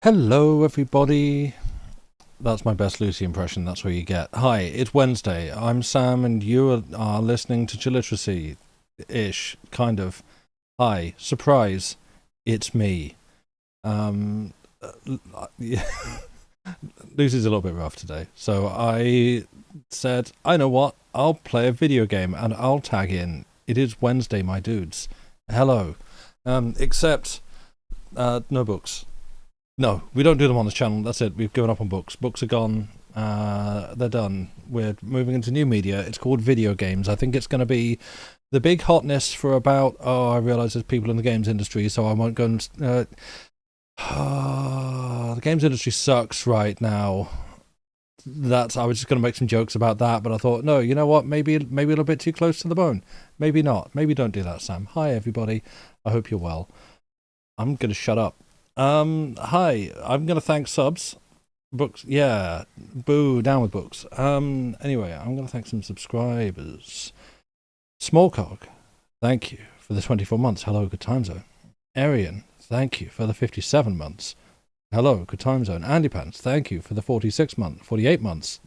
Hello, everybody. That's my best Lucy impression. That's what you get. Hi, it's Wednesday. I'm Sam, and you are listening to Chilliteracy-ish, kind of. Hi, surprise, it's me. Yeah. Lucy's a little bit rough today, so I said, I know what, I'll play a video game, and I'll tag in. It is Wednesday, my dudes. Hello. Except, no books. No, we don't do them on this channel. That's it. We've given up on books. Books are gone. They're done. We're moving into new media. It's called video games. I think it's going to be the big hotness for about... Oh, I realise there's people in the games industry, so I won't go and... the games industry sucks right now. I was just going to make some jokes about that, but I thought, no, you know what? Maybe a little bit too close to the bone. Maybe not. Maybe don't do that, Sam. Hi, everybody. I hope you're well. I'm going to shut up. Hi, I'm gonna thank subs. Books, yeah. Boo, down with books. Anyway, I'm gonna thank some subscribers. Smallcog, thank you for the 24 months. Hello, good time zone. Arian, thank you for the 57 months. Hello, good time zone. Andy Pants, thank you for the 48 months.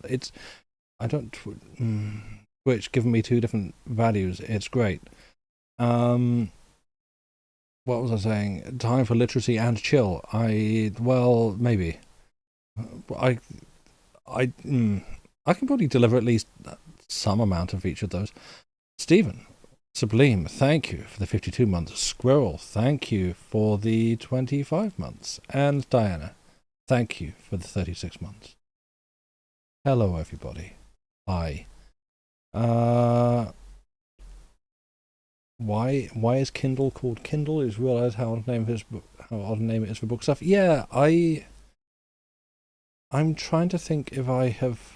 Twitch giving me two different values. It's great. What was I saying? Time for literacy and chill. Maybe. I can probably deliver at least some amount of each of those. Stephen, Sublime, thank you for the 52 months. Squirrel, thank you for the 25 months. And Diana, thank you for the 36 months. Hello, everybody. Hi. Why is Kindle called Kindle? Is realised how odd a name it is for book stuff. Yeah, I'm trying to think if I have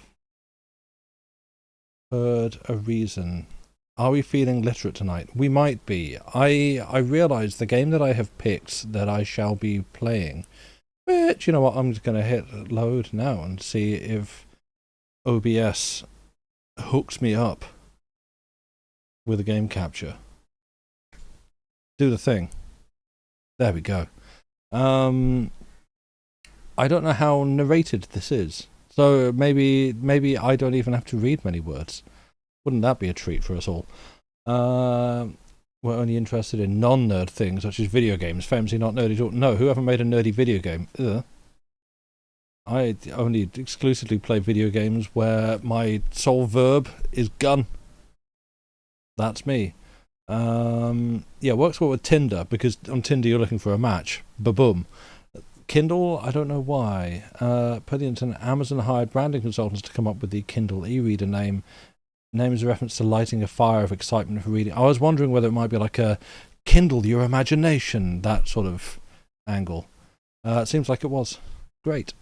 heard a reason. Are we feeling literate tonight? We might be. I realise the game that I have picked that I shall be playing, which, you know what, I'm just going to hit load now and see if OBS hooks me up with a game capture. Do the thing. There we go. I don't know how narrated this is, so maybe I don't even have to read many words. Wouldn't that be a treat for us all? We're only interested in non-nerd things such as video games. Famously not nerdy. No, who haven't made a nerdy video game? I only exclusively play video games where my sole verb is gun. That's me. Yeah, works well with Tinder, because on Tinder you're looking for a match. Ba-boom. Kindle, I don't know why. Put into an Amazon hired branding consultants to come up with the Kindle e-reader name. Name is a reference to lighting a fire of excitement for reading. I was wondering whether it might be like a Kindle your imagination, that sort of angle. It seems like it was. Great.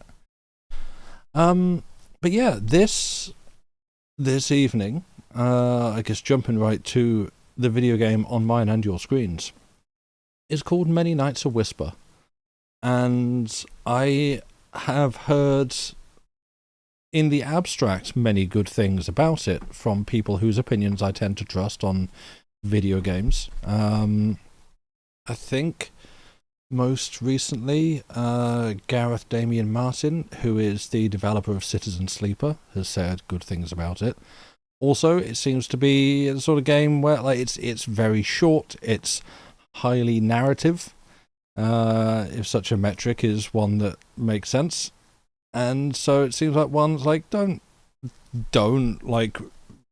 But yeah, this evening, I guess jumping right to the video game on mine and your screens, is called Many Nights a Whisper, and I have heard in the abstract many good things about it from people whose opinions I tend to trust on video games. I think most recently Gareth Damian Martin, who is the developer of Citizen Sleeper, has said good things about it. Also, it seems to be the sort of game where it's very short, it's highly narrative, if such a metric is one that makes sense. And so it seems like one's like, don't like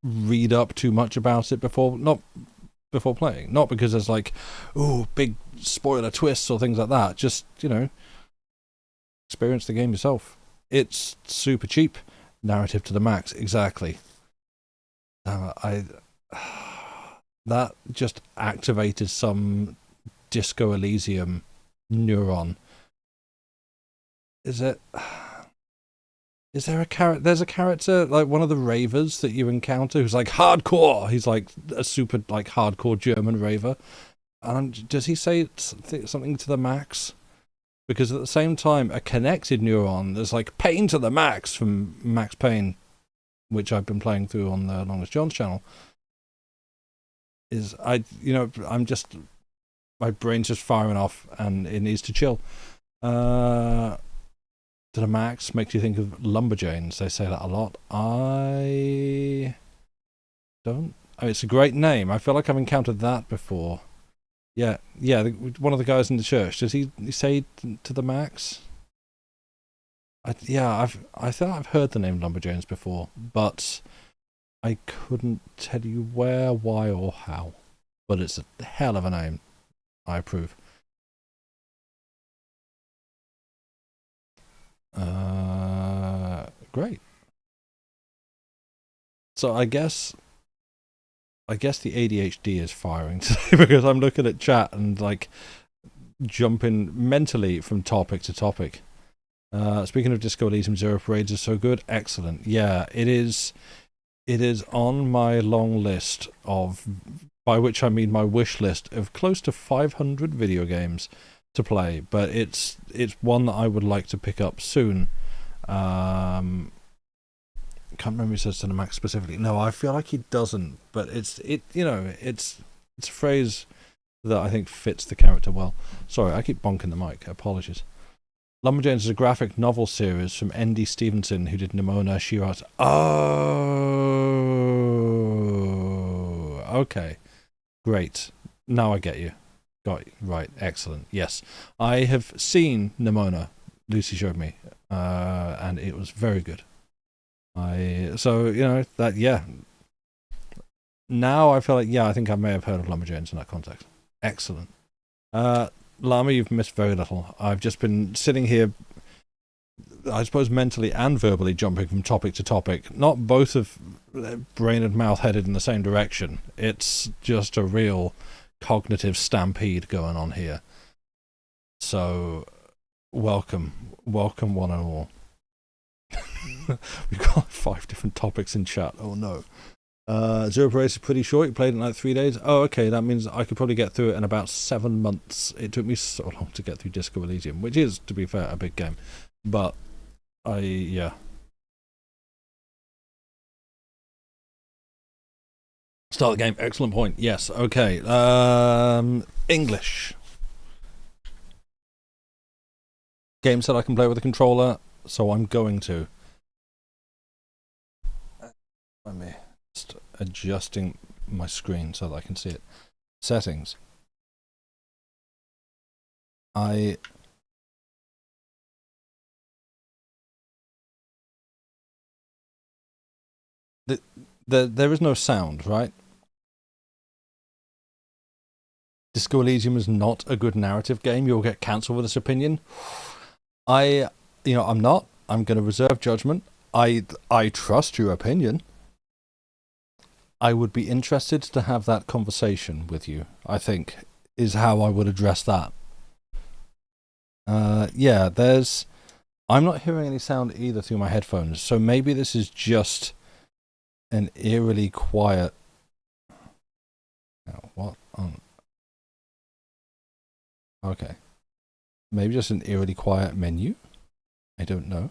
read up too much about it before playing. Not because there's like, oh, big spoiler twists or things like that. Just, experience the game yourself. It's super cheap, narrative to the max, exactly. That just activated some Disco Elysium neuron. Is there a character? There's a character, like one of the ravers that you encounter who's like hardcore. He's like a super like hardcore German raver. And does he say something to the max? Because at the same time, a connected neuron, there's like Pain to the Max from Max Payne, which I've been playing through on the Longest John's channel, I'm just, my brain's just firing off and it needs to chill. to the max makes you think of Lumberjanes. They say that a lot. I don't. I mean, it's a great name. I feel like I've encountered that before. Yeah, one of the guys in the church. Does he say to the max? I thought I've heard the name Lumberjanes before, but I couldn't tell you where, why, or how. But it's a hell of a name. I approve. Great. So I guess the ADHD is firing today because I'm looking at chat and like jumping mentally from topic to topic. Speaking of Disco Elysium, Zero Parades is so good. Excellent. Yeah, it is. It is on my long list of, by which I mean my wish list of close to 500 video games to play. But it's one that I would like to pick up soon. Can't remember if he says to the max specifically. No, I feel like he doesn't. But it's a phrase that I think fits the character well. Sorry, I keep bonking the mic. Apologies. Lumberjanes is a graphic novel series from N.D. Stevenson, who did Nimona, She-Ra. Oh, okay. Great. Now I get you. Got you. Right. Excellent. Yes. I have seen Nimona. Lucy showed me. And it was very good. Yeah. Now I feel like, I think I may have heard of Lumberjanes in that context. Excellent. Llama, you've missed very little. I've just been sitting here, I suppose mentally and verbally jumping from topic to topic. Not both of brain and mouth headed in the same direction. It's just a real cognitive stampede going on here. So, welcome one and all. We've got 5 different topics in chat. Oh no. Zero Parades is pretty short. You played it in like 3 days. Oh, okay. That means I could probably get through it in about 7 months. It took me so long to get through Disco Elysium, which is, to be fair, a big game. But Start the game. Excellent point. Yes. Okay. English. Games that I can play with a controller, so I'm going to. Let me just adjusting my screen so that I can see it. Settings. There is no sound, right? Disco Elysium is not a good narrative game. You'll get cancelled with this opinion. I'm not. I'm going to reserve judgment. I trust your opinion. I would be interested to have that conversation with you, I think, is how I would address that. I'm not hearing any sound either through my headphones, so maybe this is just an eerily quiet... What? Okay. Maybe just an eerily quiet menu? I don't know.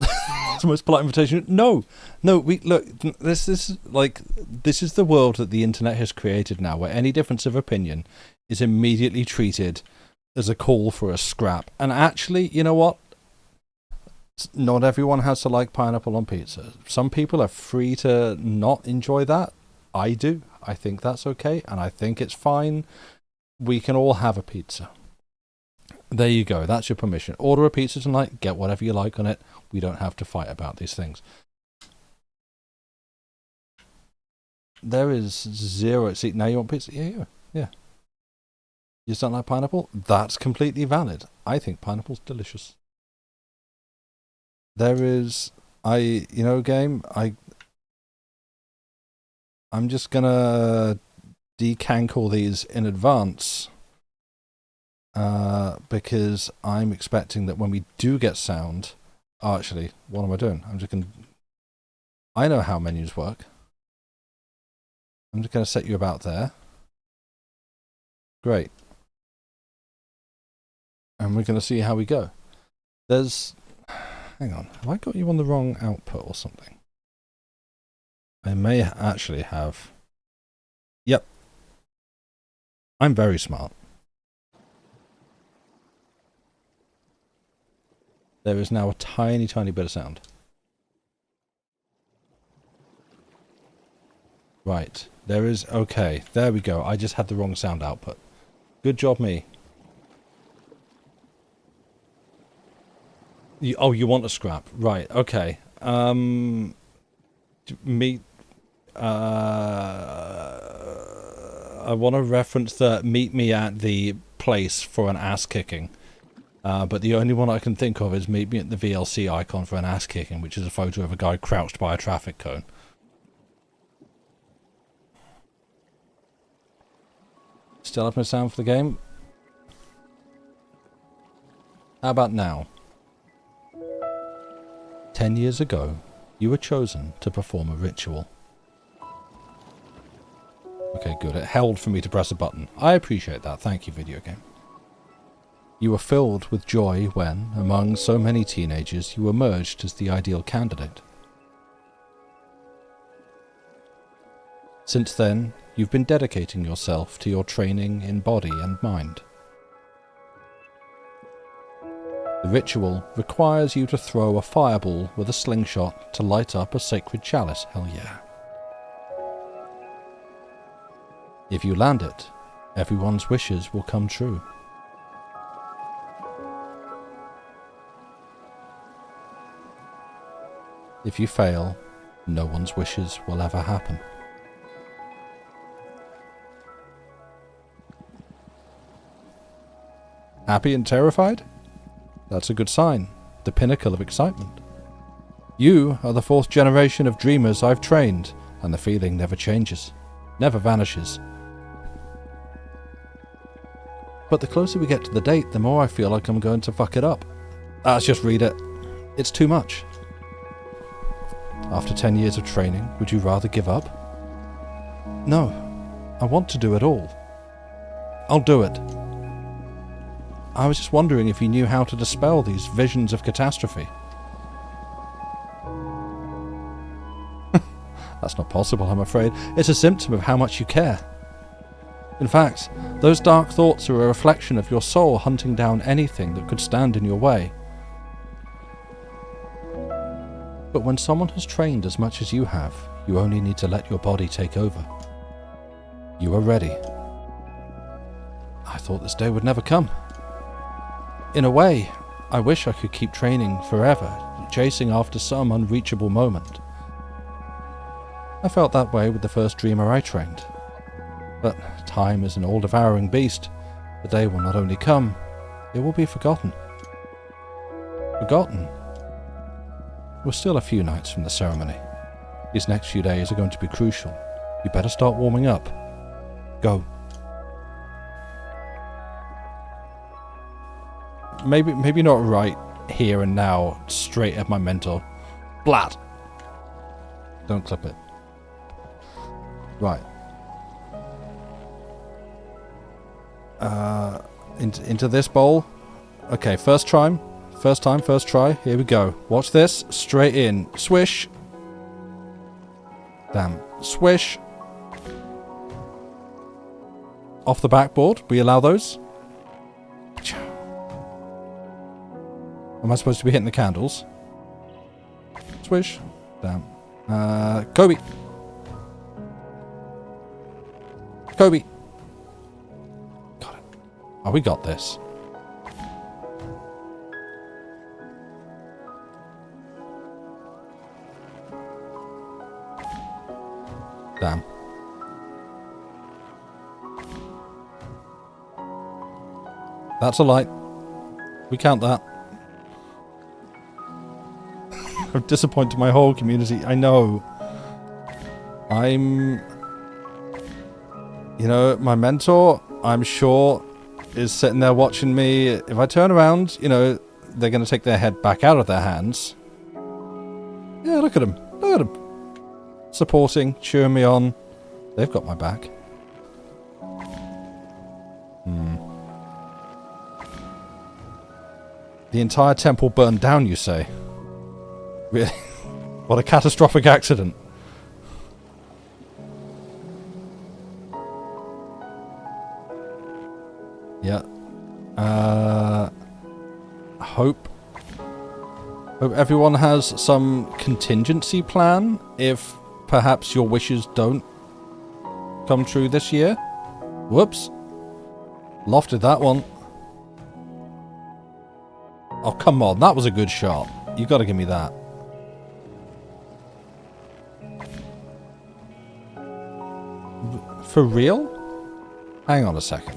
It's the most polite invitation. No. This is the world that the internet has created now, where any difference of opinion is immediately treated as a call for a scrap. And actually, you know what? Not everyone has to like pineapple on pizza. Some people are free to not enjoy that. I do. I think that's okay, and I think it's fine. We can all have a pizza. There you go. That's your permission. Order a pizza tonight. Get whatever you like on it. We don't have to fight about these things. There is zero. See, now you want pizza? Yeah. You just don't like pineapple? That's completely valid. I think pineapple's delicious. There is... game, I'm just gonna decank all these in advance. Because I'm expecting that when we do get sound... Oh, actually, what am I doing? I know how menus work. I'm just going to set you about there. Great. And we're going to see how we go. Hang on. Have I got you on the wrong output or something? I may actually have... Yep. I'm very smart. There is now a tiny, tiny bit of sound. Right. There is... Okay. There we go. I just had the wrong sound output. Good job, me. Oh, you want a scrap? Right. Okay. Me... I want to reference the meet me at the place for an ass kicking. But the only one I can think of is meet me at the VLC icon for an ass kicking, which is a photo of a guy crouched by a traffic cone. Still have no sound for the game? How about now? 10 years ago, you were chosen to perform a ritual. Okay, good. It held for me to press a button. I appreciate that. Thank you, video game. You were filled with joy when, among so many teenagers, you emerged as the ideal candidate. Since then, you've been dedicating yourself to your training in body and mind. The ritual requires you to throw a fireball with a slingshot to light up a sacred chalice. Hell yeah. If you land it, everyone's wishes will come true. If you fail, no one's wishes will ever happen. Happy and terrified? That's a good sign. The pinnacle of excitement. You are the 4th generation of dreamers I've trained, and the feeling never changes, never vanishes. But the closer we get to the date, the more I feel like I'm going to fuck it up. Let's just read it. It's too much. After 10 years of training, would you rather give up? No, I want to do it all. I'll do it. I was just wondering if you knew how to dispel these visions of catastrophe. That's not possible, I'm afraid. It's a symptom of how much you care. In fact, those dark thoughts are a reflection of your soul hunting down anything that could stand in your way. But when someone has trained as much as you have, you only need to let your body take over. You are ready. I thought this day would never come. In a way, I wish I could keep training forever, chasing after some unreachable moment. I felt that way with the first dreamer I trained. But time is an all-devouring beast. The day will not only come, it will be forgotten. Forgotten? We're still a few nights from the ceremony. These next few days are going to be crucial. You better start warming up. Go. Maybe not right here and now, straight at my mentor. Blat! Don't clip it. Right. Into this bowl. Okay, first time, first try. Here we go. Watch this. Straight in. Swish. Damn. Swish. Off the backboard. We allow those. Am I supposed to be hitting the candles? Swish. Damn. Kobe. Kobe. Got it. Oh, we got this. Damn. That's a light. We count that. I'm disappointed my whole community. I know. You know, my mentor, I'm sure, is sitting there watching me. If I turn around, you know, they're going to take their head back out of their hands. Yeah, look at them. Look at them. Supporting, cheering me on. They've got my back. The entire temple burned down, you say? Really? What a catastrophic accident. Yeah. Hope Hope everyone has some contingency plan if perhaps your wishes don't come true this year. Whoops. Lofted that one. Oh, come on. That was a good shot. You got to give me that. For real? Hang on a second.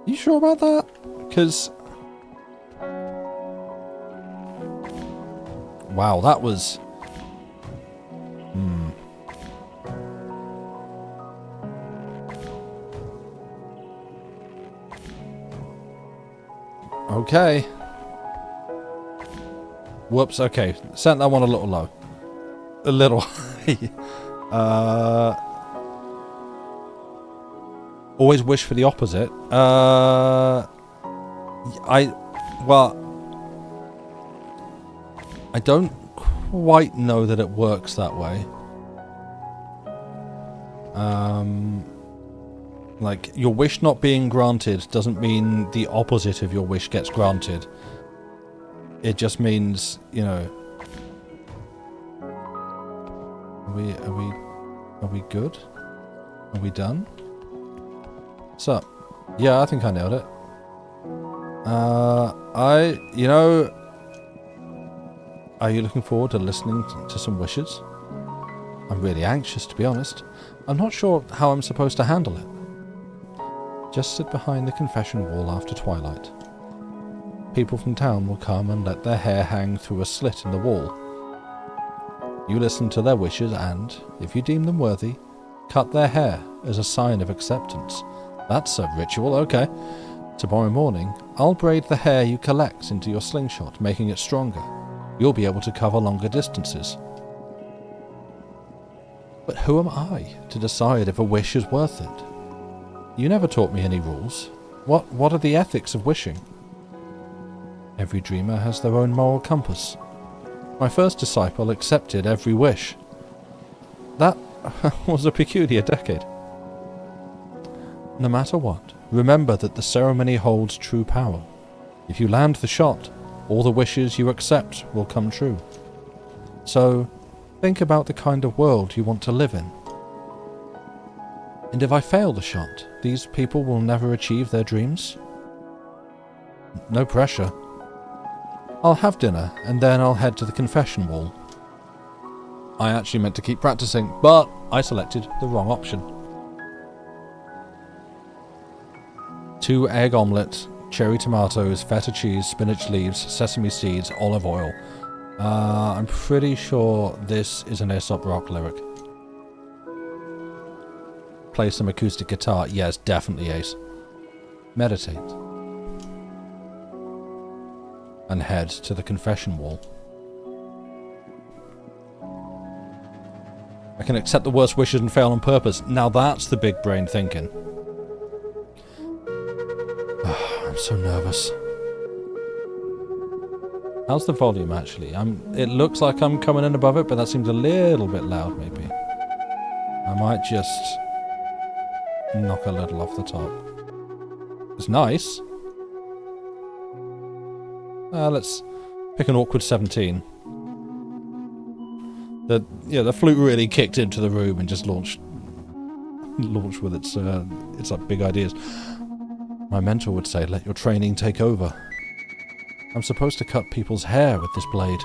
You sure about that? Because... Wow, that was... Okay. Whoops, okay. Sent that one a little low. A little. Always wish for the opposite. Well, I don't quite know that it works that way. Like, your wish not being granted doesn't mean the opposite of your wish gets granted. It just means, you know... Are we good? Are we done? What's up? Yeah, I think I nailed it. You know... Are you looking forward to listening to some wishes? I'm really anxious, to be honest. I'm not sure how I'm supposed to handle it. Just sit behind the confession wall after twilight. People from town will come and let their hair hang through a slit in the wall. You listen to their wishes and, if you deem them worthy, cut their hair as a sign of acceptance. That's a ritual, okay. Tomorrow morning, I'll braid the hair you collect into your slingshot, making it stronger. You'll be able to cover longer distances. But who am I to decide if a wish is worth it? You never taught me any rules. What are the ethics of wishing? Every dreamer has their own moral compass. My first disciple accepted every wish. That was a peculiar decade. No matter what, remember that the ceremony holds true power. If you land the shot, all the wishes you accept will come true. So, think about the kind of world you want to live in. And if I fail the shot, these people will never achieve their dreams? No pressure. I'll have dinner, and then I'll head to the confession wall. I actually meant to keep practicing, but I selected the wrong option. 2 egg omelette, cherry tomatoes, feta cheese, spinach leaves, sesame seeds, olive oil. I'm pretty sure this is an Aesop Rock lyric. Play some acoustic guitar. Yes, definitely Ace. Meditate. And head to the confession wall. I can accept the worst wishes and fail on purpose. Now that's the big brain thinking. I'm so nervous. How's the volume actually? It looks like I'm coming in above it, but that seems a little bit loud maybe. I might just knock a little off the top. It's nice. Let's pick an awkward 17. The flute really kicked into the room and just launched with its like big ideas. My mentor would say, let your training take over. I'm supposed to cut people's hair with this blade.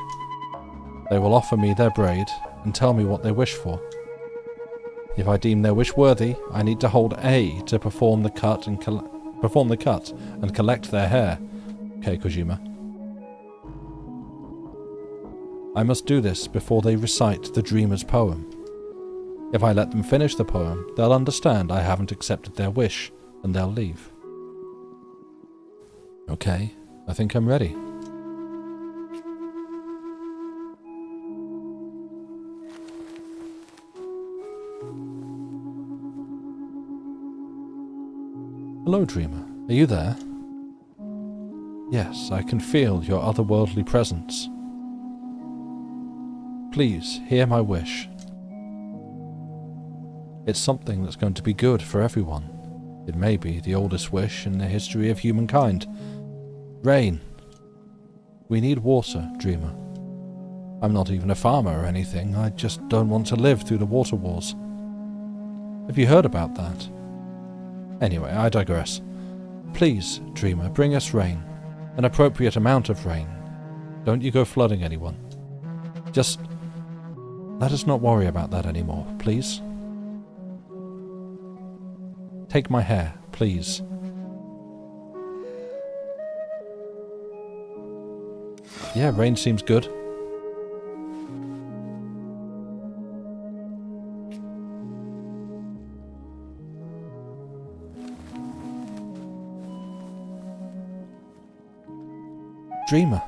They will offer me their braid and tell me what they wish for. If I deem their wish worthy, I need to hold A to perform the cut and collect their hair. Okay, Kojima. I must do this before they recite the dreamer's poem. If I let them finish the poem, they'll understand I haven't accepted their wish, and they'll leave. Okay, I think I'm ready. Hello, dreamer. Are you there? Yes, I can feel your otherworldly presence. Please, hear my wish. It's something that's going to be good for everyone. It may be the oldest wish in the history of humankind. Rain. We need water, Dreamer. I'm not even a farmer or anything. I just don't want to live through the water wars. Have you heard about that? Anyway, I digress. Please, Dreamer, bring us rain. An appropriate amount of rain. Don't you go flooding anyone. Just let us not worry about that anymore, please. Take my hair, please. Yeah, rain seems good. Dreamer,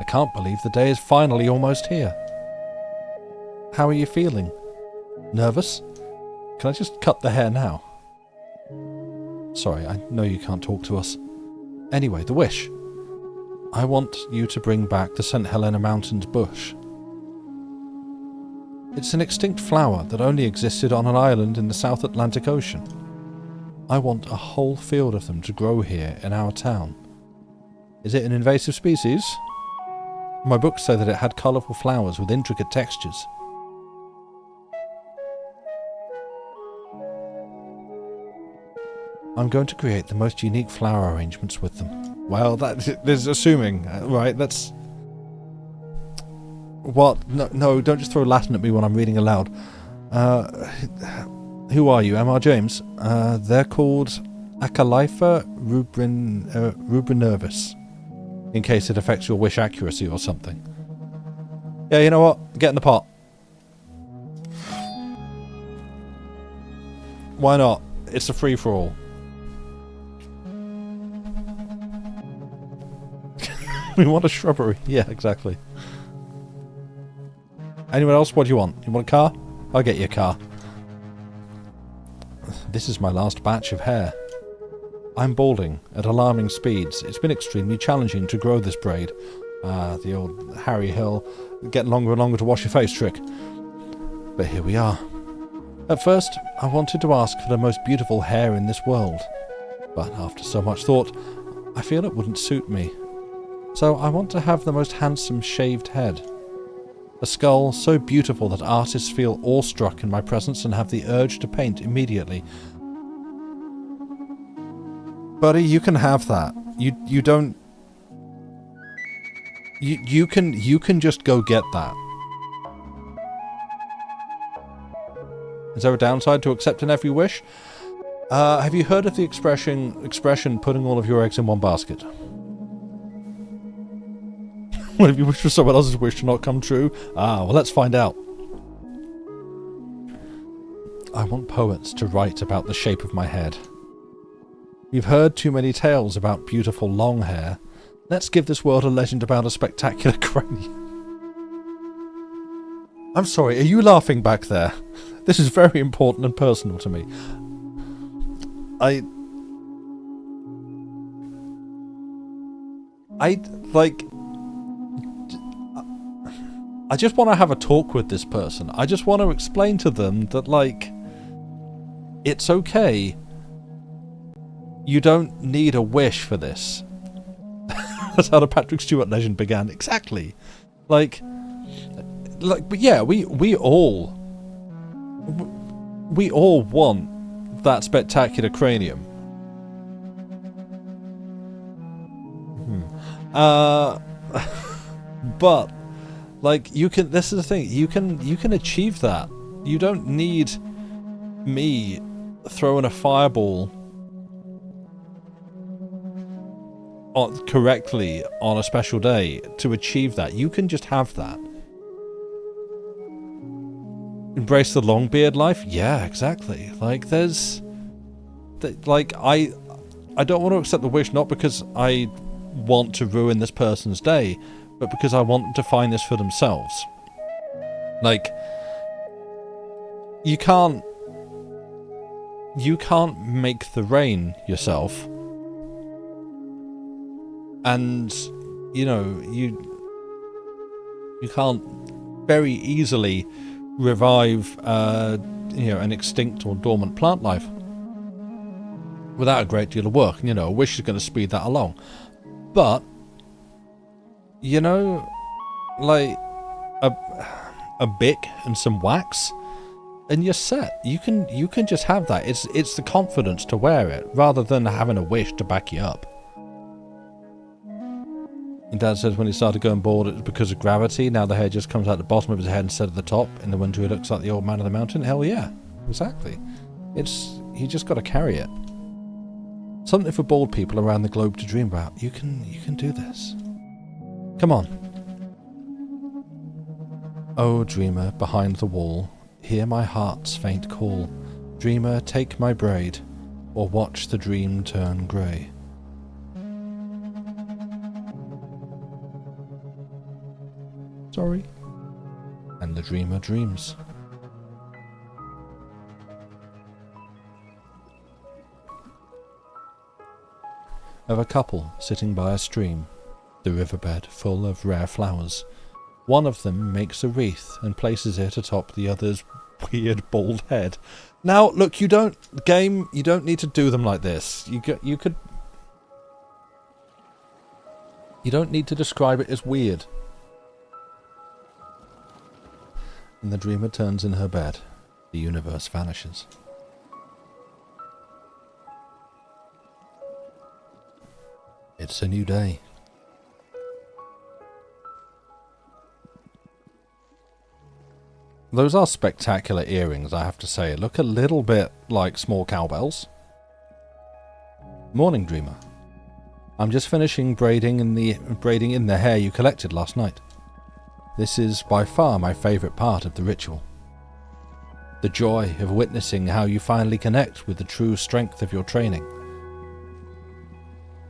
I can't believe the day is finally almost here. How are you feeling? Nervous? Can I just cut the hair now? Sorry, I know you can't talk to us. Anyway, the wish. I want you to bring back the St. Helena Mountains bush. It's an extinct flower that only existed on an island in the South Atlantic Ocean. I want a whole field of them to grow here in our town. Is it an invasive species? My books say that it had colourful flowers with intricate textures. I'm going to create the most unique flower arrangements with them. Well, that is assuming, right? That's... What? No, don't just throw Latin at me when I'm reading aloud. Who are you, M.R. James? They're called Acalypha rubrinervis. In case it affects your wish accuracy or something. Yeah, you know what? Get in the pot. Why not? It's a free-for-all. We want a shrubbery. Yeah, exactly. Anyone else? What do you want? You want a car? I'll get you a car. This is my last batch of hair. I'm balding at alarming speeds. It's been extremely challenging to grow this braid. The old Harry Hill, getting longer and longer to wash your face trick. But here we are. At first, I wanted to ask for the most beautiful hair in this world. But after so much thought, I feel it wouldn't suit me. So I want to have the most handsome shaved head. A skull so beautiful that artists feel awestruck in my presence and have the urge to paint immediately. Buddy, you can have that. You don't... You can just go get that. Is there a downside to accepting every wish? Have you heard of the expression putting all of your eggs in one basket? What if you wish for someone else's wish to not come true? Well, let's find out. I want poets to write about the shape of my head. We've heard too many tales about beautiful long hair. Let's give this world a legend about a spectacular cranium. I'm sorry, are you laughing back there? This is very important and personal to me. I just want to have a talk with this person. I just want to explain to them that, like, it's okay. You don't need a wish for this. That's how the Patrick Stewart legend began. Exactly. Like, but yeah, we all want that spectacular cranium. But like, you can. This is the thing. You can achieve that. You don't need me throwing a fireball correctly on a special day to achieve that. You can just have that. Embrace the long beard life? Yeah, exactly. Like, there's... Like, I don't want to accept the wish, not because I want to ruin this person's day, but because I want them to find this for themselves. Like, you can't make the rain yourself. And, you know, you can't very easily revive, an extinct or dormant plant life. without a great deal of work. You know, a wish is going to speed that along. But, you know, like a Bic and some wax, and you're set. You can just have that. It's the confidence to wear it, rather than having a wish to back you up. And Dad says when he started going bald, it was because of gravity. Now the hair just comes out the bottom of his head instead of the top. In the winter, he looks like the old man of the mountain. Hell yeah, exactly. You just got to carry it. Something for bald people around the globe to dream about. You can do this. Come on. Oh, dreamer behind the wall, hear my heart's faint call. Dreamer, take my braid, or watch the dream turn grey. Sorry. And the dreamer dreams. Of a couple sitting by a stream, the riverbed full of rare flowers. One of them makes a wreath and places it atop the other's weird bald head. Now, look, you don't need to do them like this. You don't need to describe it as weird. And the dreamer turns in her bed. The universe vanishes. It's a new day. Those are spectacular earrings, I have to say. Look a little bit like small cowbells. Morning, dreamer. I'm just finishing braiding in the hair you collected last night. This is by far my favourite part of the ritual. The joy of witnessing how you finally connect with the true strength of your training.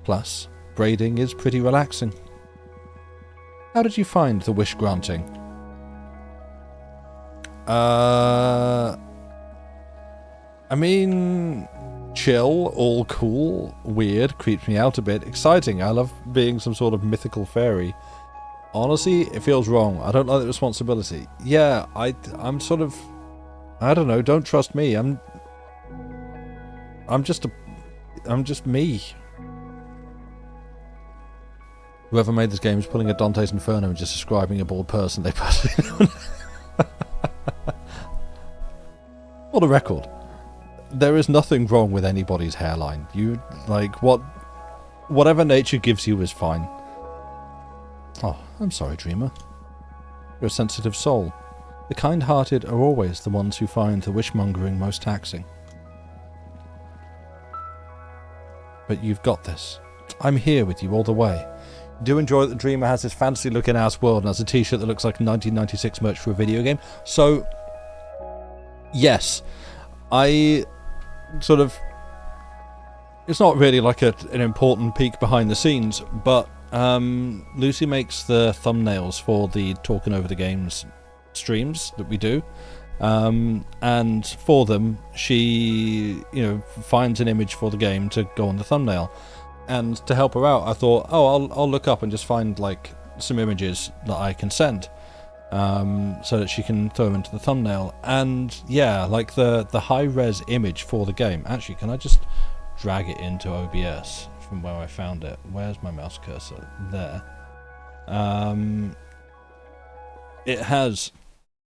Plus, braiding is pretty relaxing. How did you find the wish granting? I mean, chill, all cool, weird, creeps me out a bit, exciting. I love being some sort of mythical fairy. Honestly, it feels wrong. I don't like the responsibility. Yeah, I'm sort of, I don't know, don't trust me. I'm just me. Whoever made this game is pulling a Dante's Inferno and just describing a bald person they put in. What a record. There is nothing wrong with anybody's hairline. You, like, whatever nature gives you is fine. Oh, I'm sorry, dreamer. You're a sensitive soul. The kind-hearted are always the ones who find the wish-mongering most taxing. But you've got this. I'm here with you all the way. Do enjoy that the dreamer has this fancy-looking ass world and has a t-shirt that looks like 1996 merch for a video game. So, yes, I sort of... It's not really like an important peek behind the scenes, but Lucy makes the thumbnails for the Talking Over the Games streams that we do. And for them, she, finds an image for the game to go on the thumbnail. And to help her out, I thought, I'll look up and just find like some images that I can send, so that she can throw them into the thumbnail. And yeah, like the high-res image for the game. Actually, can I just drag it into OBS from where I found it? Where's my mouse cursor? There. It has.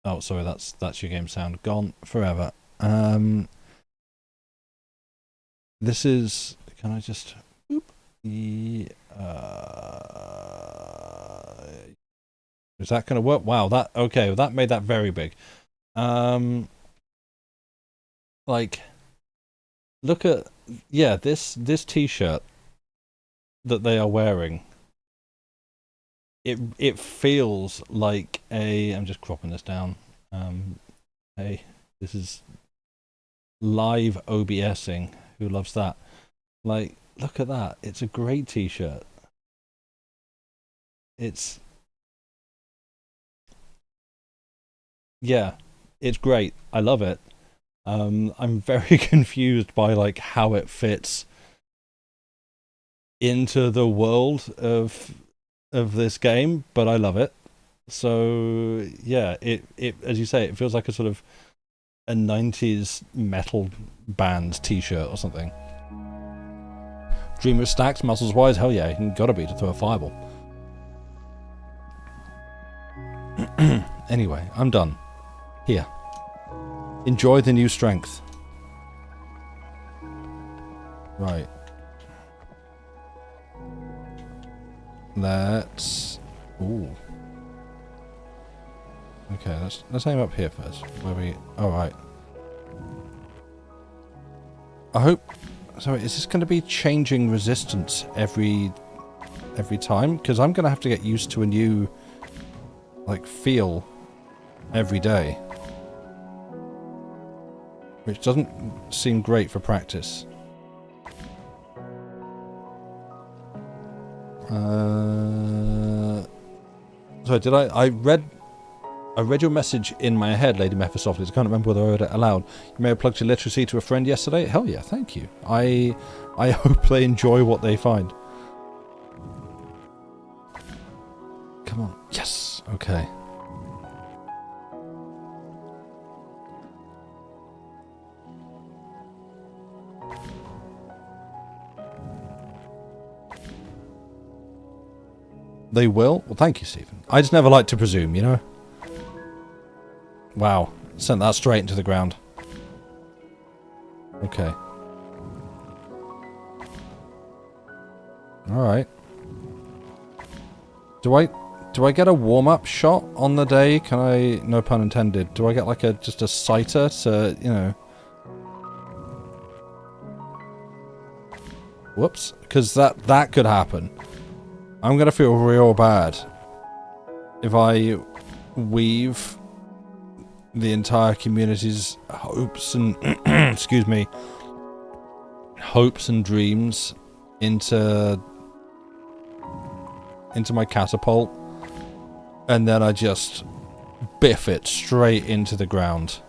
Oh, sorry, that's your game sound gone forever. This is. Can I just? Is that going to work? Wow, that made that very big. Like, look at, this t-shirt that they are wearing. It feels like I'm just cropping this down. Hey, this is live OBSing. Who loves that? Like, look at that. It's a great t-shirt. It's great. I love it. I'm very confused by like how it fits into the world of this game, but I love it. So yeah, it as you say, it feels like a sort of a 90s metal band t-shirt or something. Dreamer of stacks, muscles wise, hell yeah, you gotta be to throw a fireball. Anyway, I'm done. Here. Enjoy the new strength. Right. Let's... Ooh. Okay, let's aim up here first. Where we... Alright. I hope... Sorry, is this going to be changing resistance every time? Because I'm going to have to get used to a new, like, feel every day. Which doesn't seem great for practice. Sorry, did I read your message in my head, Lady Mephistopheles. I can't remember whether I read it aloud. You may have plugged your literacy to a friend yesterday. Hell yeah, thank you. I hope they enjoy what they find. Come on. Yes. Okay. They will? Well, thank you, Stephen. I just never like to presume, you know? Wow. Sent that straight into the ground. Okay. Alright. Do I get a warm-up shot on the day? Can I... No pun intended. Do I get like just a sighter to, you know... Whoops. Because that could happen. I'm gonna feel real bad if I weave the entire community's hopes and excuse me, hopes and dreams into my catapult, and then I just biff it straight into the ground.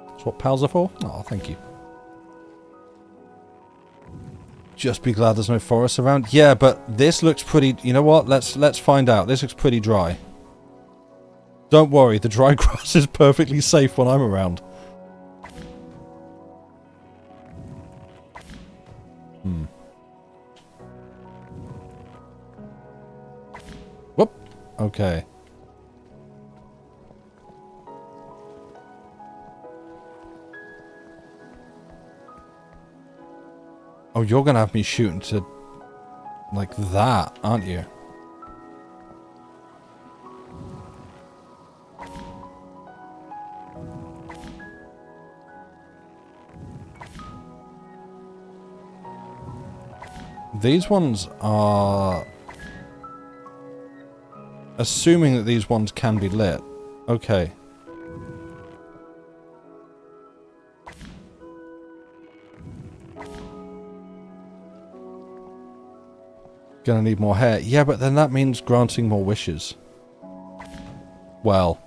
That's what pals are for. Oh, thank you. Just be glad there's no forest around. Yeah, but this looks pretty... You know what? Let's find out. This looks pretty dry. Don't worry, the dry grass is perfectly safe when I'm around. Whoop. Okay. Oh, you're gonna have me shooting to... like that, aren't you? These ones are... Assuming that these ones can be lit. Okay. Gonna need more hair. Yeah, but then that means granting more wishes. Well,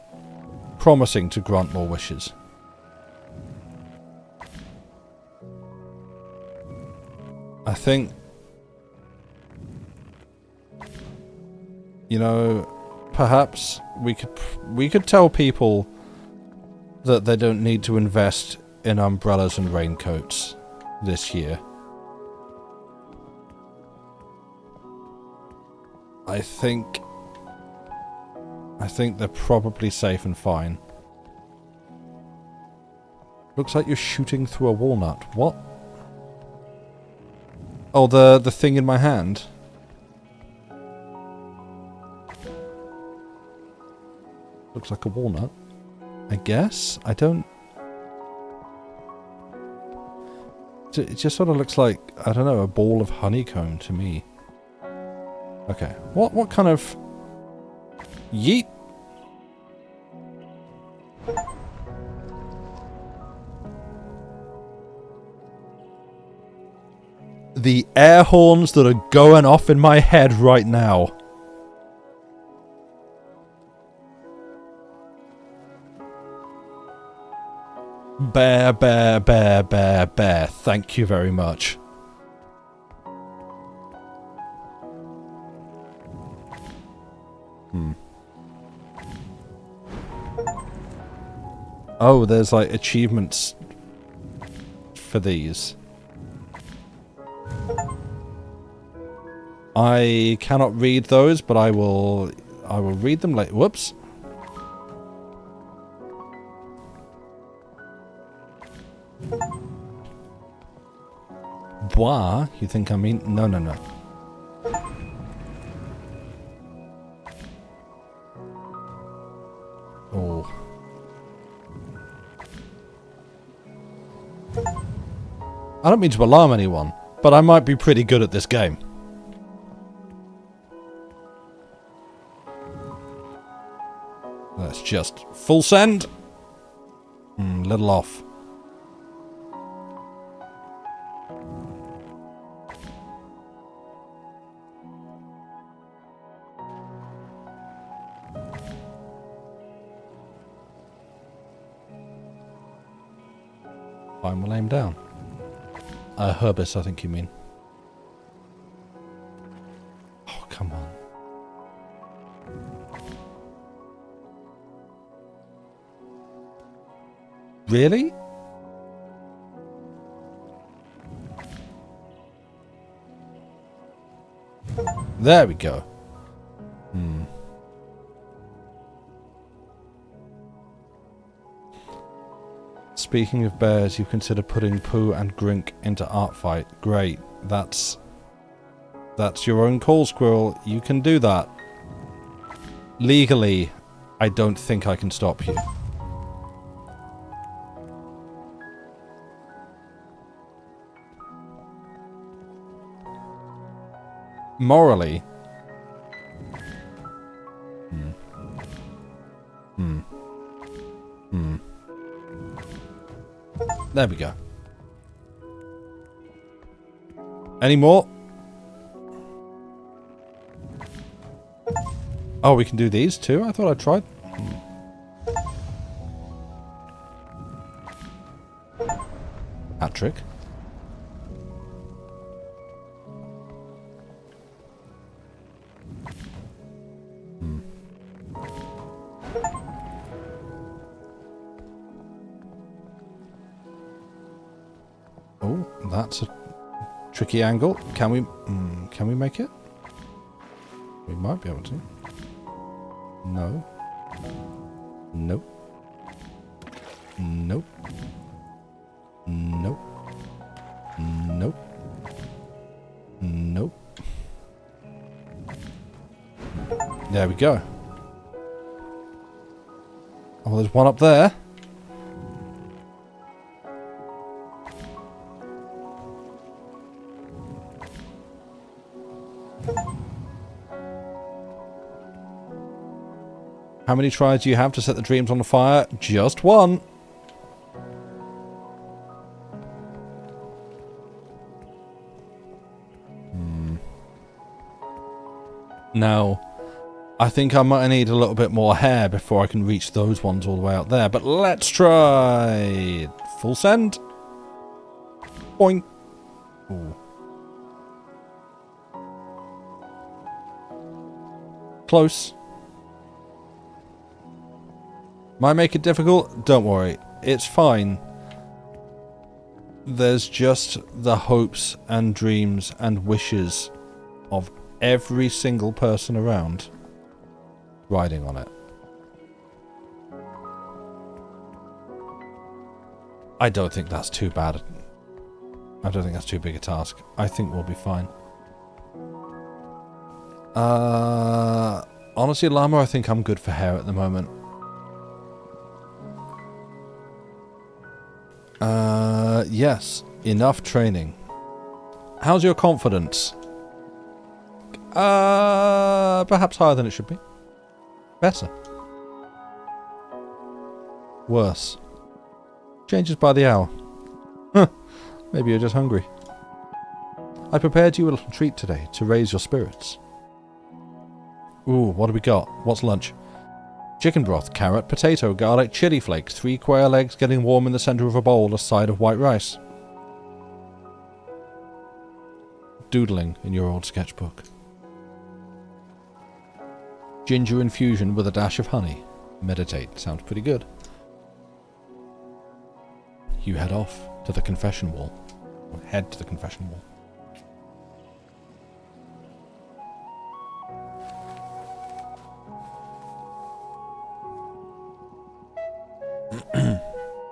promising to grant more wishes. I think... You know, perhaps we could tell people that they don't need to invest in umbrellas and raincoats this year. I think they're probably safe and fine. Looks like you're shooting through a walnut. What? Oh, the thing in my hand. Looks like a walnut. I guess? I don't... It just sort of looks like, I don't know, a ball of honeycomb to me. Okay. What kind of... Yeet! The air horns that are going off in my head right now. Bear, bear, bear, bear, bear. Thank you very much. Oh, there's like achievements for these. I cannot read those, but I will read them later. Whoops. Bois, you think I mean? No, no, no. Oh. I don't mean to alarm anyone, but I might be pretty good at this game. Let's just full send. Little off. Fine, we'll aim down. Herbis, I think you mean. Oh, come on. Really? There we go. Speaking of bears, you consider putting Pooh and Grink into Artfight. Great. That's your own call, Squirrel. You can do that. Legally, I don't think I can stop you. Morally. There we go. Any more? Oh, we can do these too? I thought I tried. Hat trick. Oh, that's a tricky angle. Can we make it? We might be able to. No. Nope. Nope. Nope. Nope. Nope. There we go. Oh, there's one up there. How many tries do you have to set the dreams on fire? Just one. Now, I think I might need a little bit more hair before I can reach those ones all the way out there. But let's try. Full send. Boing. Ooh. Close. Might make it difficult? Don't worry. It's fine. There's just the hopes and dreams and wishes of every single person around riding on it. I don't think that's too bad. I don't think that's too big a task. I think we'll be fine. Honestly, Llama, I think I'm good for hair at the moment. Yes. Enough training. How's your confidence? Perhaps higher than it should be. Better. Worse. Changes by the hour. Huh. Maybe you're just hungry. I prepared you a little treat today to raise your spirits. Ooh, what do we got? What's lunch? Chicken broth, carrot, potato, garlic, chili flakes, 3 quail eggs getting warm in the center of a bowl, a side of white rice. Doodling in your old sketchbook. Ginger infusion with a dash of honey. Meditate. Sounds pretty good. you head off to the confession wall. Or head to the confession wall.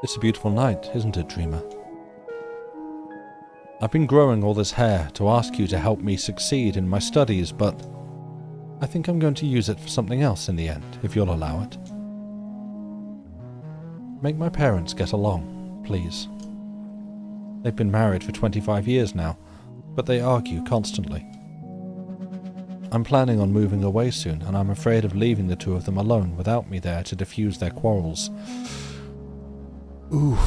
It's a beautiful night, isn't it, Dreamer? I've been growing all this hair to ask you to help me succeed in my studies, but I think I'm going to use it for something else in the end, if you'll allow it. Make my parents get along, please. They've been married for 25 years now, but they argue constantly. I'm planning on moving away soon, and I'm afraid of leaving the two of them alone without me there to diffuse their quarrels. Ooh.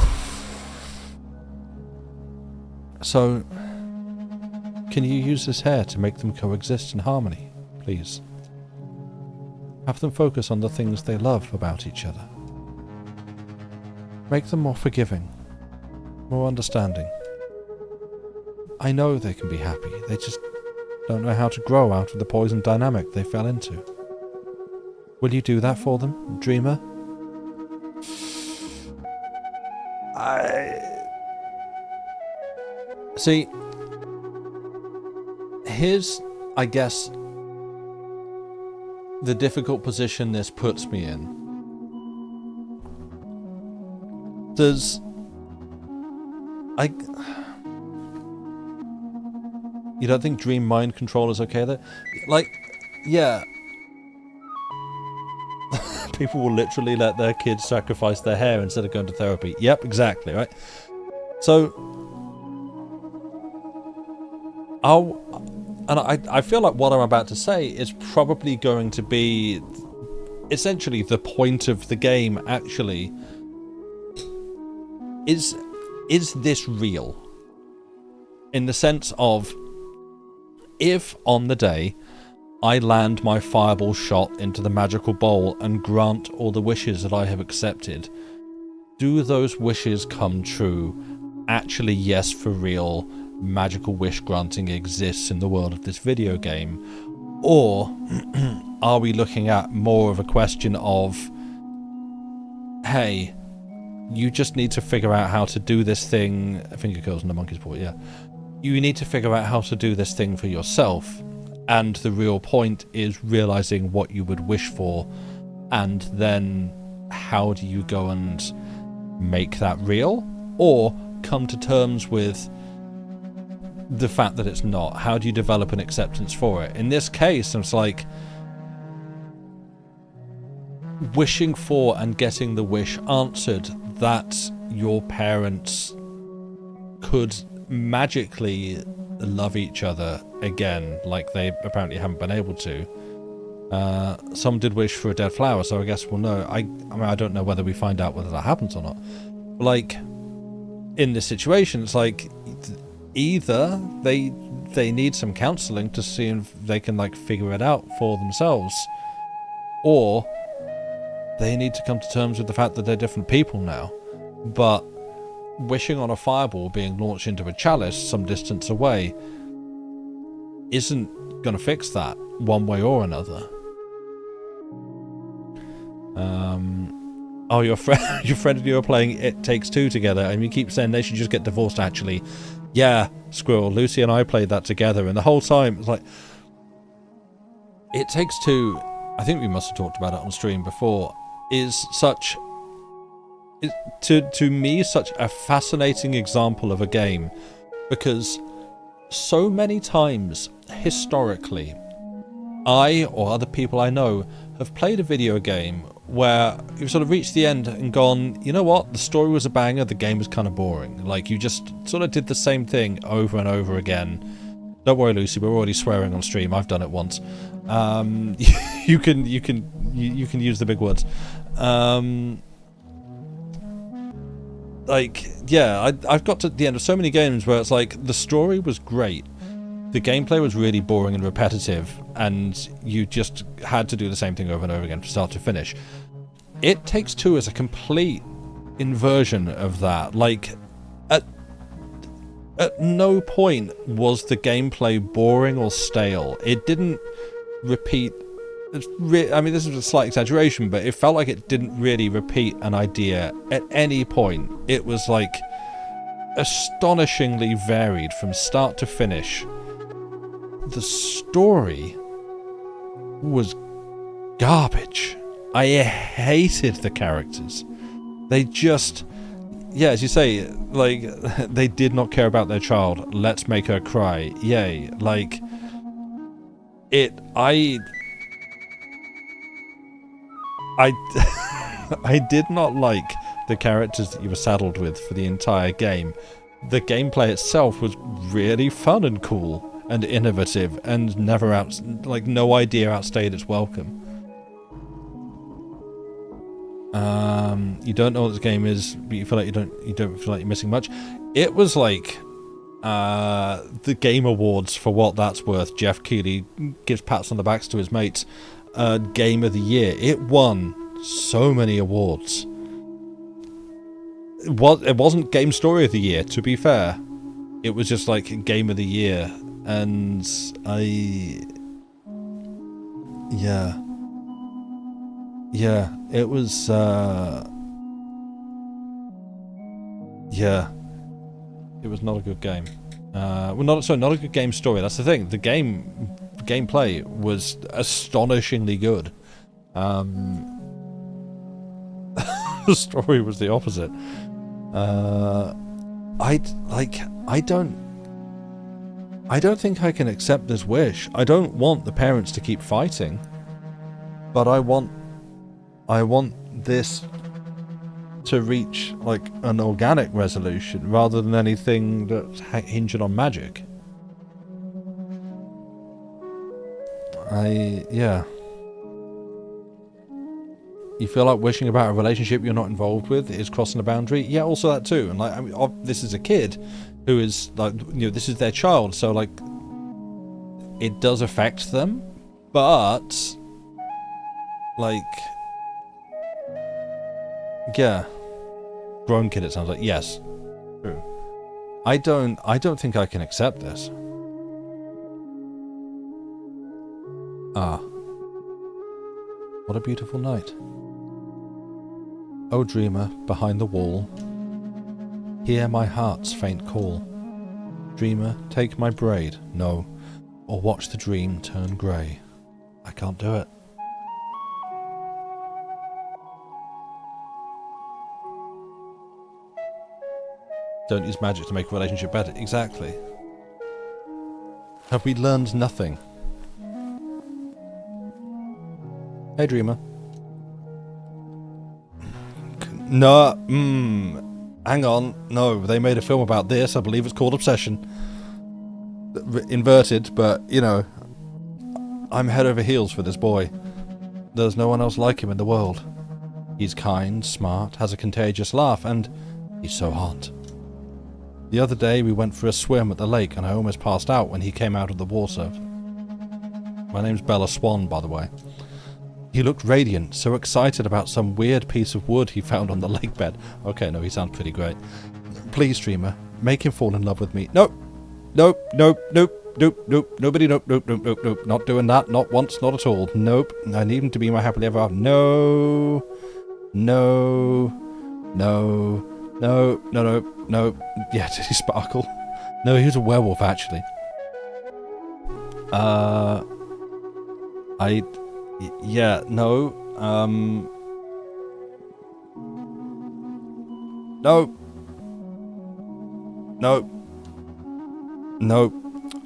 So, can you use this hair to make them coexist in harmony, please? Have them focus on the things they love about each other. Make them more forgiving, more understanding. I know they can be happy, they just don't know how to grow out of the poison dynamic they fell into. Will you do that for them, Dreamer? See, here's, I guess, the difficult position this puts me in. You don't think dream mind control is okay there? Like, yeah. People will literally let their kids sacrifice their hair instead of going to therapy. Yep, exactly, right? So, I feel like what I'm about to say is probably going to be essentially the point of the game, actually. Is this real? In the sense of, if on the day I land my fireball shot into the magical bowl and grant all the wishes that I have accepted, do those wishes come true? Actually, yes, for real, magical wish granting exists in the world of this video game. Or are we looking at more of a question of, hey, you just need to figure out how to do this thing, finger curls in the monkey's paw, yeah. You need to figure out how to do this thing for yourself, and the real point is realizing what you would wish for, and then how do you go and make that real? Or come to terms with the fact that it's not. How do you develop an acceptance for it? In this case, it's like wishing for and getting the wish answered that your parents could magically love each other again, like they apparently haven't been able to. Some did wish for a dead flower, so I guess we'll know. I mean, I don't know whether we find out whether that happens or not. Like, in this situation, it's like either they need some counselling to see if they can like figure it out for themselves, or they need to come to terms with the fact that they're different people now. But wishing on a fireball being launched into a chalice some distance away isn't going to fix that one way or another. Oh, your friend and you are playing It Takes Two together, and you keep saying they should just get divorced. Actually, yeah, Squirrel, Lucy and I played that together, and the whole time it's like, It Takes Two, I think we must have talked about it on stream before, is such, to me, such a fascinating example of a game, because so many times historically I or other people I know have played a video game where you've sort of reached the end and gone, you know what, the story was a banger, the game was kind of boring. Like, you just sort of did the same thing over and over again. Don't worry, Lucy, we're already swearing on stream. I've done it once. You can use the big words. Like, yeah, I've got to the end of so many games where it's like, the story was great, the gameplay was really boring and repetitive, and you just had to do the same thing over and over again from start to finish. It Takes Two is a complete inversion of that. Like, at no point was the gameplay boring or stale. It didn't repeat. I mean, this is a slight exaggeration, but it felt like it didn't really repeat an idea at any point. It was like astonishingly varied from start to finish. The story was garbage. I hated the characters. They just, yeah, as you say, like, they did not care about their child. Let's make her cry. Yay. Like, I did not like the characters that you were saddled with for the entire game. The gameplay itself was really fun and cool and innovative and never no idea outstayed its welcome. You don't know what this game is, but you feel like you don't feel like you're missing much. It was like the Game Awards, for what that's worth. Jeff Keighley gives pats on the backs to his mates. Game of the Year. It won so many awards. It wasn't Game Story of the Year, to be fair. It was just like Game of the Year, and it was it was not a good game. Not a good game story. That's the thing. The gameplay was astonishingly good. The story was the opposite. I don't think I can accept this wish. I don't want the parents to keep fighting, but I want this to reach like an organic resolution rather than anything that's hinging on magic. You feel like wishing about a relationship you're not involved with is crossing a boundary? Yeah, also that too. And like, I mean, this is a kid who is like, you know, this is their child, so like, it does affect them, but like, yeah, grown kid. It sounds like, yes, true. I don't think I can accept this. What a beautiful night. O dreamer behind the wall, hear my heart's faint call. Dreamer, take my braid, no, or watch the dream turn grey. I can't do it. Don't use magic to make a relationship better. Exactly. Have we learned nothing? Hey, dreamer. No, hang on. No, they made a film about this. I believe it's called Obsession. Inverted, but, you know, I'm head over heels for this boy. There's no one else like him in the world. He's kind, smart, has a contagious laugh, and he's so hot. The other day we went for a swim at the lake and I almost passed out when he came out of the water. My name's Bella Swan, by the way. He looked radiant, so excited about some weird piece of wood he found on the lake bed. Okay, no, he sounds pretty great. Please, streamer, make him fall in love with me. Nope. Nope, nope, nope, nope, nope, nobody, nope, nope, nope, nope, nope. Not doing that, not once, not at all. Nope, I need him to be my happily ever after. No. No. No. No, no, no, no. Yeah, did he sparkle? No, he was a werewolf, actually. Yeah, no, no. No. No.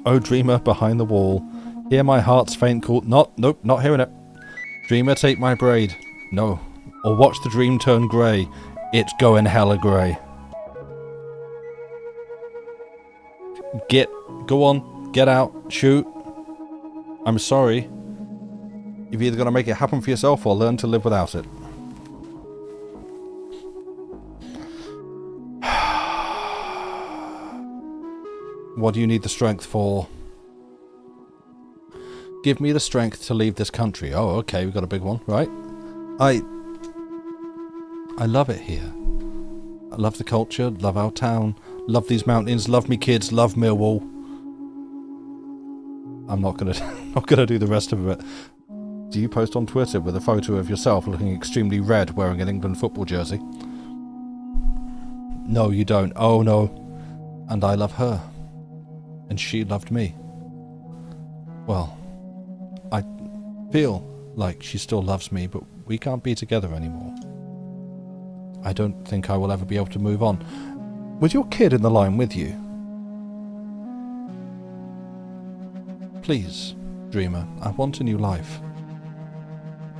Oh, dreamer behind the wall, hear my heart's faint call. Nope, not hearing it. Dreamer, take my braid. No. Or watch the dream turn grey. It's going hella grey. Go on, get out, shoot. I'm sorry. You've either got to make it happen for yourself or learn to live without it. What do you need the strength for? Give me the strength to leave this country. Oh, okay, we've got a big one, right? I love it here. I love the culture, love our town, love these mountains, love me kids, love Millwall. I'm not gonna do the rest of it. Do you post on Twitter with a photo of yourself looking extremely red wearing an England football jersey? No, you don't. Oh no. And I love her. And she loved me. Well, I feel like she still loves me, but we can't be together anymore. I don't think I will ever be able to move on. Was your kid in the line with you? Please, dreamer, I want a new life.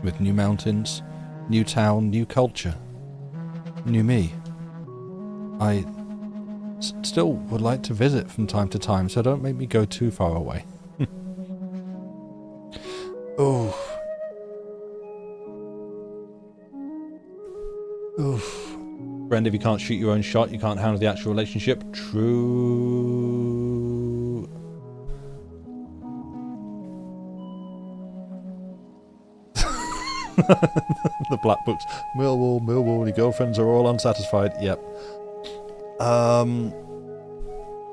With new mountains, new town, new culture. New me. I still would like to visit from time to time, so don't make me go too far away. Oh. Oof. Friend, if you can't shoot your own shot, you can't handle the actual relationship. True. The black books. Millwall, your girlfriends are all unsatisfied. Yep.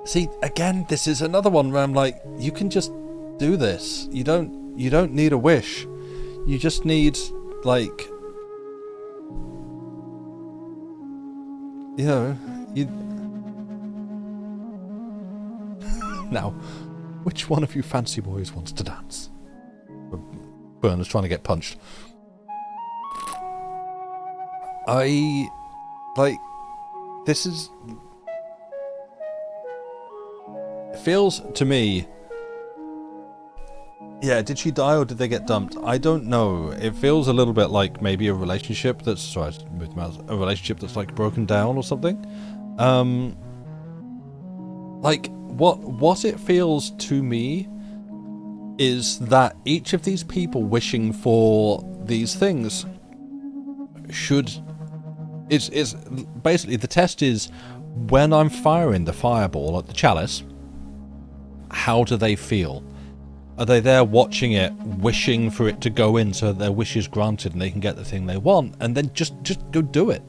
See, again, this is another one where I'm like, you can just do this. You don't need a wish. You just need, like, you know, Now, which one of you fancy boys wants to dance? Burner's trying to get punched. This is... It feels to me... Yeah, did she die or did they get dumped? I don't know. It feels a little bit like maybe a relationship that's... Sorry, a relationship that's like broken down or something. Like, what it feels to me is that each of these people wishing for these things should... It's basically, the test is, when I'm firing the fireball at the chalice, how do they feel? Are they there watching it, wishing for it to go in so their wish is granted and they can get the thing they want, and then just go do it?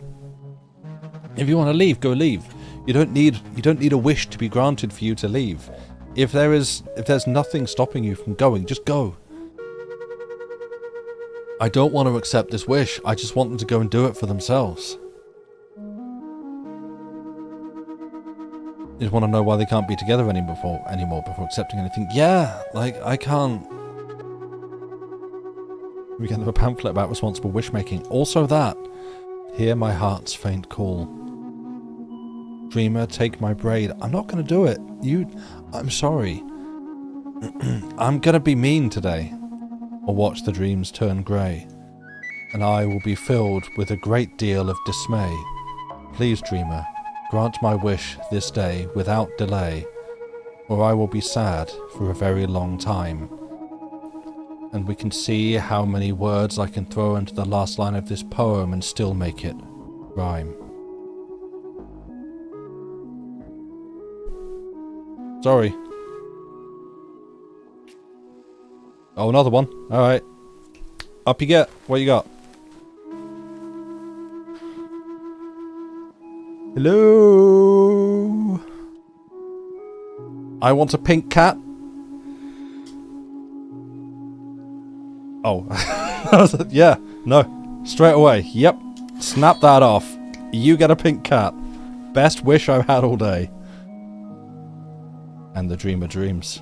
If you want to leave, go leave. You don't need a wish to be granted for you to leave. If there's nothing stopping you from going, just go. I don't want to accept this wish. I just want them to go and do it for themselves. I just want to know why they can't be together anymore before accepting anything. Yeah, like, I can't... We get a pamphlet about responsible wish-making. Also that. Hear my heart's faint call. Dreamer, take my braid. I'm not going to do it. I'm sorry. I'm going to be mean today. Or watch the dreams turn grey. And I will be filled with a great deal of dismay. Please, dreamer, grant my wish this day without delay, or I will be sad for a very long time. And we can see how many words I can throw into the last line of this poem and still make it rhyme. Sorry. Oh, another one. Alright. Up you get. What you got? Hello? I want a pink cat. Oh. Yeah. No. Straight away. Yep. Snap that off. You get a pink cat. Best wish I've had all day. And the dreamer dreams.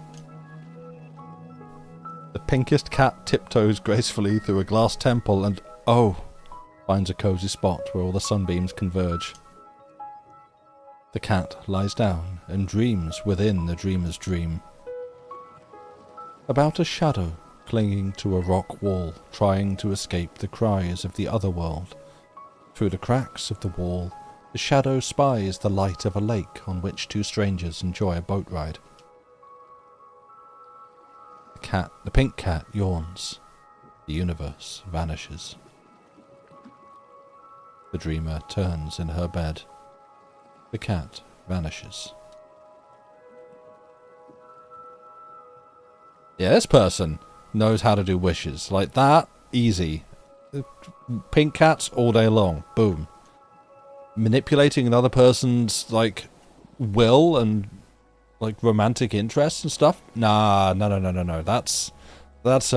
The pinkest cat tiptoes gracefully through a glass temple and, oh, finds a cozy spot where all the sunbeams converge. The cat lies down and dreams within the dreamer's dream. About a shadow clinging to a rock wall, trying to escape the cries of the other world. Through the cracks of the wall, the shadow spies the light of a lake on which two strangers enjoy a boat ride. The pink cat yawns. The universe vanishes. The dreamer turns in her bed. The cat vanishes. Yeah, this person knows how to do wishes. Like that, easy. Pink cats all day long. Boom. Manipulating another person's, like, will and, like, romantic interests and stuff? Nah, no. That's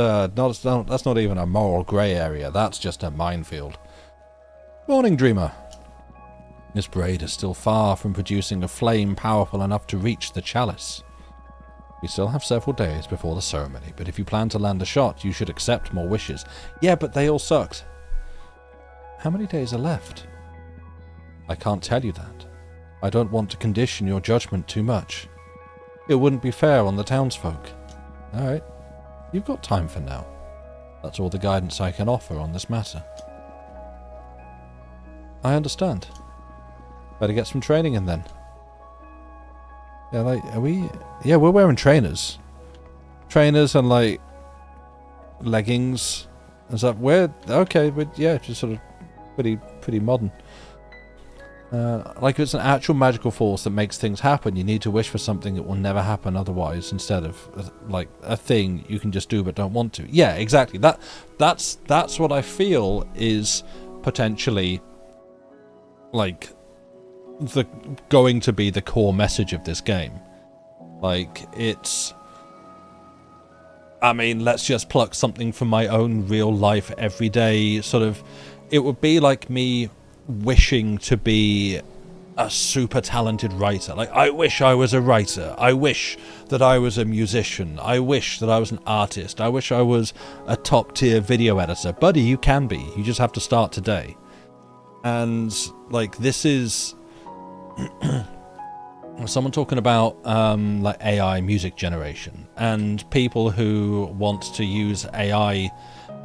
not even a moral grey area. That's just a minefield. Morning, dreamer. This braid is still far from producing a flame powerful enough to reach the chalice. We still have several days before the ceremony, but if you plan to land a shot, you should accept more wishes. Yeah, but they all sucked. How many days are left? I can't tell you that. I don't want to condition your judgment too much. It wouldn't be fair on the townsfolk. Alright, you've got time for now. That's all the guidance I can offer on this matter. I understand. Better get some training in then. Yeah, like, are we... Yeah, we're wearing trainers. Trainers and, like, leggings. Is that weird? Okay, but yeah, just sort of pretty modern. Like, if it's an actual magical force that makes things happen, you need to wish for something that will never happen otherwise, instead of, like, a thing you can just do but don't want to. Yeah, exactly. That's what I feel is potentially, like, going to be the core message of this game. Like, it's... I mean, let's just pluck something from my own real life everyday sort of... It would be like me wishing to be a super talented writer. Like, I wish I was a writer. I wish that I was a musician. I wish that I was an artist. I wish I was a top tier video editor. Buddy, you can be. You just have to start today. And, like, this is... someone talking about like AI music generation and people who want to use AI.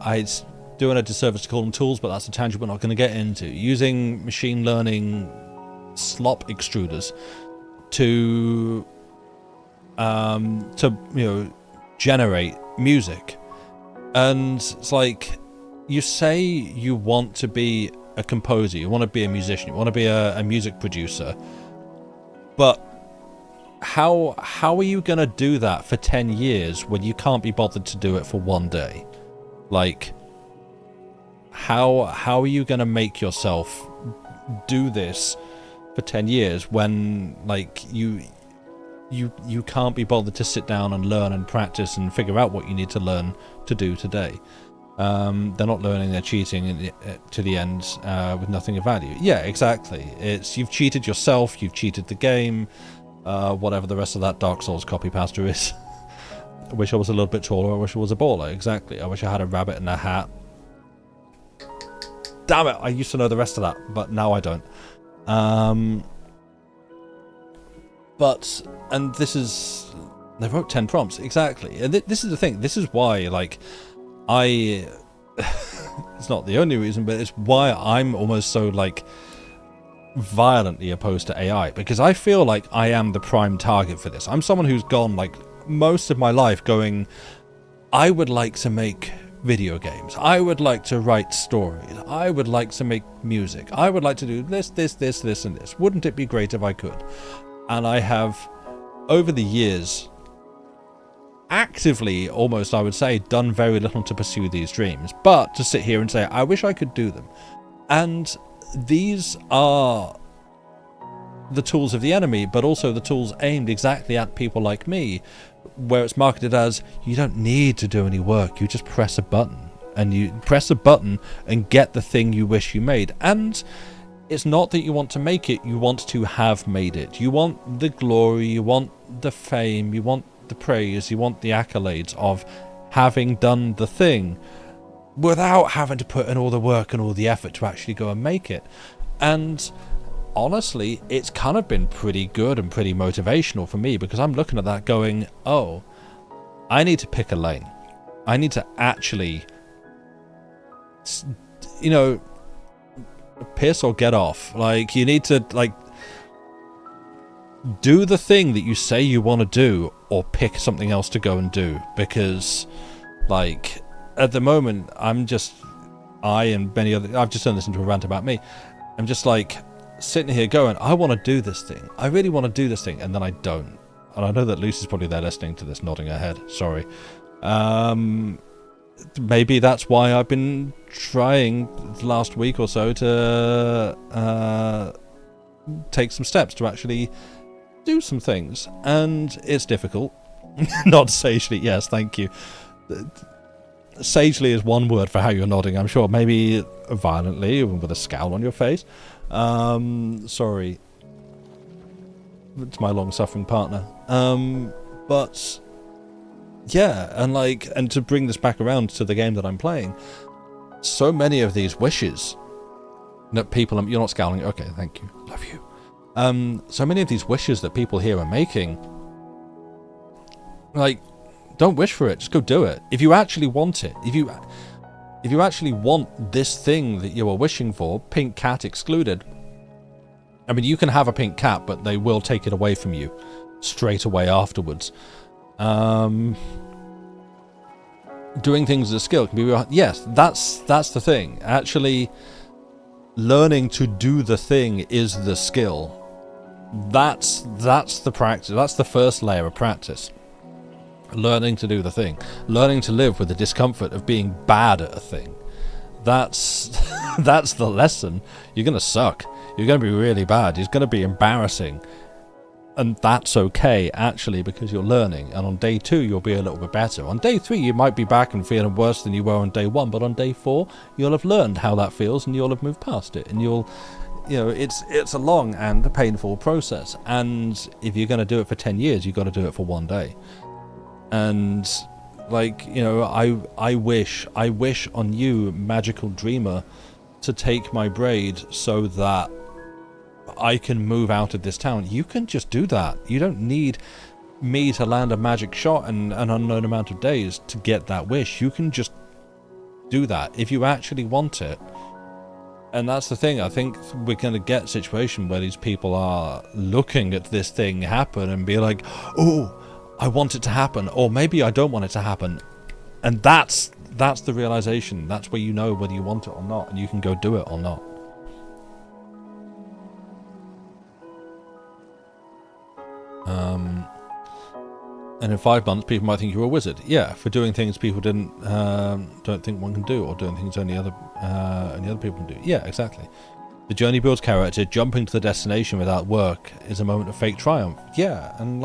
It's doing a disservice to call them tools, but that's a tangent we're not going to get into. Using machine learning slop extruders to generate music. And it's like, you say you want to be a composer, you want to be a musician, you want to be a music producer, but how are you going to do that for 10 years when you can't be bothered to do it for one day? Like, how are you going to make yourself do this for 10 years when, like, you can't be bothered to sit down and learn and practice and figure out what you need to learn to do today? They're not learning, they're cheating to the end with nothing of value. Yeah, exactly. It's, you've cheated yourself, you've cheated the game, whatever the rest of that Dark Souls copy pasta is. I wish I was a little bit taller, I wish I was a baller, exactly. I wish I had a rabbit in a hat. Damn it, I used to know the rest of that, but now I don't. But, and this is, they wrote 10 prompts, exactly. And this is the thing, this is why, like, it's not the only reason, but it's why I'm almost so, like, violently opposed to AI, because I feel like I am the prime target for this. I'm someone who's gone, like, most of my life going, I would like to make video games, I would like to write stories, I would like to make music, I would like to do this, and this. Wouldn't it be great if I could? And I have, over the years, actively, almost, I would say, done very little to pursue these dreams, but to sit here and say, I wish I could do them. And these are the tools of the enemy, but also the tools aimed exactly at people like me, where it's marketed as, you don't need to do any work, you just press a button, and you press a button and get the thing you wish you made. And it's not that you want to make it, you want to have made it. You want the glory, you want the fame, you want the praise, you want the accolades of having done the thing without having to put in all the work and all the effort to actually go and make it. And honestly, it's kind of been pretty good and pretty motivational for me, because I'm looking at that going, oh, I need to pick a lane. I need to actually, you know, piss or get off. Like, you need to, like, do the thing that you say you want to do, or pick something else to go and do. Because, like, at the moment, I and many other, I've just turned this into a rant about me. I'm just like sitting here going, I want to do this thing. I really want to do this thing, and then I don't. And I know that Lucy's probably there listening to this, nodding her head. Sorry. Maybe that's why I've been trying the last week or so to take some steps to actually do some things, and it's difficult. Not sagely, yes, thank you. Sagely is one word for how you're nodding, I'm sure. Maybe violently, with a scowl on your face. Sorry. It's my long-suffering partner. But yeah, and to bring this back around to the game that I'm playing, so many of these wishes that people, you're not scowling, okay, thank you, love you. So many of these wishes that people here are making, like, don't wish for it, just go do it. If you actually want it, if you actually want this thing that you are wishing for, pink cat excluded, I mean, you can have a pink cat, but they will take it away from you straight away afterwards. Doing things as a skill can be, yes, that's the thing. Actually, learning to do the thing is the skill. That's the practice. That's the first layer of practice. Learning to do the thing. Learning to live with the discomfort of being bad at a thing. That's that's the lesson. You're gonna suck. You're gonna be really bad. It's gonna be embarrassing. And that's okay, actually, because you're learning. And on day 2, you'll be a little bit better. On day 3, you might be back and feeling worse than you were on day 1. But on day 4, you'll have learned how that feels, and you'll have moved past it. And you'll, it's a long and a painful process. And if you're going to do it for 10 years, you've got to do it for one day. And, I wish on you, Magical Dreamer, to take my braid so that I can move out of this town. You can just do that. You don't need me to land a magic shot in an unknown amount of days to get that wish. You can just do that if you actually want it. And that's the thing. I think we're going to get a situation where these people are looking at this thing happen and be like, oh, I want it to happen, or maybe I don't want it to happen. And that's the realization. That's where you know whether you want it or not, and you can go do it or not. And in 5 months, people might think you're a wizard. Yeah, for doing things people don't think one can do, or doing things only other people can do. Yeah, exactly. The journey builds character. Jumping to the destination without work is a moment of fake triumph. Yeah, and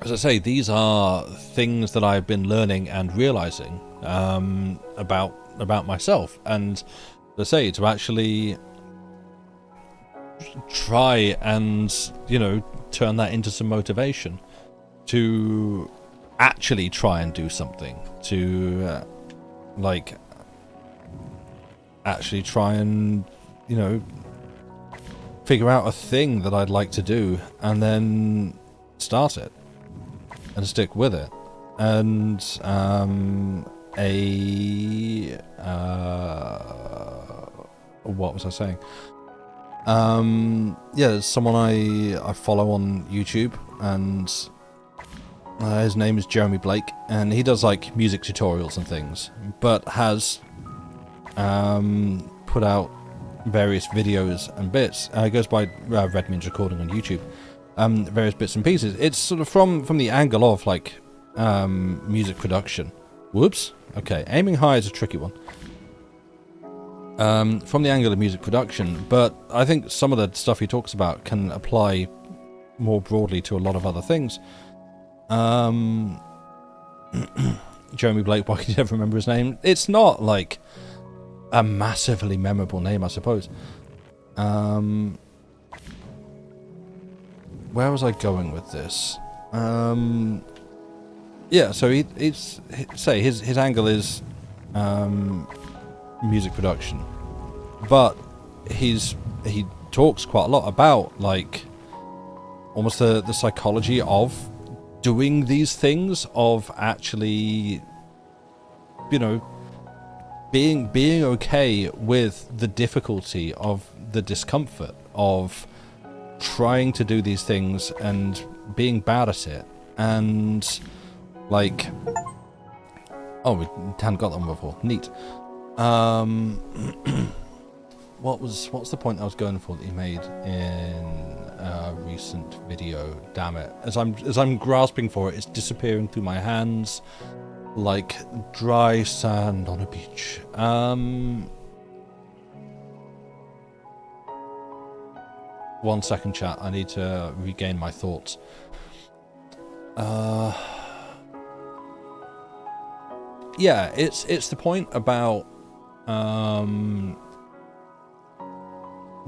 as I say, these are things that I've been learning and realizing about myself. And as I say, to actually try and turn that into some motivation to actually try and do something, to actually try and figure out a thing that I'd like to do, and then start it and stick with it. And what was I saying? There's someone I follow on YouTube, and his name is Jeremy Blake, and he does music tutorials and things, but has put out various videos and bits. He goes by Red Means Recording on YouTube. Various bits and pieces. It's sort of from the angle of music production. Whoops. Okay, aiming high is a tricky one. From the angle of music production, but I think some of the stuff he talks about can apply more broadly to a lot of other things. Jeremy Blake, why can you never remember his name? It's not a massively memorable name, I suppose. Where was I going with this? So his angle is music production, but he talks quite a lot about almost the psychology of doing these things, of actually being okay with the difficulty, of the discomfort of trying to do these things and being bad at it. And oh, we hadn't got that one before. Neat. What's the point I was going for that he made in a recent video? Damn it! As I'm grasping for it, it's disappearing through my hands like dry sand on a beach. 1 second, chat. I need to regain my thoughts. Yeah, it's the point about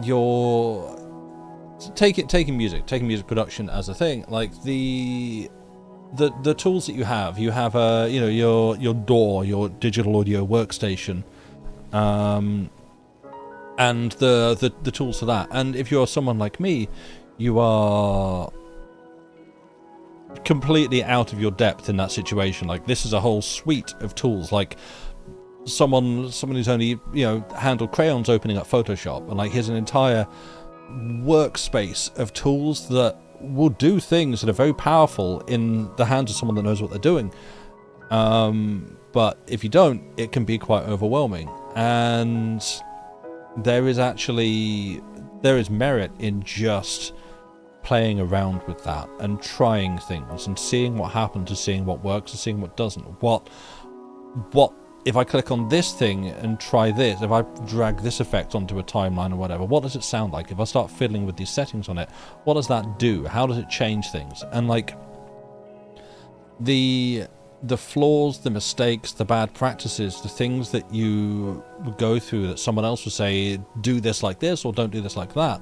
you're taking music production as a thing, like the tools that you have your DAW, your digital audio workstation, and the tools for that. And if you're someone like me, you are completely out of your depth in that situation. Like, this is a whole suite of tools. Like, someone who's only handled crayons opening up Photoshop, and like, here's an entire workspace of tools that will do things that are very powerful in the hands of someone that knows what they're doing. But if you don't, it can be quite overwhelming. And there is merit in just playing around with that and trying things and seeing what happens, and seeing what works and seeing what doesn't. What if I click on this thing and try this, if I drag this effect onto a timeline or whatever, what does it sound like? If I start fiddling with these settings on it, what does that do? How does it change things? And like, the flaws, the mistakes, the bad practices, the things that you would go through that someone else would say, do this like this or don't do this like that,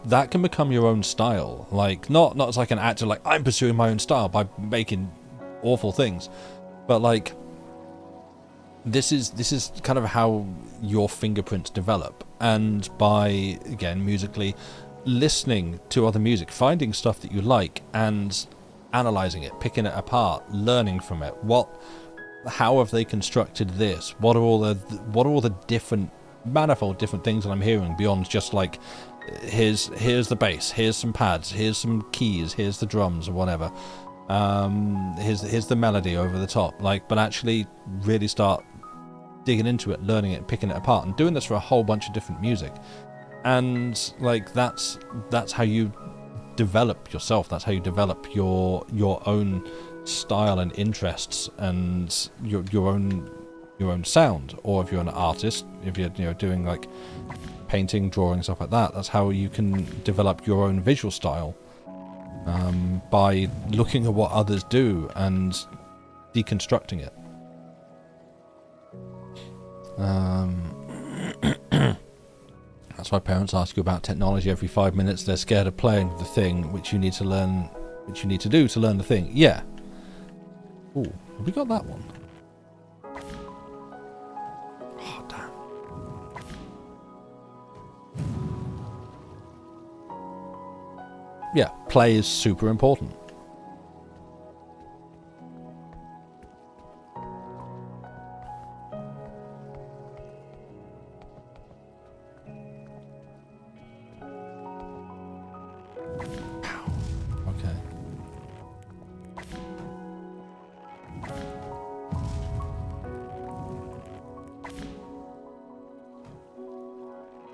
that can become your own style. Like, not as like an actor, like, I'm pursuing my own style by making awful things, but like, this is kind of how your fingerprints develop. And by, again, musically listening to other music, finding stuff that you like and analyzing it, picking it apart, learning from it. How have they constructed this? What are all the different, manifold different things that I'm hearing beyond just like, here's the bass, here's some pads, here's some keys, here's the drums or whatever. Here's the melody over the top. Like, but actually really start digging into it, learning it, picking it apart, and doing this for a whole bunch of different music. And like, that's how you develop yourself. That's how you develop your own style and interests and your own sound. Or if you're an artist, if you're doing like painting, drawing, stuff like that, that's how you can develop your own visual style, by looking at what others do and deconstructing it. That's why parents ask you about technology every 5 minutes. They're scared of playing the thing which you need to learn, which you need to do to learn the thing. Yeah. Ooh, have we got that one? Oh, damn. Yeah, play is super important.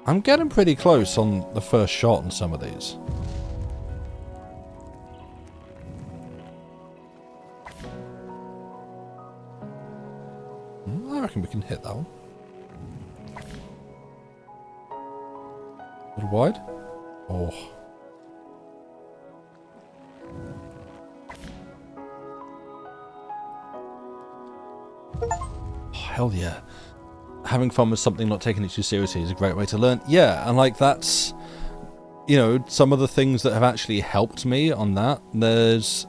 I'm getting pretty close on the first shot on some of these. I reckon we can hit that one. A little wide. Oh. Oh, hell yeah. Having fun with something, not taking it too seriously, is a great way to learn. Yeah, and like, that's, some of the things that have actually helped me on that. There's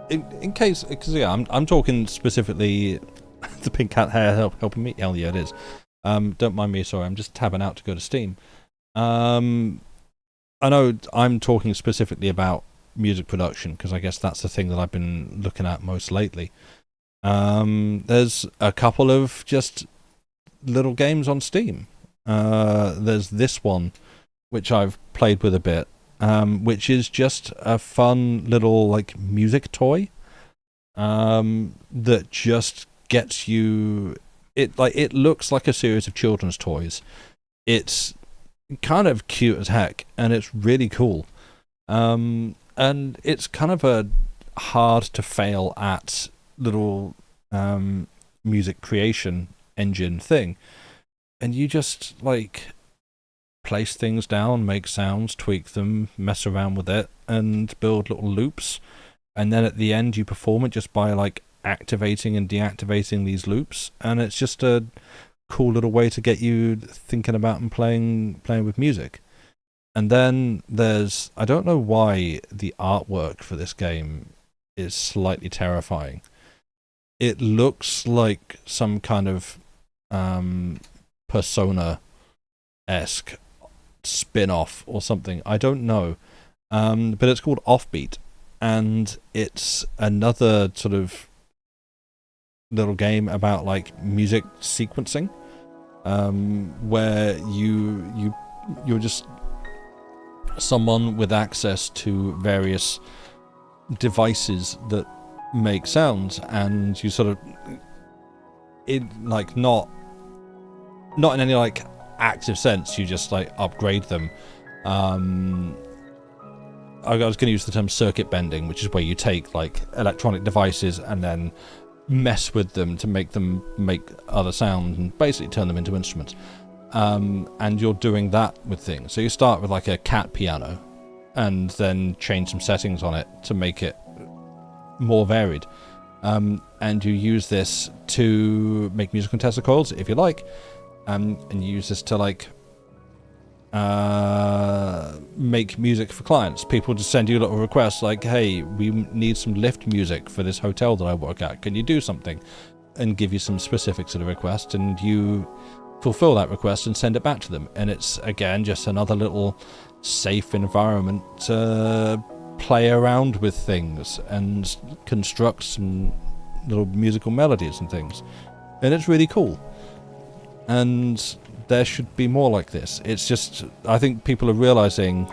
in case, because yeah, I'm talking specifically the pink cat hair helping me. Hell yeah, it is. Don't mind me, sorry, I'm just tabbing out to go to Steam. I know I'm talking specifically about music production because I guess that's the thing that I've been looking at most lately. There's a couple of just little games on Steam. There's this one, which I've played with a bit, which is just a fun little like music toy, that just gets you. It looks like a series of children's toys. It's kind of cute as heck, and it's really cool. And it's kind of a hard to fail at little music creation engine thing, and you just like place things down, make sounds, tweak them, mess around with it, and build little loops, and then at the end you perform it just by like activating and deactivating these loops, and it's just a cool little way to get you thinking about and playing with music. And then there's, I don't know why the artwork for this game is slightly terrifying. It looks like some kind of Persona-esque spin-off or something. I don't know. But it's called Offbeat, and it's another sort of little game about like music sequencing, where you're just someone with access to various devices that make sounds, and you sort of not in any like active sense, you just like upgrade them. I was going to use the term circuit bending, which is where you take like electronic devices and then mess with them to make them make other sounds and basically turn them into instruments. And you're doing that with things. So you start with like a cat piano and then change some settings on it to make it more varied. And you use this to make musical tensor coils, if you like, and you use this to like make music for clients. People just send you little requests like, hey, we need some lift music for this hotel that I work at. Can you do something? And give you some specifics of the request, and you fulfill that request and send it back to them. And it's, again, just another little safe environment to play around with things and construct some little musical melodies and things. And it's really cool. And there should be more like this. It's just, I think people are realizing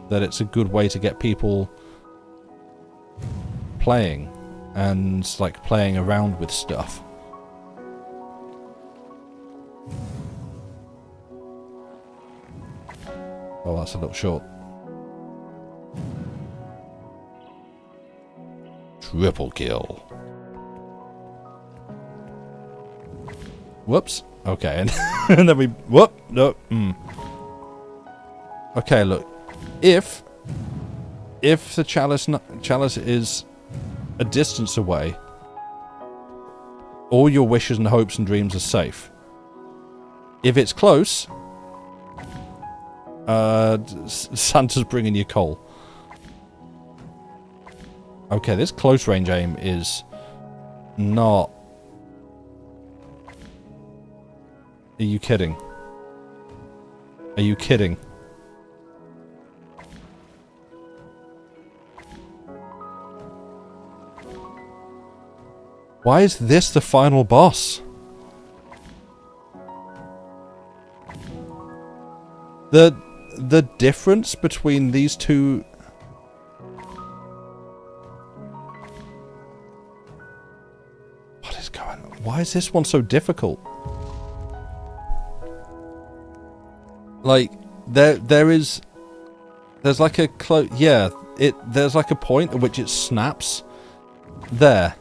that it's a good way to get people playing and like playing around with stuff. Oh, that's a little short. Triple kill. Whoops. Okay, and then we... Whoop! No. Okay, look. If the chalice is a distance away, all your wishes and hopes and dreams are safe. If it's close, Santa's bringing you coal. Okay, this close range aim is not... Are you kidding? Are you kidding? Why is this the final boss? The difference between these two... What is going on? Why is this one so difficult? Like, there's like a there's like a point at which it snaps there.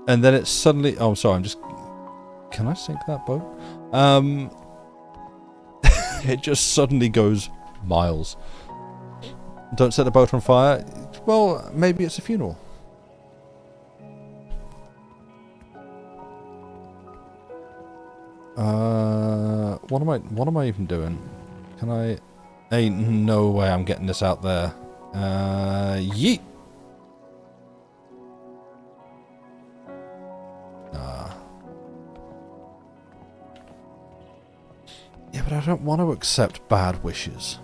And then it suddenly... Oh, sorry, I'm just... Can I sink that boat? It just suddenly goes miles. Don't set the boat on fire. Well, maybe it's a funeral. What am I even doing? Can I... Ain't no way I'm getting this out there. Yeet! Yeah, but I don't want to accept bad wishes.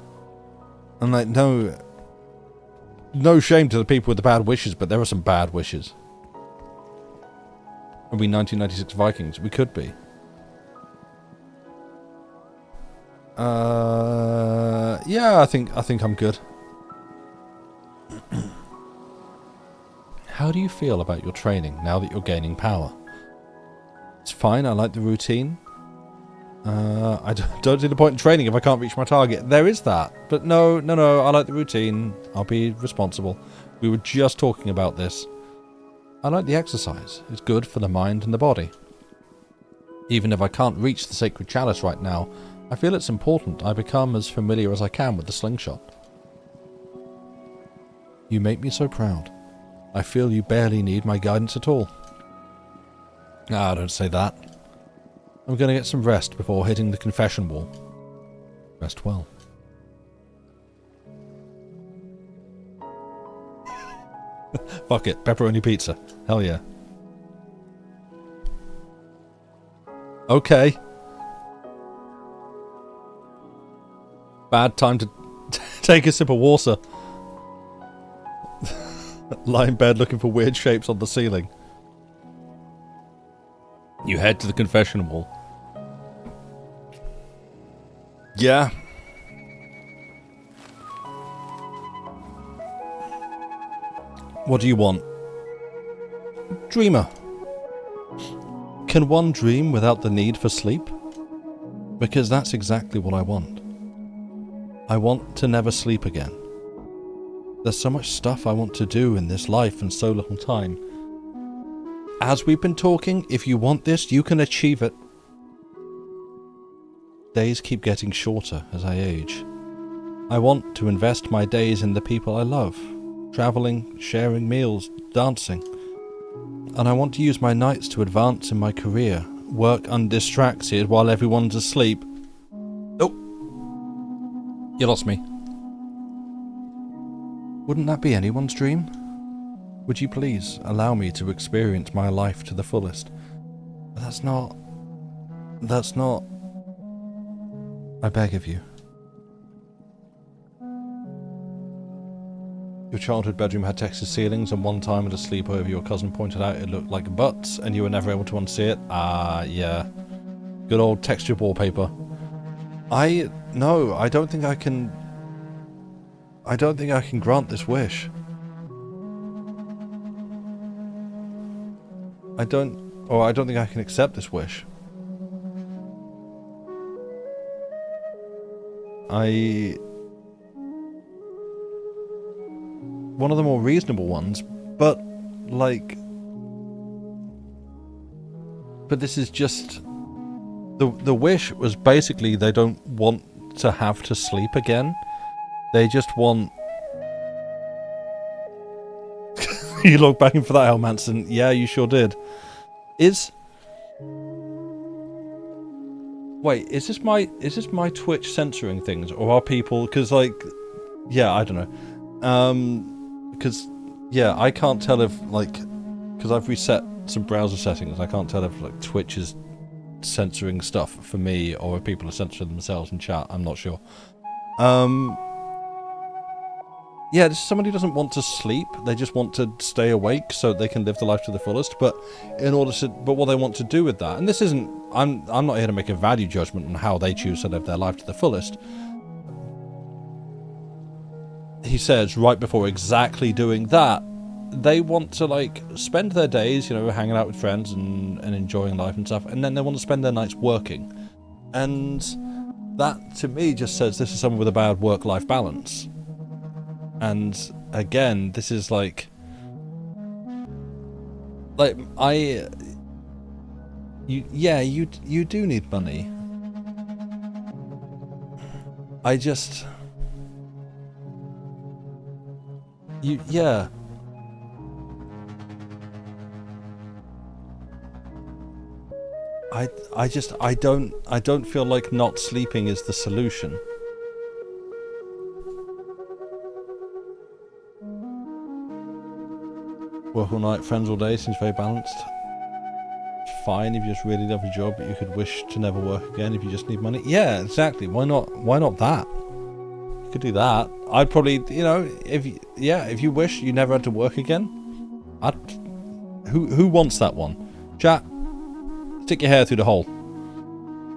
And like, no shame to the people with the bad wishes, but there are some bad wishes. Are we 1996 Vikings? We could be. Yeah, I think I'm good. How do you feel about your training now that you're gaining power? It's fine, I like the routine. I don't see the point in training if I can't reach my target. There is that. But no, I like the routine. I'll be responsible. We were just talking about this. I like the exercise. It's good for the mind and the body. Even if I can't reach the sacred chalice right now, I feel it's important I become as familiar as I can with the slingshot. You make me so proud. I feel you barely need my guidance at all. Ah, don't say that. I'm going to get some rest before hitting the confession wall. Rest well. Fuck it, pepperoni pizza. Hell yeah. Okay. Bad time to take a sip of water. Lie in bed looking for weird shapes on the ceiling. You head to the confession wall. Yeah. What do you want? Dreamer. Can one dream without the need for sleep? Because that's exactly what I want. I want to never sleep again. There's so much stuff I want to do in this life and so little time. As we've been talking, if you want this, you can achieve it. Days keep getting shorter as I age. I want to invest my days in the people I love. Travelling, sharing meals, dancing. And I want to use my nights to advance in my career, work undistracted while everyone's asleep. Oh! You lost me. Wouldn't that be anyone's dream? Would you please allow me to experience my life to the fullest? That's not... I beg of you. Your childhood bedroom had textured ceilings, and one time at a sleepover your cousin pointed out it looked like butts, and you were never able to unsee it. Yeah. Good old textured wallpaper. No, I don't think I can grant this wish. I don't think I can accept this wish. One of the more reasonable ones, but this is just the wish was basically they don't want to have to sleep again. They just want. You look back in for that, Al Manson. Yeah, you sure did. Wait, is this my Twitch censoring things, or are people? Because yeah, I don't know. Because yeah, I can't tell if because I've reset some browser settings. I can't tell if Twitch is censoring stuff for me or if people are censoring themselves in chat. I'm not sure. Yeah, this is somebody who doesn't want to sleep. They just want to stay awake so they can live the life to the fullest. But what they want to do with that, and this isn't. I'm not here to make a value judgment on how they choose to live their life to the fullest. He says right before exactly doing that, they want to spend their days, hanging out with friends and enjoying life and stuff, and then they want to spend their nights working. And that to me just says this is someone with a bad work-life balance. And again, this is you do need money. I don't feel like not sleeping is the solution. Work all night, friends all day, seems very balanced. It's fine if you just really love your job, but you could wish to never work again if you just need money. Yeah, exactly. Why not that? You could do that. I'd probably, if you wish you never had to work again, who wants that one? Chat, stick your hair through the hole.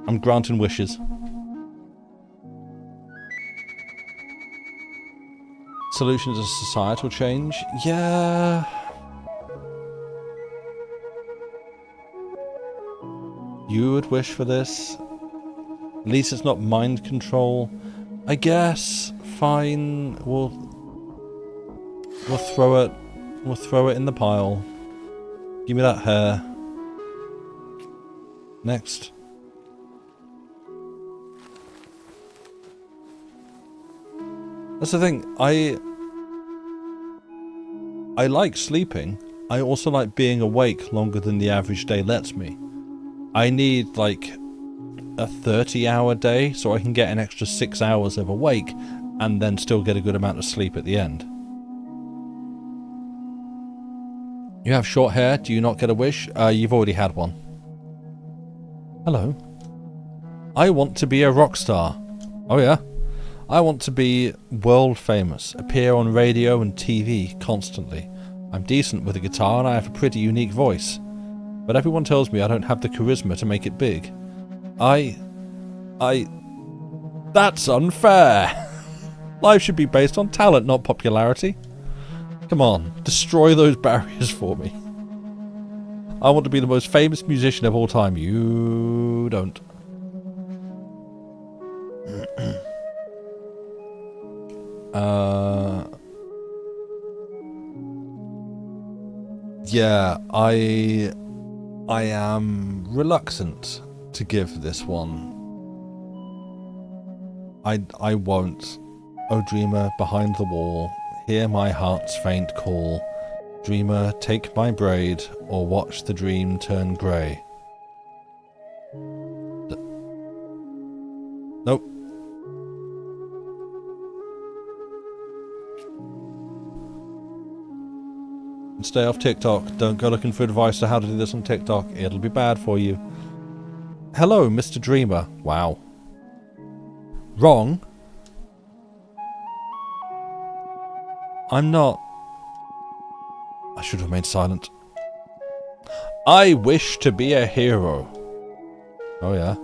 I'm granting wishes. Solutions to societal change? Yeah. You would wish for this? At least it's not mind control. I guess. Fine. We'll throw it. We'll throw it in the pile. Give me that hair. Next. That's the thing. I like sleeping. I also like being awake longer than the average day lets me. I need a 30-hour day so I can get an extra 6 hours of awake and then still get a good amount of sleep at the end. You have short hair. Do you not get a wish? You've already had one. Hello. I want to be a rock star. Oh yeah? I want to be world famous, appear on radio and TV constantly. I'm decent with a guitar and I have a pretty unique voice. But everyone tells me I don't have the charisma to make it big. That's unfair! Life should be based on talent, not popularity. Come on, destroy those barriers for me. I want to be the most famous musician of all time. You don't. Yeah, I am reluctant to give this one. I won't. Oh dreamer behind the wall, hear my heart's faint call. Dreamer, take my braid, or watch the dream turn grey. Nope. Stay off TikTok. Don't go looking for advice to how to do this on TikTok. It'll be bad for you. Hello, Mr. Dreamer. Wow. Wrong. I'm not. I should have remained silent. I wish to be a hero. Oh yeah.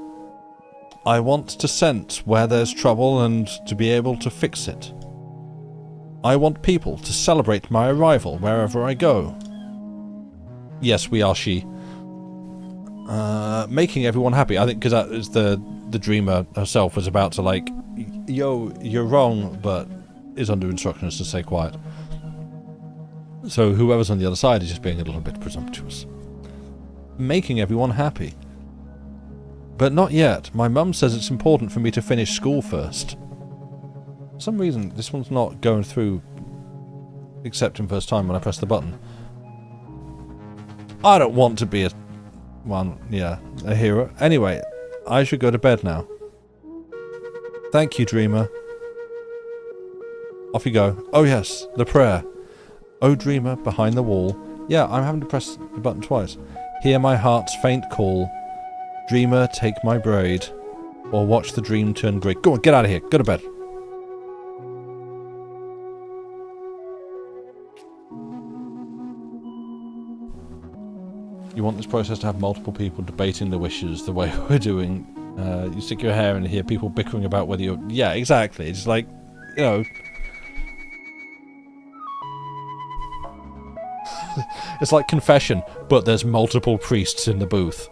I want to sense where there's trouble and to be able to fix it. I want people to celebrate my arrival wherever I go. Yes, we are she. Making everyone happy. I think because that is the dreamer herself was about to like, yo, you're wrong, but is under instructions to stay quiet. So whoever's on the other side is just being a little bit presumptuous. Making everyone happy. But not yet. My mum says it's important for me to finish school first. For some reason, this one's not going through accepting first time when I press the button. I don't want to be a hero. Anyway, I should go to bed now. Thank you, dreamer. Off you go. Oh yes, the prayer. Oh dreamer behind the wall. Yeah, I'm having to press the button twice. Hear my heart's faint call. Dreamer, take my braid. Or watch the dream turn grey. Go on, get out of here. Go to bed. You want this process to have multiple people debating the wishes the way we're doing. You stick your hair in and hear people bickering about whether you're... Yeah, exactly. It's like, you know... It's like confession, but there's multiple priests in the booth.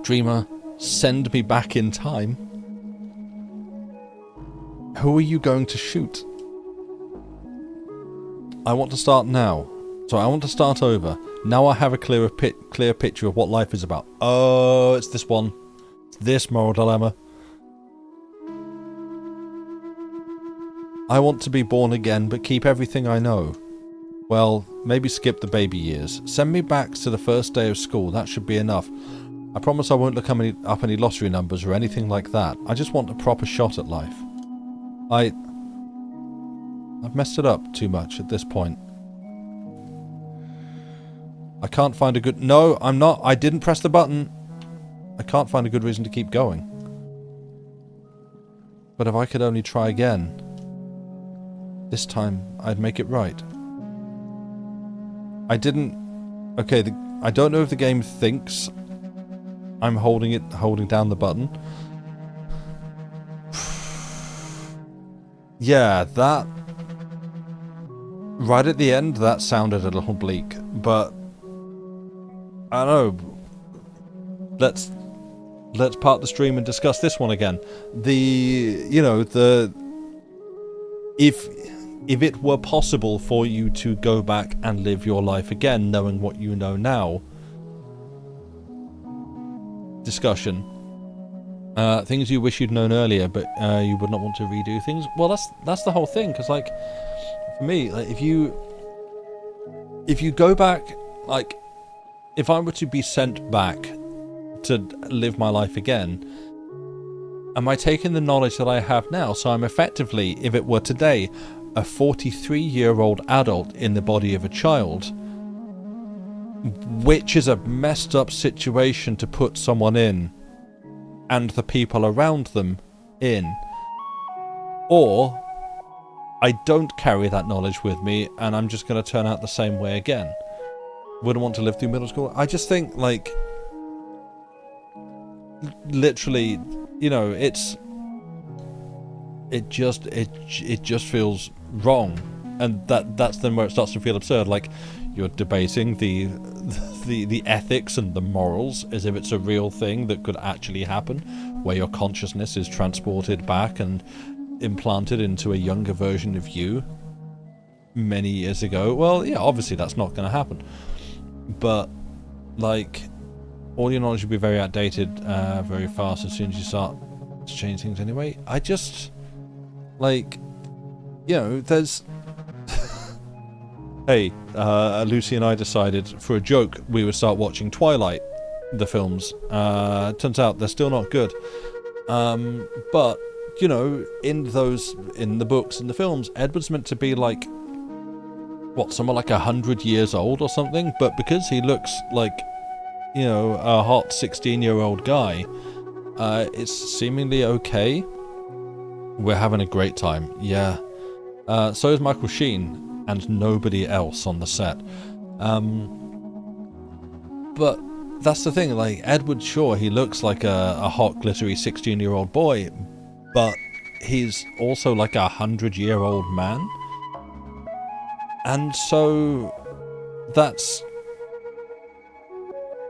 Dreamer, send me back in time. Who are you going to shoot? I want to start now. So I want to start over. Now I have a clear picture of what life is about. Oh, it's this one. It's this moral dilemma. I want to be born again, but keep everything I know. Well, maybe skip the baby years. Send me back to the first day of school. That should be enough. I promise I won't look up any lottery numbers or anything like that. I just want a proper shot at life. I've messed it up too much at this point. I can't find a good... No, I'm not. I didn't press the button. I can't find a good reason to keep going. But if I could only try again... This time, I'd make it right. I didn't... Okay, I don't know if the game thinks I'm holding down the button. Yeah, that... Right at the end, that sounded a little bleak, but... I don't know. Let's part the stream and discuss this one again. If it were possible for you to go back and live your life again, knowing what you know now... Discussion. Things you wish you'd known earlier, but you would not want to redo things. Well, that's the whole thing, because, like, for me, like, if you go back, like, if I were to be sent back to live my life again, am I taking the knowledge that I have now? So I'm effectively, if it were today, a 43-year-old adult in the body of a child, which is a messed up situation to put someone in and the people around them in. Or I don't carry that knowledge with me and I'm just going to turn out the same way again. Wouldn't want to live through middle school. I just think, like, literally, you know, it just feels wrong, and that's then where it starts to feel absurd. Like, you're debating the ethics and the morals as if it's a real thing that could actually happen, where your consciousness is transported back and implanted into a younger version of you many years ago. Well, yeah, obviously that's not going to happen, but like, all your knowledge will be very outdated very fast as soon as you start to change things anyway. I just, like, you know, there's hey, Lucy and I decided for a joke we would start watching Twilight, the films. Turns out they're still not good, but you know, in the books and the films, Edward's meant to be like, what, somewhere like 100 years old or something, but because he looks like, you know, a hot 16-year-old guy, it's seemingly okay. We're having a great time, yeah. So is Michael Sheen and nobody else on the set. But that's the thing, like, Edward, sure, he looks like a hot, glittery 16-year-old boy, but he's also like a 100-year-old man. And so that's,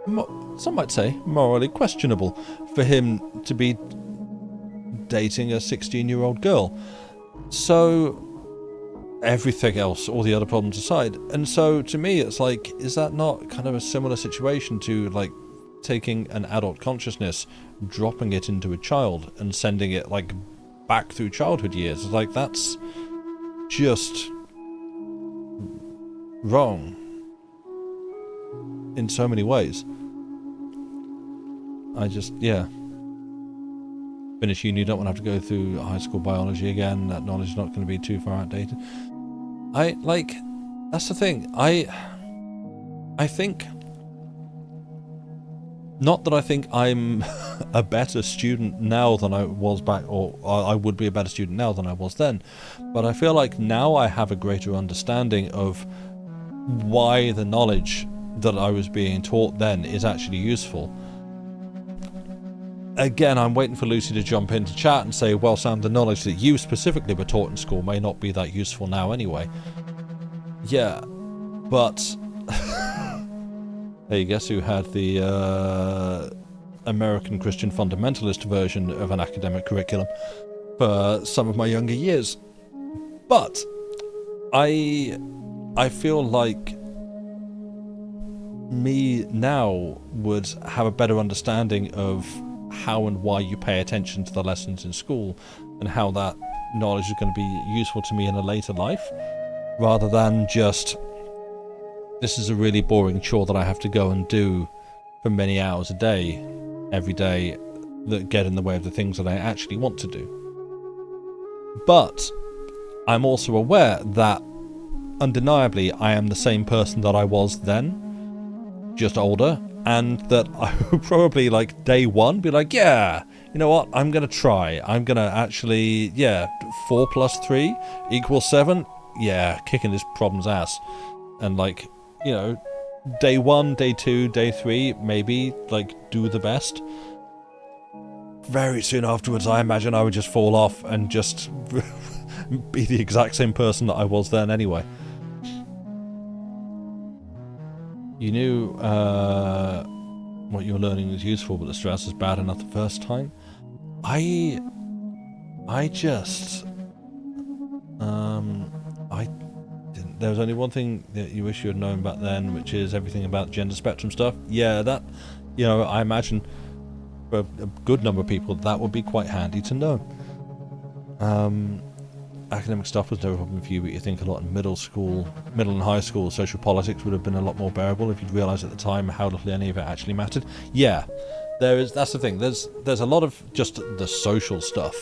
some might say, morally questionable for him to be dating a 16-year-old girl. So everything else, all the other problems aside, and so to me it's like, is that not kind of a similar situation to like taking an adult consciousness, dropping it into a child and sending it like back through childhood years? It's like, that's just wrong in so many ways. I just, yeah. Finish uni, you don't want to have to go through high school biology again. That knowledge is not going to be too far outdated. That's the thing. I think, not that I think I'm a better student now than I was back, or I would be a better student now than I was then, but I feel like now I have a greater understanding of why the knowledge that I was being taught then is actually useful. Again, I'm waiting for Lucy to jump into chat and say, well, Sam, the knowledge that you specifically were taught in school may not be that useful now anyway. Yeah, but hey, guess who had the American Christian fundamentalist version of an academic curriculum for some of my younger years? But I feel like me now would have a better understanding of how and why you pay attention to the lessons in school, and how that knowledge is going to be useful to me in a later life, rather than just, this is a really boring chore that I have to go and do for many hours a day, every day, that get in the way of the things that I actually want to do. But I'm also aware that undeniably I am the same person that I was then, just older, and that I would probably, like, day one be like, yeah, you know what, I'm gonna try, I'm gonna actually, yeah, 4 + 3 = 7, yeah, kicking this problem's ass. And, like, you know, day 1, day 2, day 3, maybe, like, do the best. Very soon afterwards, I imagine I would just fall off and just be the exact same person that I was then anyway. You knew what you were learning was useful, but the stress was bad enough the first time. I just, I didn't. There was only one thing that you wish you had known back then, which is everything about gender spectrum stuff. Yeah, that, you know, I imagine for a good number of people that would be quite handy to know. academic stuff was never a problem for you, but you think a lot in middle and high school, social politics would have been a lot more bearable if you'd realised at the time how little any of it actually mattered. Yeah, that's the thing. There's a lot of just the social stuff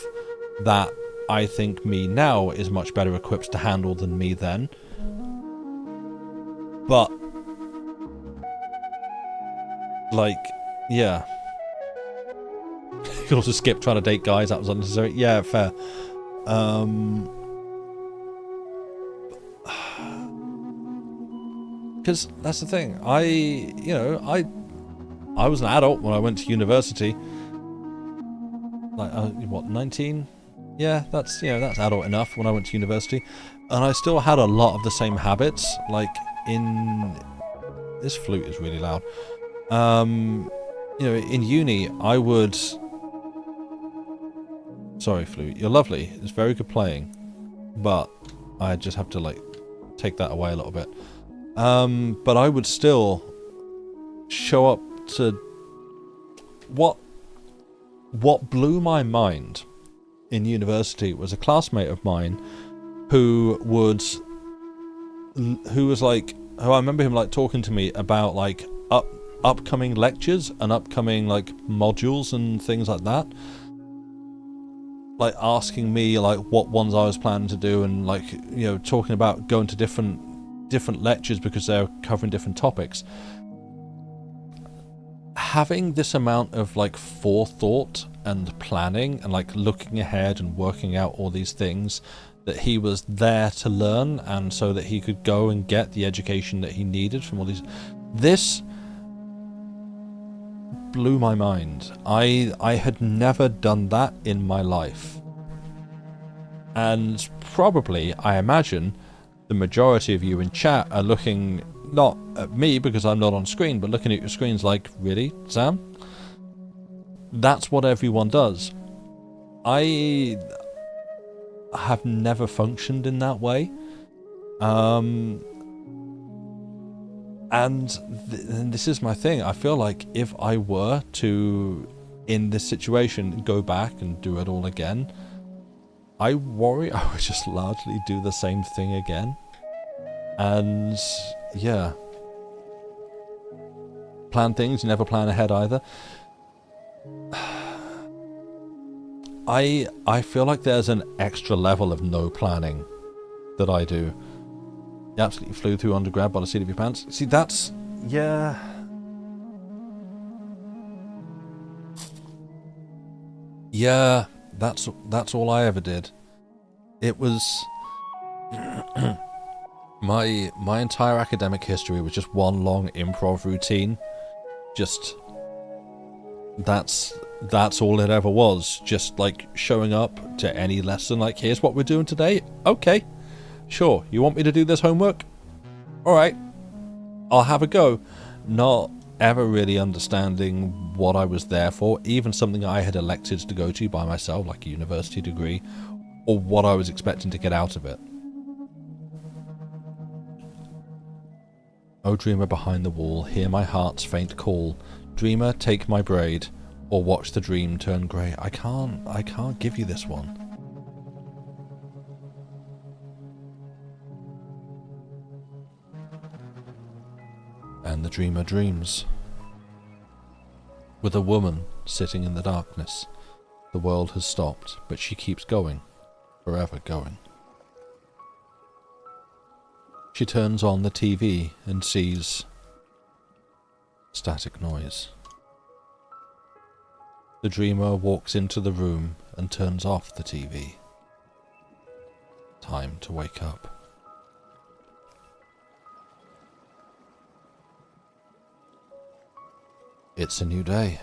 that I think me now is much better equipped to handle than me then. But, like, yeah. You could also skip trying to date guys, that was unnecessary. Yeah, fair. Because that's the thing. I was an adult when I went to university. Like, what, 19? Yeah, that's adult enough when I went to university. And I still had a lot of the same habits. Like, this flute is really loud. In uni, I would... Sorry, flute. You're lovely. It's very good playing. But I just have to, like, take that away a little bit. But I would still show up to... What blew my mind in university was a classmate of mine who I remember him, like, talking to me about, like, upcoming lectures and upcoming, like, modules and things like that. Like, asking me, like, what ones I was planning to do, and, like, talking about going to different lectures because they're covering different topics. Having this amount of, like, forethought and planning and, like, looking ahead and working out all these things that he was there to learn, and so that he could go and get the education that he needed from all these... This blew my mind. I had never done that in my life. And probably, I imagine, the majority of you in chat are looking not at me because I'm not on screen, but looking at your screens like, really, Sam? That's what everyone does. I have never functioned in that way. And this is my thing. I feel like if I were to, in this situation, go back and do it all again, I worry I would just largely do the same thing again. And, yeah. Plan things, never plan ahead either. I feel like there's an extra level of no planning that I do. You absolutely flew through undergrad by the seat of your pants. See, that's... yeah. Yeah, that's all I ever did. It was... my entire academic history was just one long improv routine. Just... That's all it ever was. Just, like, showing up to any lesson, like, here's what we're doing today. Okay. Sure, you want me to do this homework? Alright. I'll have a go. Not ever really understanding what I was there for, even something I had elected to go to by myself, like a university degree, or what I was expecting to get out of it. Oh, dreamer behind the wall, hear my heart's faint call. Dreamer, take my braid, or watch the dream turn grey. I can't give you this one. And the dreamer dreams. With a woman sitting in the darkness. The world has stopped, but she keeps going. Forever going. She turns on the TV and sees static noise. The dreamer walks into the room and turns off the TV. Time to wake up. It's a new day.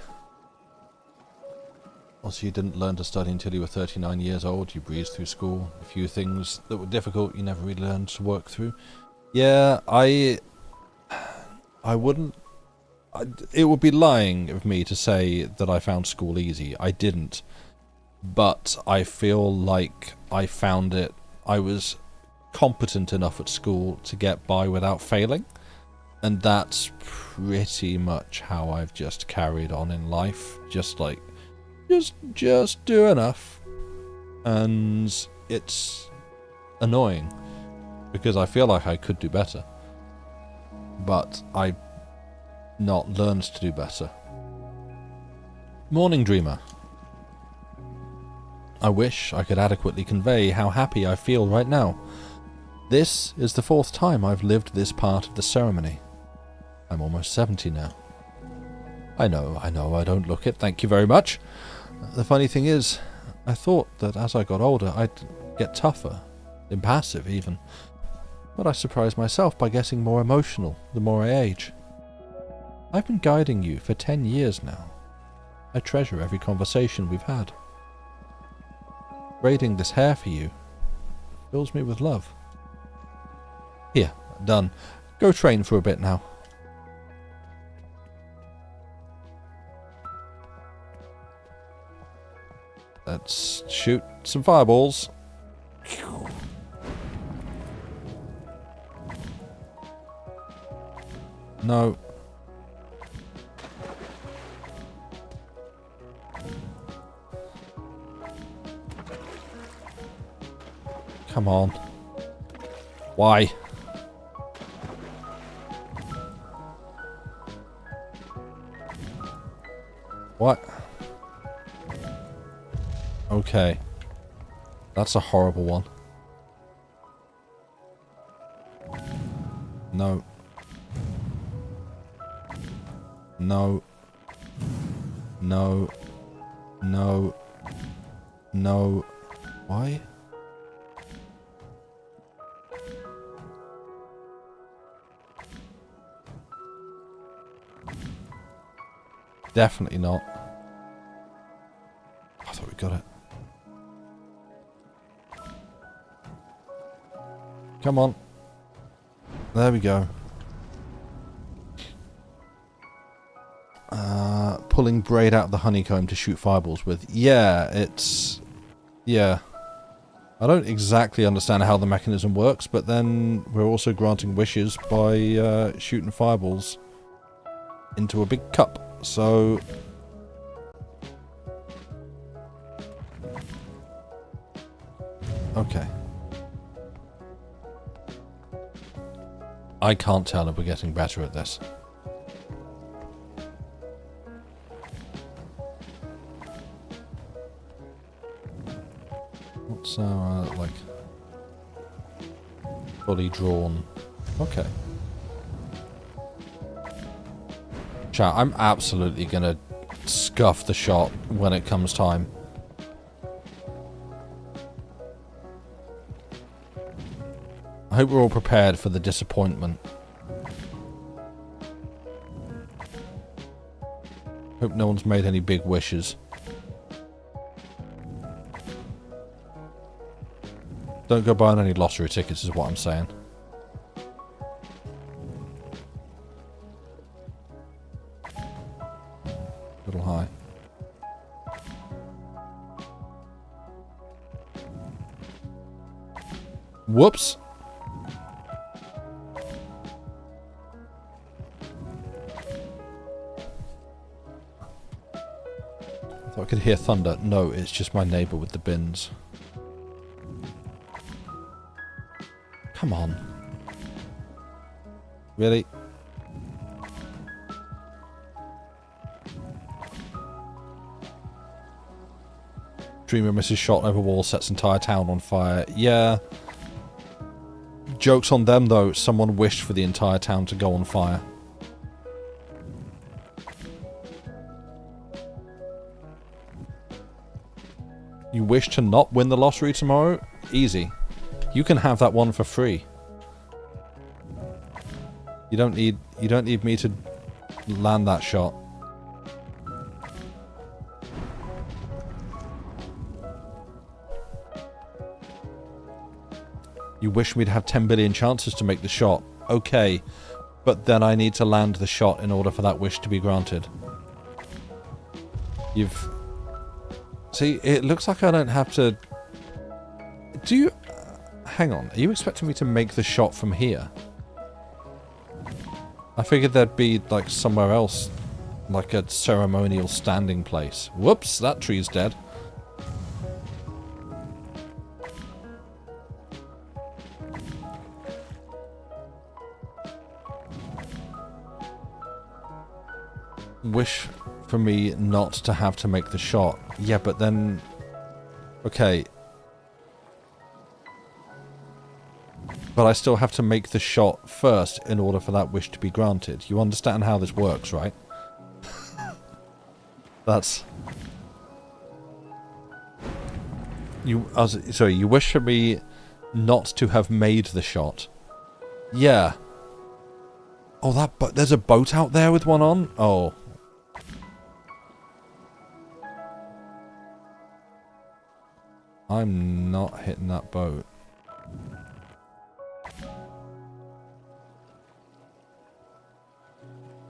Also, you didn't learn to study until you were 39 years old. You breezed through school. A few things that were difficult you never really learned to work through. Yeah, I wouldn't... It would be lying of me to say that I found school easy. I didn't. But I feel like I found it... I was competent enough at school to get by without failing. And that's pretty much how I've just carried on in life. Just like... Just do enough. And it's annoying, because I feel like I could do better. But I've not learned to do better. Morning Dreamer. I wish I could adequately convey how happy I feel right now. This is the 4th time I've lived this part of the ceremony. I'm almost 70 now. I know, I don't look it, thank you very much. The funny thing is, I thought that as I got older I'd get tougher, impassive even. But I surprised myself by getting more emotional the more I age. I've been guiding you for 10 years now. I treasure every conversation we've had. Braiding this hair for you fills me with love. Here, done. Go train for a bit now. Let's shoot some fireballs. No. Come on. Why? What? Okay. That's a horrible one. No. No. No. No. No. Why? Definitely not. I thought we got it. Come on. There we go. Pulling braid out of the honeycomb to shoot fireballs with. Yeah, it's... Yeah. I don't exactly understand how the mechanism works, but then we're also granting wishes by shooting fireballs into a big cup. So... Okay. I can't tell if we're getting better at this. What's our, like... fully drawn... Okay. Chat, I'm absolutely gonna scuff the shot when it comes time. I hope we're all prepared for the disappointment. Hope no one's made any big wishes. Don't go buying any lottery tickets is what I'm saying. A little high. Whoops! I thought I could hear thunder. No, it's just my neighbour with the bins. Come on. Really? Dreamer misses shot over wall, sets entire town on fire. Yeah. Joke's on them though, someone wished for the entire town to go on fire. You wish to not win the lottery tomorrow? Easy. You can have that one for free. You don't need me to land that shot. You wish me to have 10 billion chances to make the shot. Okay. But then I need to land the shot in order for that wish to be granted. You've... See, it looks like I don't have to... Do you... Hang on, are you expecting me to make the shot from here? I figured there'd be, like, somewhere else. Like a ceremonial standing place. Whoops, that tree's dead. wish for me not to have to make the shot. Yeah, but then... Okay. But I still have to make the shot first in order for that wish to be granted. You understand how this works, right? That's... Sorry, you wish for me not to have made the shot. Yeah. Oh, there's a boat out there with one on? Oh. I'm not hitting that boat.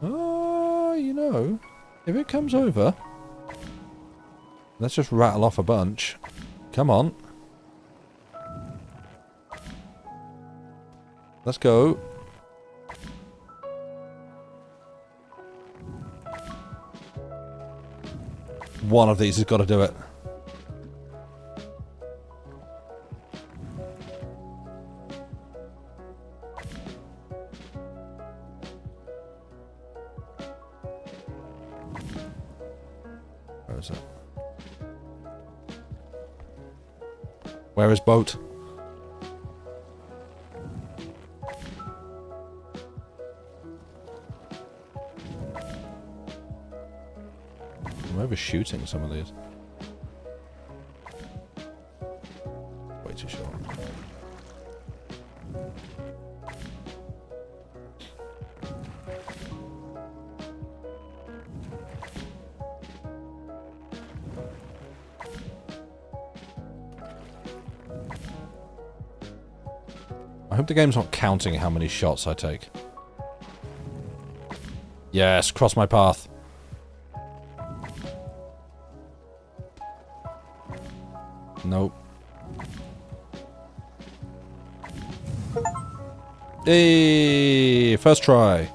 Oh, you know, if it comes over, let's just rattle off a bunch. Come on. Let's go. One of these has got to do it. Where is it? Where is boat? I'm overshooting some of these. Way too short. I hope the game's not counting how many shots I take. Yes, cross my path. Nope. Hey, first try.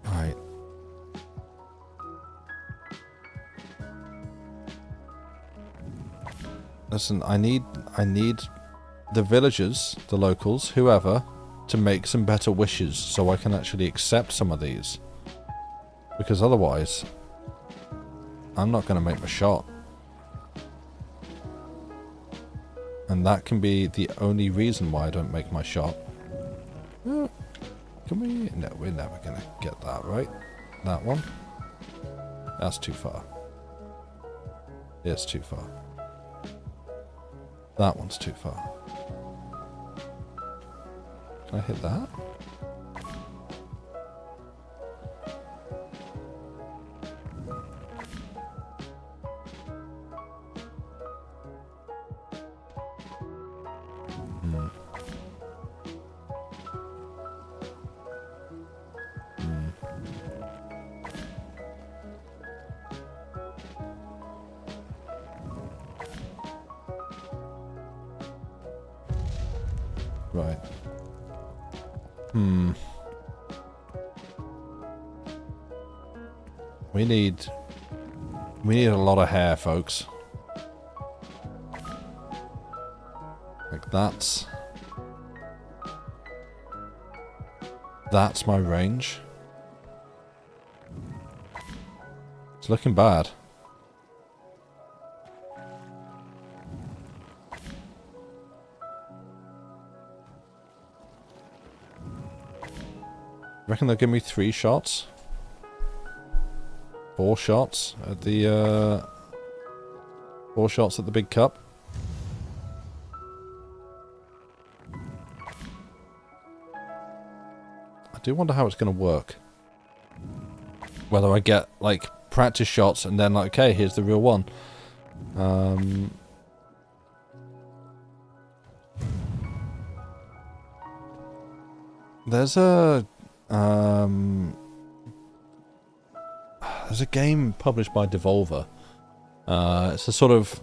Right. Listen, I need the villagers, the locals, whoever, to make some better wishes so I can actually accept some of these. Because otherwise, I'm not going to make my shot. And that can be the only reason why I don't make my shot. Can we? No, we're never going to get that, right? That one? That's too far. It's too far. That one's too far. Can I hit that? Right. We need a lot of hair, folks. Like that's my range. It's looking bad. Reckon they'll give me 3 shots? 4 shots at the 4 shots at the big cup. I do wonder how it's going to work. Whether I get like practice shots and then like, okay, here's the real one. There's a game published by Devolver. It's a sort of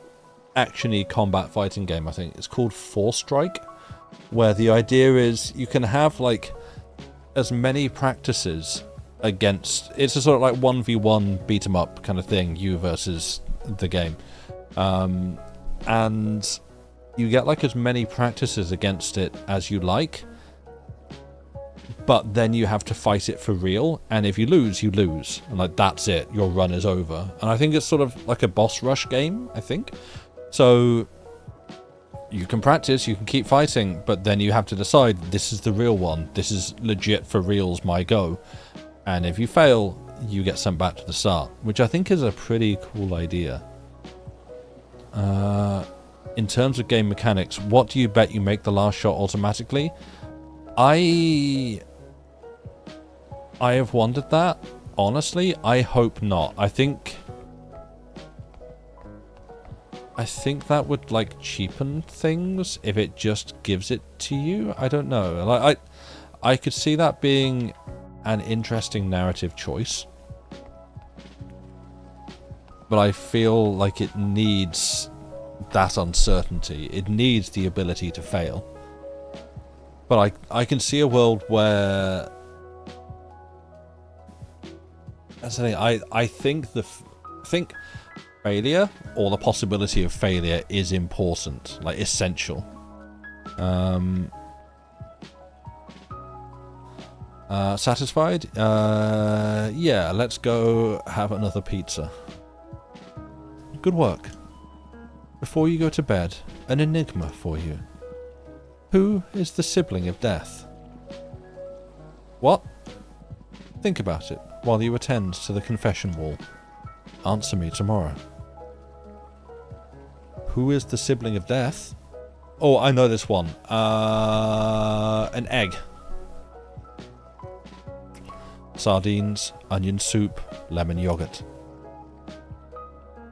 action-y combat fighting game, I think. It's called Force Strike, where the idea is you can have like as many practices against... It's a sort of like 1v1 beat-em-up kind of thing, you versus the game. And you get like as many practices against it as you like, but then you have to fight it for real, and if you lose, you lose, and like that's it, your run is over. And I think it's sort of like a boss rush game, I think. So you can practice, you can keep fighting, but then you have to decide, this is the real one, this is legit for reals my go. And if you fail, you get sent back to the start, which I think is a pretty cool idea. In terms of game mechanics, what do you bet you make the last shot automatically? I have wondered that. Honestly, I hope not. I think that would like cheapen things if it just gives it to you. I don't know. Like I could see that being an interesting narrative choice, but I feel like it needs that uncertainty. It needs the ability to fail. But I can see a world where, that's the thing, I think think failure, or the possibility of failure, is important, like essential. Satisfied? Yeah, let's go have another pizza. Good work. Before you go to bed, an enigma for you. Who is the sibling of death? What? Think about it while you attend to the confession wall. Answer me tomorrow. Who is the sibling of death? Oh, I know this one. An egg. Sardines, onion soup, lemon yogurt.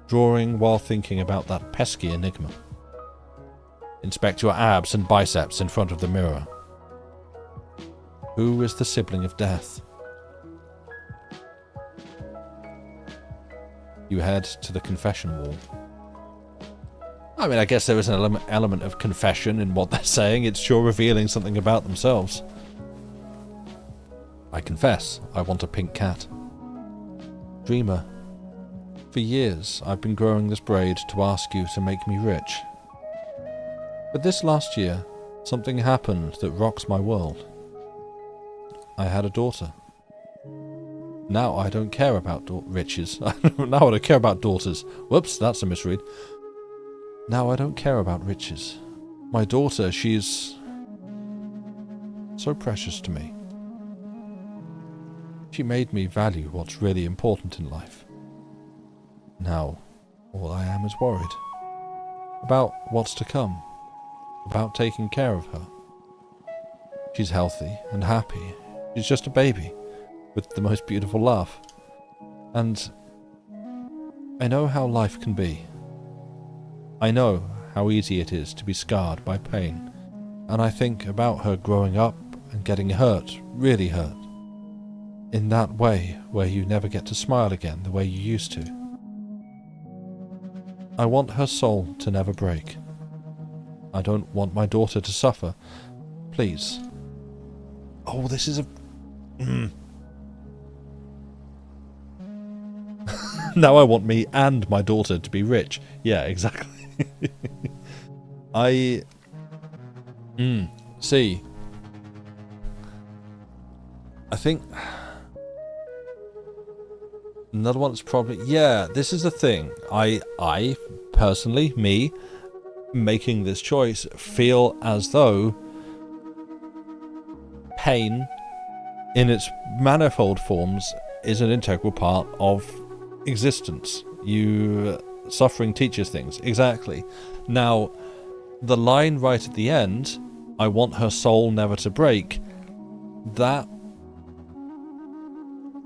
Drawing while thinking about that pesky enigma. Inspect your abs and biceps in front of the mirror. Who is the sibling of death? You head to the confession wall. I mean, I guess there is an element of confession in what they're saying. It's sure revealing something about themselves. I confess, I want a pink cat. Dreamer, for years I've been growing this braid to ask you to make me rich. But this last year, something happened that rocks my world. I had a daughter. Now I don't care about riches. Now I don't care about daughters. Whoops, that's a misread. Now I don't care about riches. My daughter, she's so precious to me. She made me value what's really important in life. Now, all I am is worried. About what's to come. About taking care of her. She's healthy and happy. She's just a baby with the most beautiful laugh. And I know how life can be. I know how easy it is to be scarred by pain. And I think about her growing up and getting hurt, really hurt. In that way where you never get to smile again the way you used to. I want her soul to never break. I don't want my daughter to suffer. Please. Oh, this is a... Now I want me and my daughter to be rich. Yeah, exactly. See. I think... Another one's probably... Yeah, this is the thing. I personally, me, making this choice, feel as though pain in its manifold forms is an integral part of existence. Suffering teaches things. Exactly. Now, the line right at the end, I want her soul never to break, that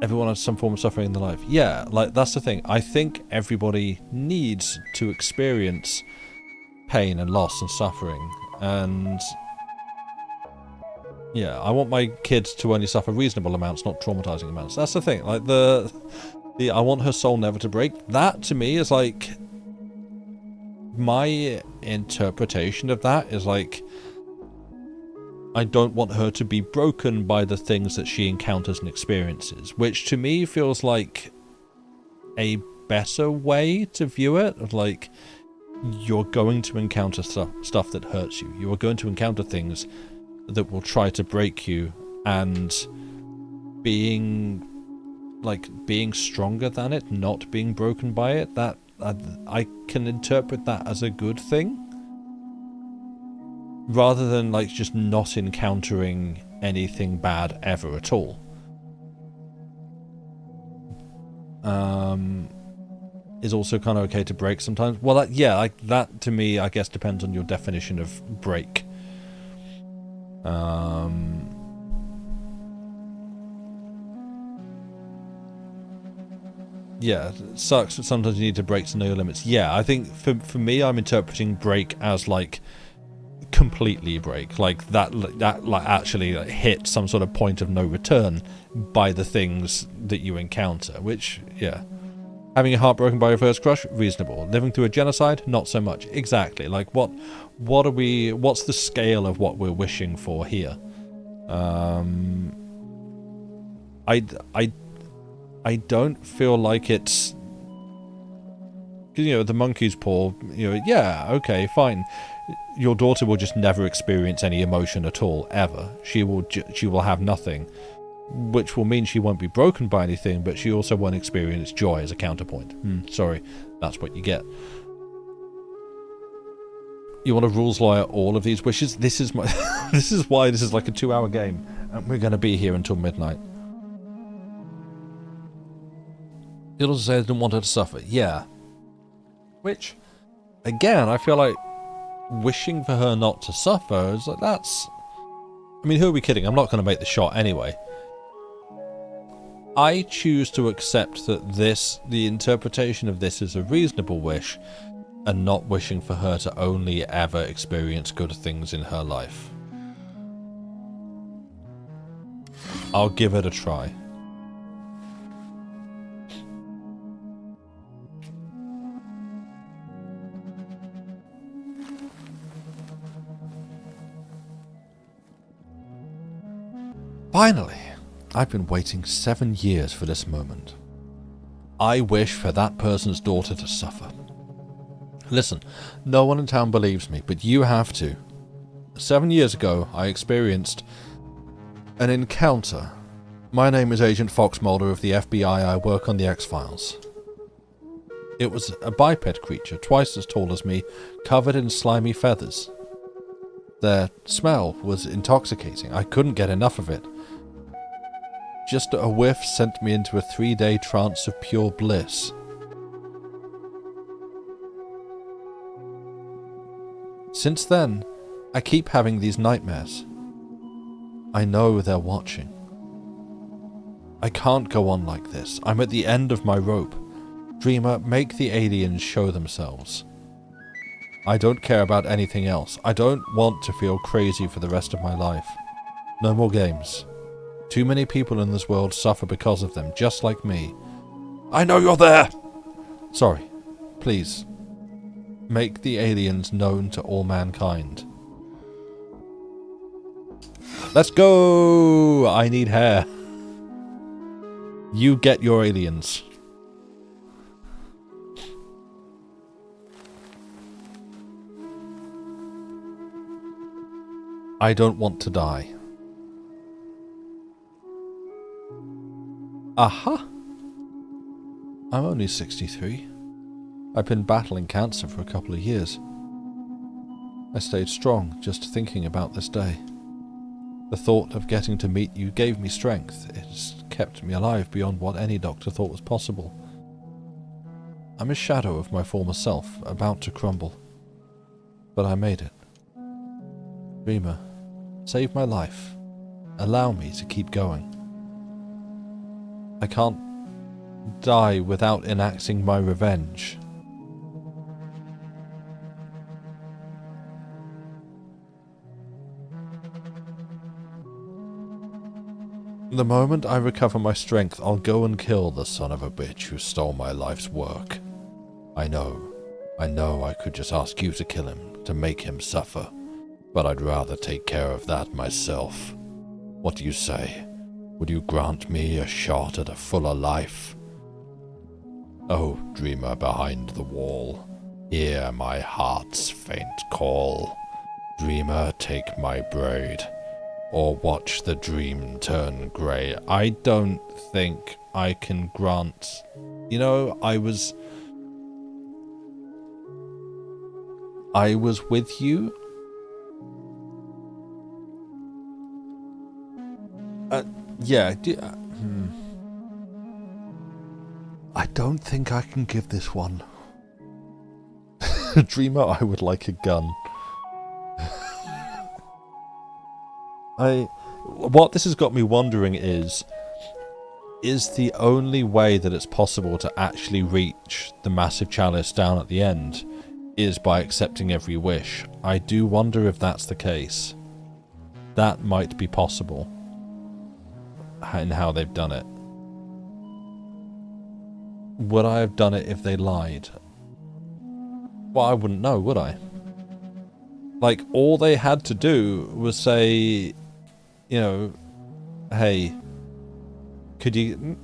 everyone has some form of suffering in their life. Yeah, like that's the thing. I think everybody needs to experience pain and loss and suffering, and yeah, I want my kids to only suffer reasonable amounts, not traumatizing amounts. That's the thing. Like the I want her soul never to break. That to me is like, my interpretation of that is like, I don't want her to be broken by the things that she encounters and experiences, which to me feels like a better way to view it. Of like, you're going to encounter stuff that hurts you. You are going to encounter things that will try to break you, and being stronger than it, not being broken by it, that I can interpret that as a good thing, rather than like just not encountering anything bad ever at all. Is also kind of okay to break sometimes. Well, that to me, I guess, depends on your definition of break. Yeah, it sucks that sometimes you need to break to know your limits. Yeah, I think for me, I'm interpreting break as like completely break, like that like actually like, hit some sort of point of no return by the things that you encounter. Which, yeah, having your heart broken by your first crush, reasonable. Living through a genocide, not so much. Exactly. Like what are we? What's the scale of what we're wishing for here? I don't feel like it's, the monkey's paw, yeah, okay, fine. Your daughter will just never experience any emotion at all, ever. She will have nothing, which will mean she won't be broken by anything, but she also won't experience joy as a counterpoint. Sorry, that's what you get. You want a rules lawyer all of these wishes? This is this is why this is like a 2-hour game, and we're going to be here until midnight. It also says I didn't want her to suffer. Yeah. Which, again, I feel like wishing for her not to suffer is like, that's... I mean, who are we kidding? I'm not going to make the shot anyway. I choose to accept that the interpretation of this is a reasonable wish, and not wishing for her to only ever experience good things in her life. I'll give it a try. Finally, I've been waiting 7 years for this moment. I wish for that person's daughter to suffer. Listen, no one in town believes me, but you have to. 7 years ago, I experienced an encounter. My name is Agent Fox Mulder of the FBI. I work on the X-Files. It was a biped creature, twice as tall as me, covered in slimy feathers. Their smell was intoxicating. I couldn't get enough of it. Just a whiff sent me into a 3-day trance of pure bliss. Since then, I keep having these nightmares. I know they're watching. I can't go on like this. I'm at the end of my rope. Dreamer, make the aliens show themselves. I don't care about anything else. I don't want to feel crazy for the rest of my life. No more games. Too many people in this world suffer because of them, just like me. I know you're there! Sorry. Please. Make the aliens known to all mankind. Let's go! I need hair. You get your aliens. I don't want to die. Aha! I'm only 63. I've been battling cancer for a couple of years. I stayed strong just thinking about this day. The thought of getting to meet you gave me strength. It's kept me alive beyond what any doctor thought was possible. I'm a shadow of my former self, about to crumble. But I made it. Dreamer, save my life. Allow me to keep going. I can't die without enacting my revenge. The moment I recover my strength, I'll go and kill the son of a bitch who stole my life's work. I know I could just ask you to kill him, to make him suffer, but I'd rather take care of that myself. What do you say? Would you grant me a shot at a fuller life? Oh, dreamer behind the wall, Hear my heart's faint call. Dreamer, take my braid. Or watch the dream turn grey. I don't think I can grant... You know, I was with you. Yeah. I don't think I can give this one. Dreamer, I would like a gun. What this has got me wondering is the only way that it's possible to actually reach the massive chalice down at the end is by accepting every wish. I do wonder if that's the case. That might be possible in how they've done it. Would I have done it if they lied? Well, I wouldn't know, would I? Like, all they had to do was say, you know, hey, could you...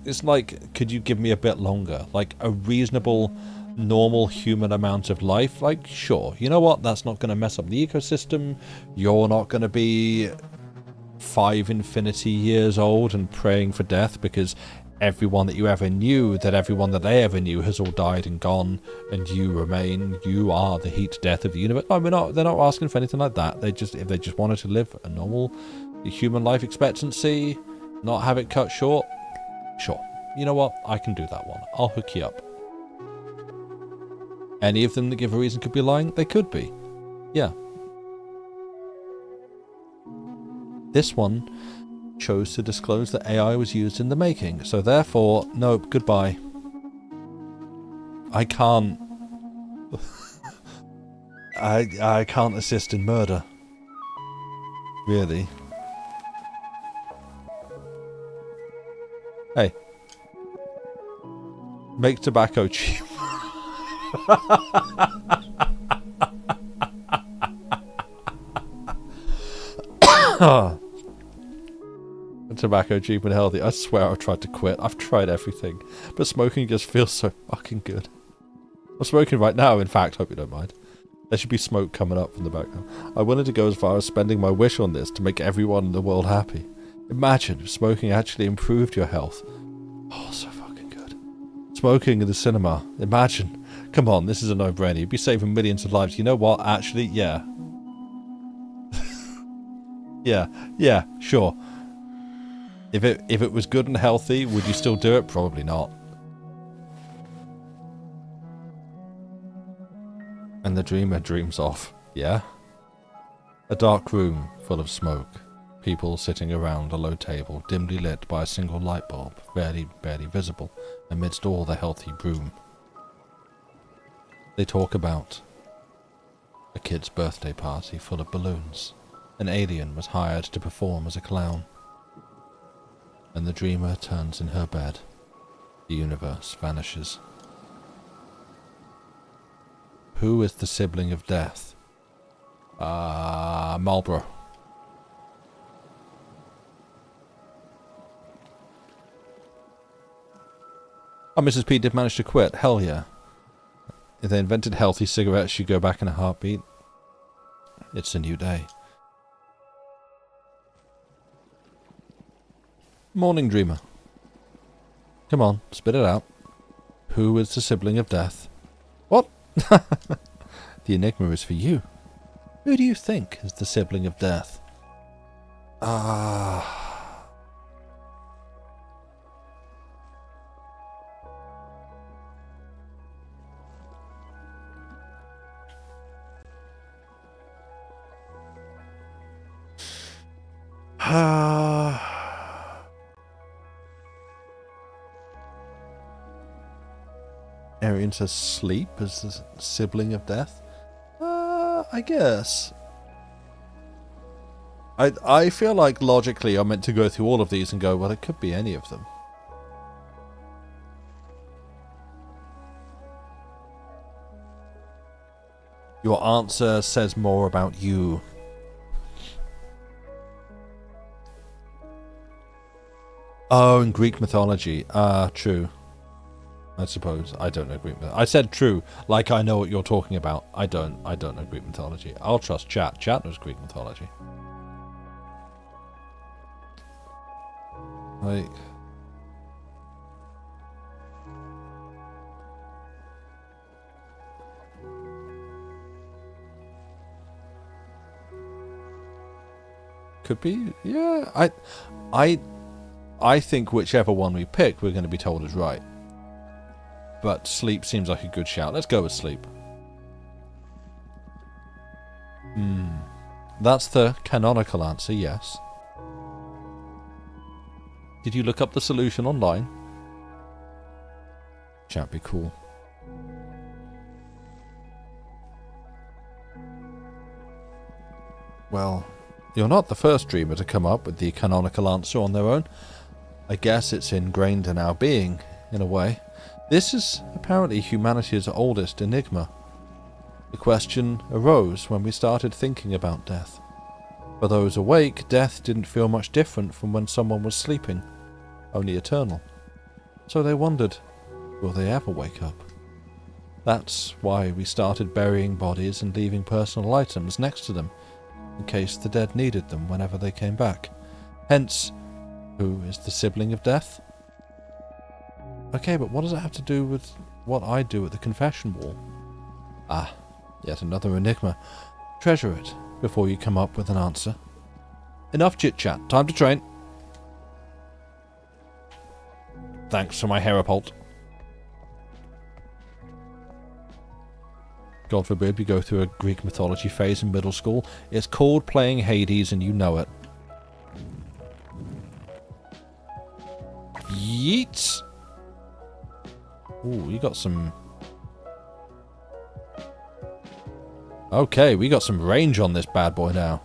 It's like, could you give me a bit longer? Like, a reasonable, normal human amount of life? Like, sure. You know what? That's not going to mess up the ecosystem. You're not going to be 5 infinity years old and praying for death because everyone that you ever knew, that everyone that they ever knew has all died and gone, and you remain. You are the heat death of the universe. No, they're not asking for anything like that. If they just wanted to live a normal human life expectancy, not have it cut short, sure. You know what? I can do that one. I'll hook you up. Any of them that give a reason could be lying? They could be. Yeah. This one chose to disclose that AI was used in the making, so therefore, nope, goodbye. I can't... I can't assist in murder. Really. Hey. Make tobacco cheap. Tobacco cheap and healthy. I swear I've tried to quit. I've tried everything. But smoking just feels so fucking good. I'm smoking right now, in fact. Hope you don't mind. There should be smoke coming up from the background. I wanted to go as far as spending my wish on this to make everyone in the world happy. Imagine if smoking actually improved your health. Oh, so fucking good. Smoking in the cinema. Imagine. Come on, this is a no-brainer. You'd be saving millions of lives. You know what? Actually, yeah. Yeah, sure. If it was good and healthy, would you still do it? Probably not. And the dreamer dreams off. Yeah? A dark room full of smoke. People sitting around a low table, dimly lit by a single light bulb, barely visible, amidst all the healthy broom. They talk about a kid's birthday party full of balloons. An alien was hired to perform as a clown. And the dreamer turns in her bed. The universe vanishes. Who is the sibling of death? Marlborough. Oh, Mrs. P did manage to quit. Hell yeah. If they invented healthy cigarettes, she'd go back in a heartbeat. It's a new day. Morning, dreamer. Come on, spit it out. Who is the sibling of death? What? The enigma is for you. Who do you think is the sibling of death? Arian says sleep as the sibling of death. I guess. I feel like logically I'm meant to go through all of these and go, well, it could be any of them. Your answer says more about you. Oh, in Greek mythology. True. I suppose. I don't know Greek mythology. I said true, like I know what you're talking about. I don't know Greek mythology. I'll trust chat. Chat knows Greek mythology. Like... Could be, yeah. I think whichever one we pick, we're going to be told is right. But sleep seems like a good shout. Let's go with sleep. That's the canonical answer, yes. Did you look up the solution online? Chat be cool. Well, you're not the first dreamer to come up with the canonical answer on their own. I guess it's ingrained in our being, in a way. This is apparently humanity's oldest enigma. The question arose when we started thinking about death. For those awake, death didn't feel much different from when someone was sleeping, only eternal. So they wondered, will they ever wake up? That's why we started burying bodies and leaving personal items next to them, in case the dead needed them whenever they came back. Hence, who is the sibling of death? Okay, but what does it have to do with what I do at the confession wall? Ah, yet another enigma. Treasure it before you come up with an answer. Enough chit-chat. Time to train. Thanks for my Herapult. God forbid we go through a Greek mythology phase in middle school. It's called playing Hades and you know it. Yeet! Ooh, you got some... Okay, we got some range on this bad boy now.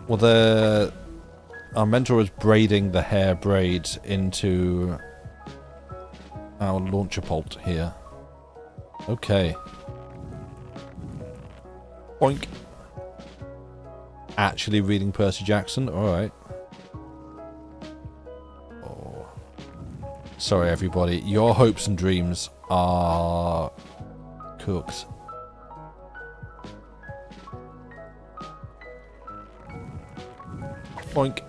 Well, our mentor is braiding the hair braids into our launcher bolt here. Okay. Boink. Actually reading Percy Jackson? Alright. Oh. Sorry everybody, your hopes and dreams are cooked. Boink.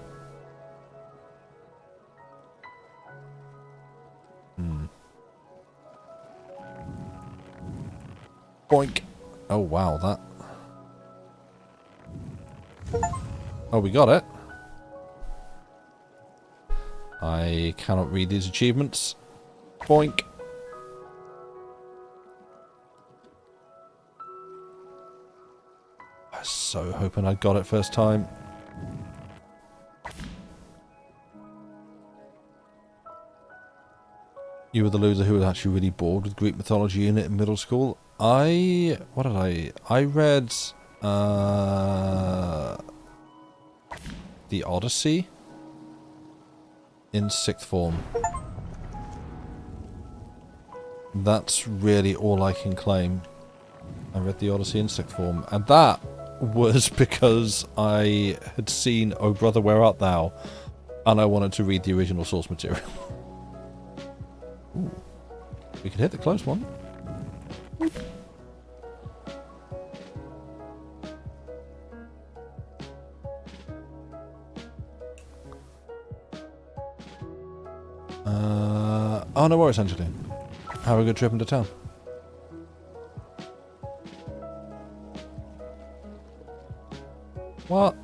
Boink. Oh wow, that... Oh, we got it. I cannot read these achievements. Boink. I was so hoping I got it first time. You were the loser who was actually really bored with Greek mythology unit in middle school. What did I read, The Odyssey in 6th form. That's really all I can claim. I read The Odyssey in 6th form, and that was because I had seen Oh Brother Where Art Thou, and I wanted to read the original source material. Ooh. We can hit the close one. Oh, no worries, Angeline. Have a good trip into town. What?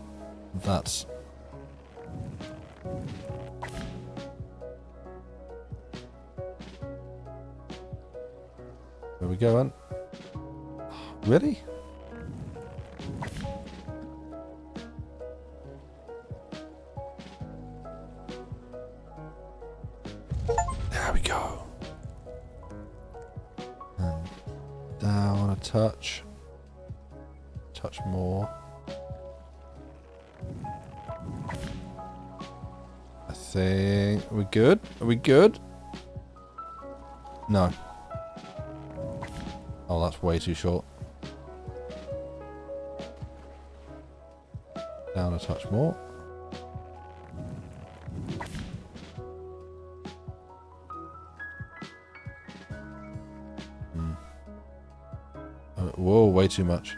That's... Where we going? Really? There we go. And down a touch. Touch more. I think... Are we good? Are we good? No. Oh, that's way too short. Down a touch more. Whoa, way too much.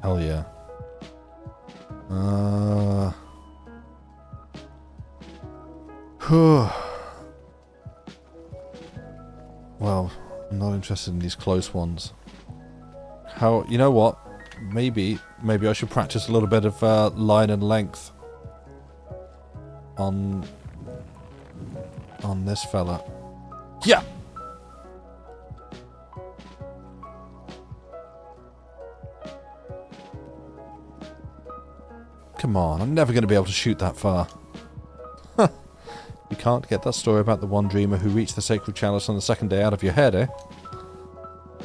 Hell yeah. Well, I'm not interested in these close ones. You know what? Maybe I should practice a little bit of line and length on this fella. Yeah. Come on, I'm never going to be able to shoot that far. You can't get that story about the one dreamer who reached the sacred chalice on the second day out of your head, eh?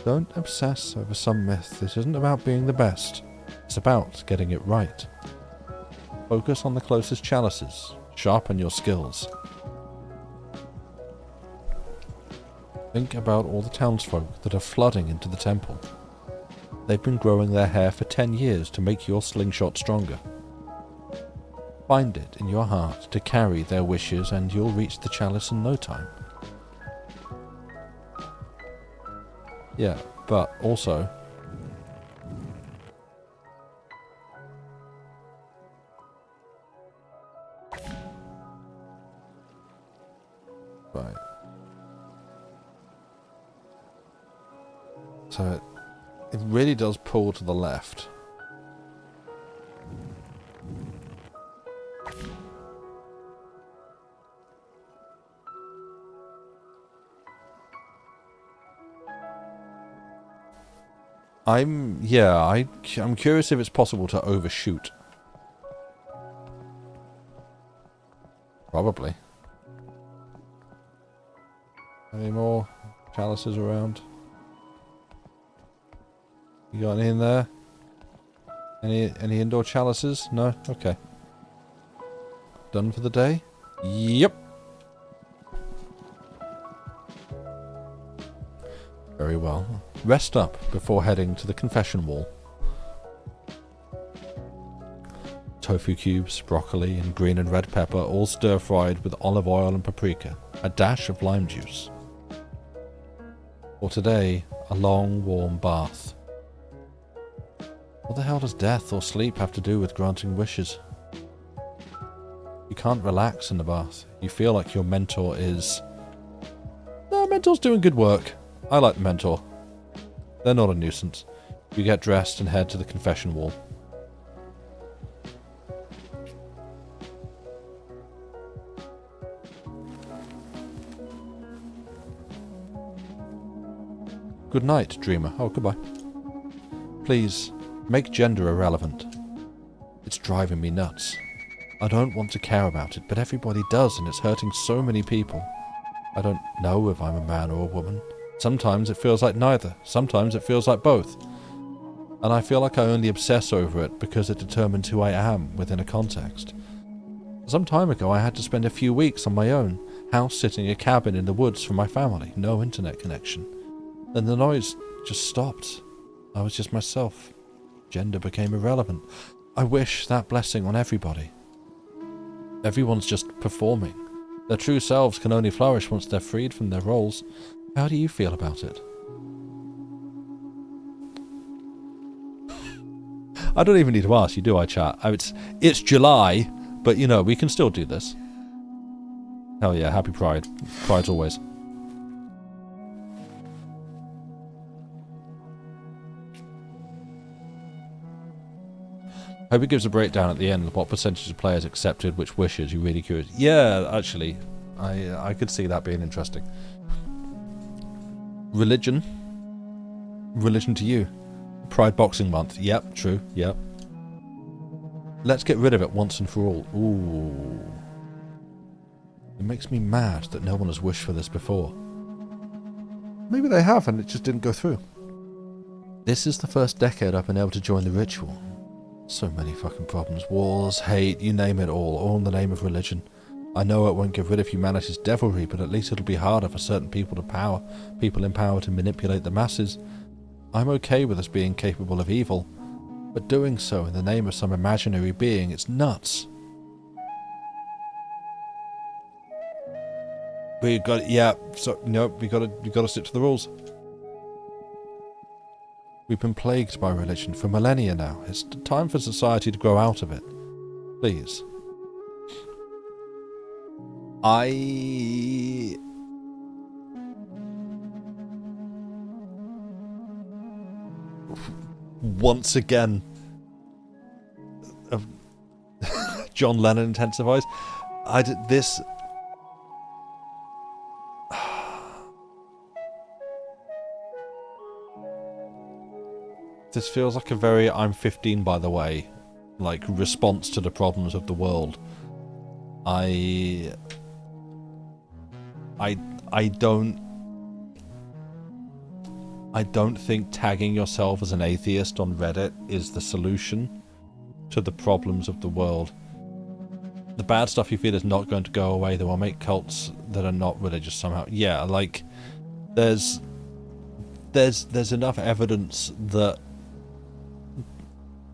Don't obsess over some myth. This isn't about being the best. It's about getting it right. Focus on the closest chalices. Sharpen your skills. Think about all the townsfolk that are flooding into the temple. They've been growing their hair for 10 years to make your slingshot stronger. Find it in your heart to carry their wishes and you'll reach the chalice in no time. Yeah, but also... Right. So it really does pull to the left. I'm curious if it's possible to overshoot. Probably. Any more chalices around? You got any in there? Any indoor chalices? No? Okay. Done for the day? Yep. Very well. Rest up before heading to the confession wall. Tofu cubes, broccoli, and green and red pepper all stir-fried with olive oil and paprika. A dash of lime juice. For today, a long, warm bath. What the hell does death or sleep have to do with granting wishes? You can't relax in the bath. You feel like your mentor is... No, mentor's doing good work. I like the mentor. They're not a nuisance. You get dressed and head to the confession wall. Good night, dreamer. Oh, goodbye. Please, make gender irrelevant. It's driving me nuts. I don't want to care about it, but everybody does, and it's hurting so many people. I don't know if I'm a man or a woman. Sometimes it feels like neither. Sometimes it feels like both. And I feel like I only obsess over it because it determines who I am within a context. Some time ago I had to spend a few weeks on my own, house-sitting a cabin in the woods for my family, no internet connection. Then the noise just stopped. I was just myself. Gender became irrelevant. I wish that blessing on everybody. Everyone's just performing. Their true selves can only flourish once they're freed from their roles. How do you feel about it? I don't even need to ask you, do I, chat? It's July, but you know, we can still do this. Hell yeah, happy Pride. Pride's always. Hope it gives a breakdown at the end of what percentage of players accepted which wishes. You're really curious. Yeah, actually, I could see that being interesting. Religion to you. Pride Boxing Month. Yep, true, yep. Let's get rid of it once and for all. Ooh. It makes me mad that no one has wished for this before. Maybe they have and it just didn't go through. This is the first decade I've been able to join the ritual. So many fucking problems. Wars, hate, you name it all in the name of religion. I know it won't get rid of humanity's devilry, but at least it'll be harder for certain people in power to manipulate the masses. I'm okay with us being capable of evil, but doing so in the name of some imaginary being, it's nuts. We got, yeah, so, no, we gotta stick to the rules. We've been plagued by religion for millennia now. It's time for society to grow out of it. Please. Once again, John Lennon intensifies. This. This feels like a very I'm 15 by the way, like response to the problems of the world. I don't think tagging yourself as an atheist on Reddit is the solution to the problems of the world. The bad stuff you feel is not going to go away. They will make cults that are not religious somehow. Yeah, like there's enough evidence that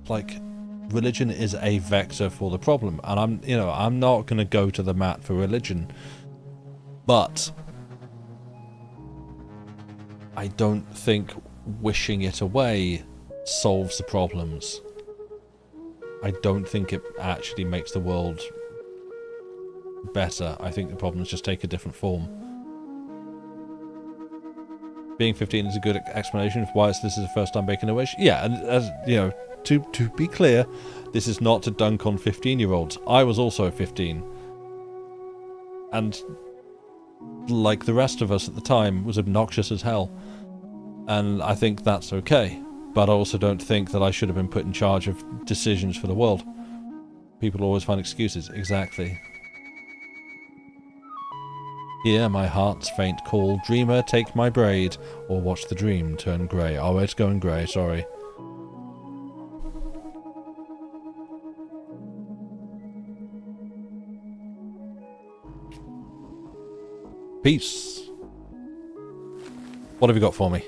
like religion is a vector for the problem, and I'm not going to go to the mat for religion, but I don't think wishing it away solves the problems. I don't think it actually makes the world better. I think the problems just take a different form. Being 15 is a good explanation of why this is the first time making a wish. Yeah, and as you know, to be clear, this is not to dunk on 15-year-olds. I was also 15. And like the rest of us at the time, was obnoxious as hell. And I think that's okay. But I also don't think that I should have been put in charge of decisions for the world. People always find excuses. Exactly. Hear my heart's faint call, dreamer, take my braid, or watch the dream turn grey. Oh, it's going grey, sorry. Peace. What have you got for me?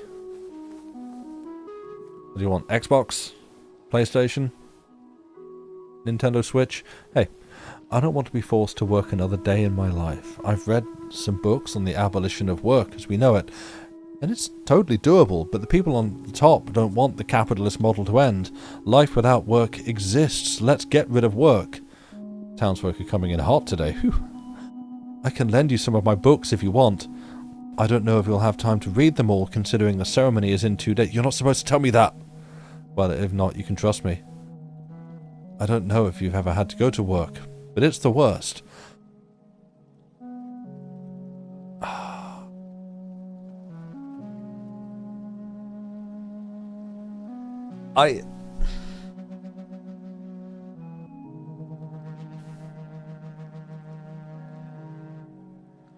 What do you want? Xbox? PlayStation? Nintendo Switch? Hey, I don't want to be forced to work another day in my life. I've read some books on the abolition of work as we know it, and it's totally doable, but the people on the top don't want the capitalist model to end. Life without work exists. Let's get rid of work. Townsfolk are coming in hot today. Whew. I can lend you some of my books if you want. I don't know if you'll have time to read them all, considering the ceremony is in 2 days. You're not supposed to tell me that. Well, if not, you can trust me. I don't know if you've ever had to go to work, but it's the worst.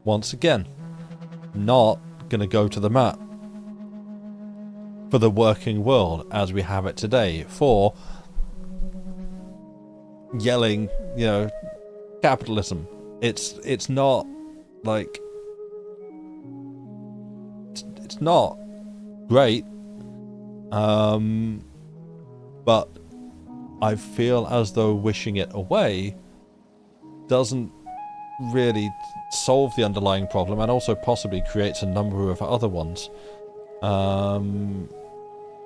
Once again, not gonna go to the mat for the working world as we have it today, for yelling, you know, capitalism. It's not like it's not great, but I feel as though wishing it away doesn't really solve the underlying problem, and also possibly creates a number of other ones.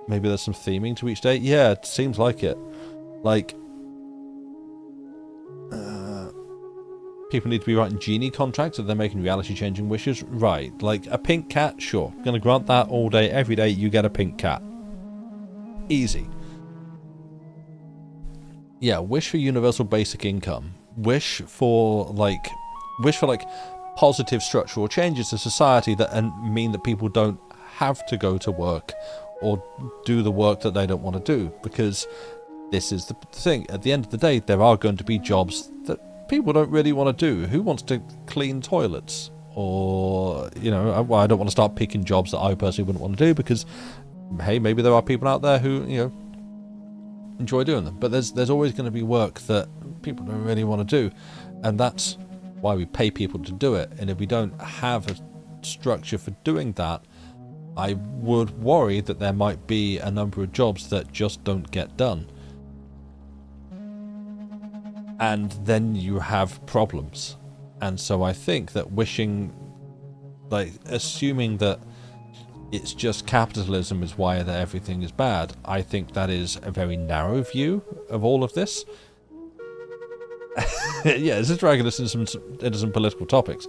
Maybe there's some theming to each day. Yeah, it seems like it. Like people need to be writing genie contracts if they're making reality-changing wishes. Right, like a pink cat, sure. Gonna grant that all day, every day, you get a pink cat. Easy. Yeah, wish for universal basic income. Wish for positive structural changes to society that mean that people don't have to go to work or do the work that they don't want to do, because this is the thing. At the end of the day, there are going to be jobs that people don't really want to do. Who wants to clean toilets? Or, you know, I don't want to start picking jobs that I personally wouldn't want to do, because, hey, maybe there are people out there who, you know, enjoy doing them. But there's always going to be work that people don't really want to do, and that's why we pay people to do it. And if we don't have a structure for doing that, I would worry that there might be a number of jobs that just don't get done. And then you have problems. And so I think that assuming that it's just capitalism is why that everything is bad, I think that is a very narrow view of all of this. Yeah, this is dragging us into some political topics.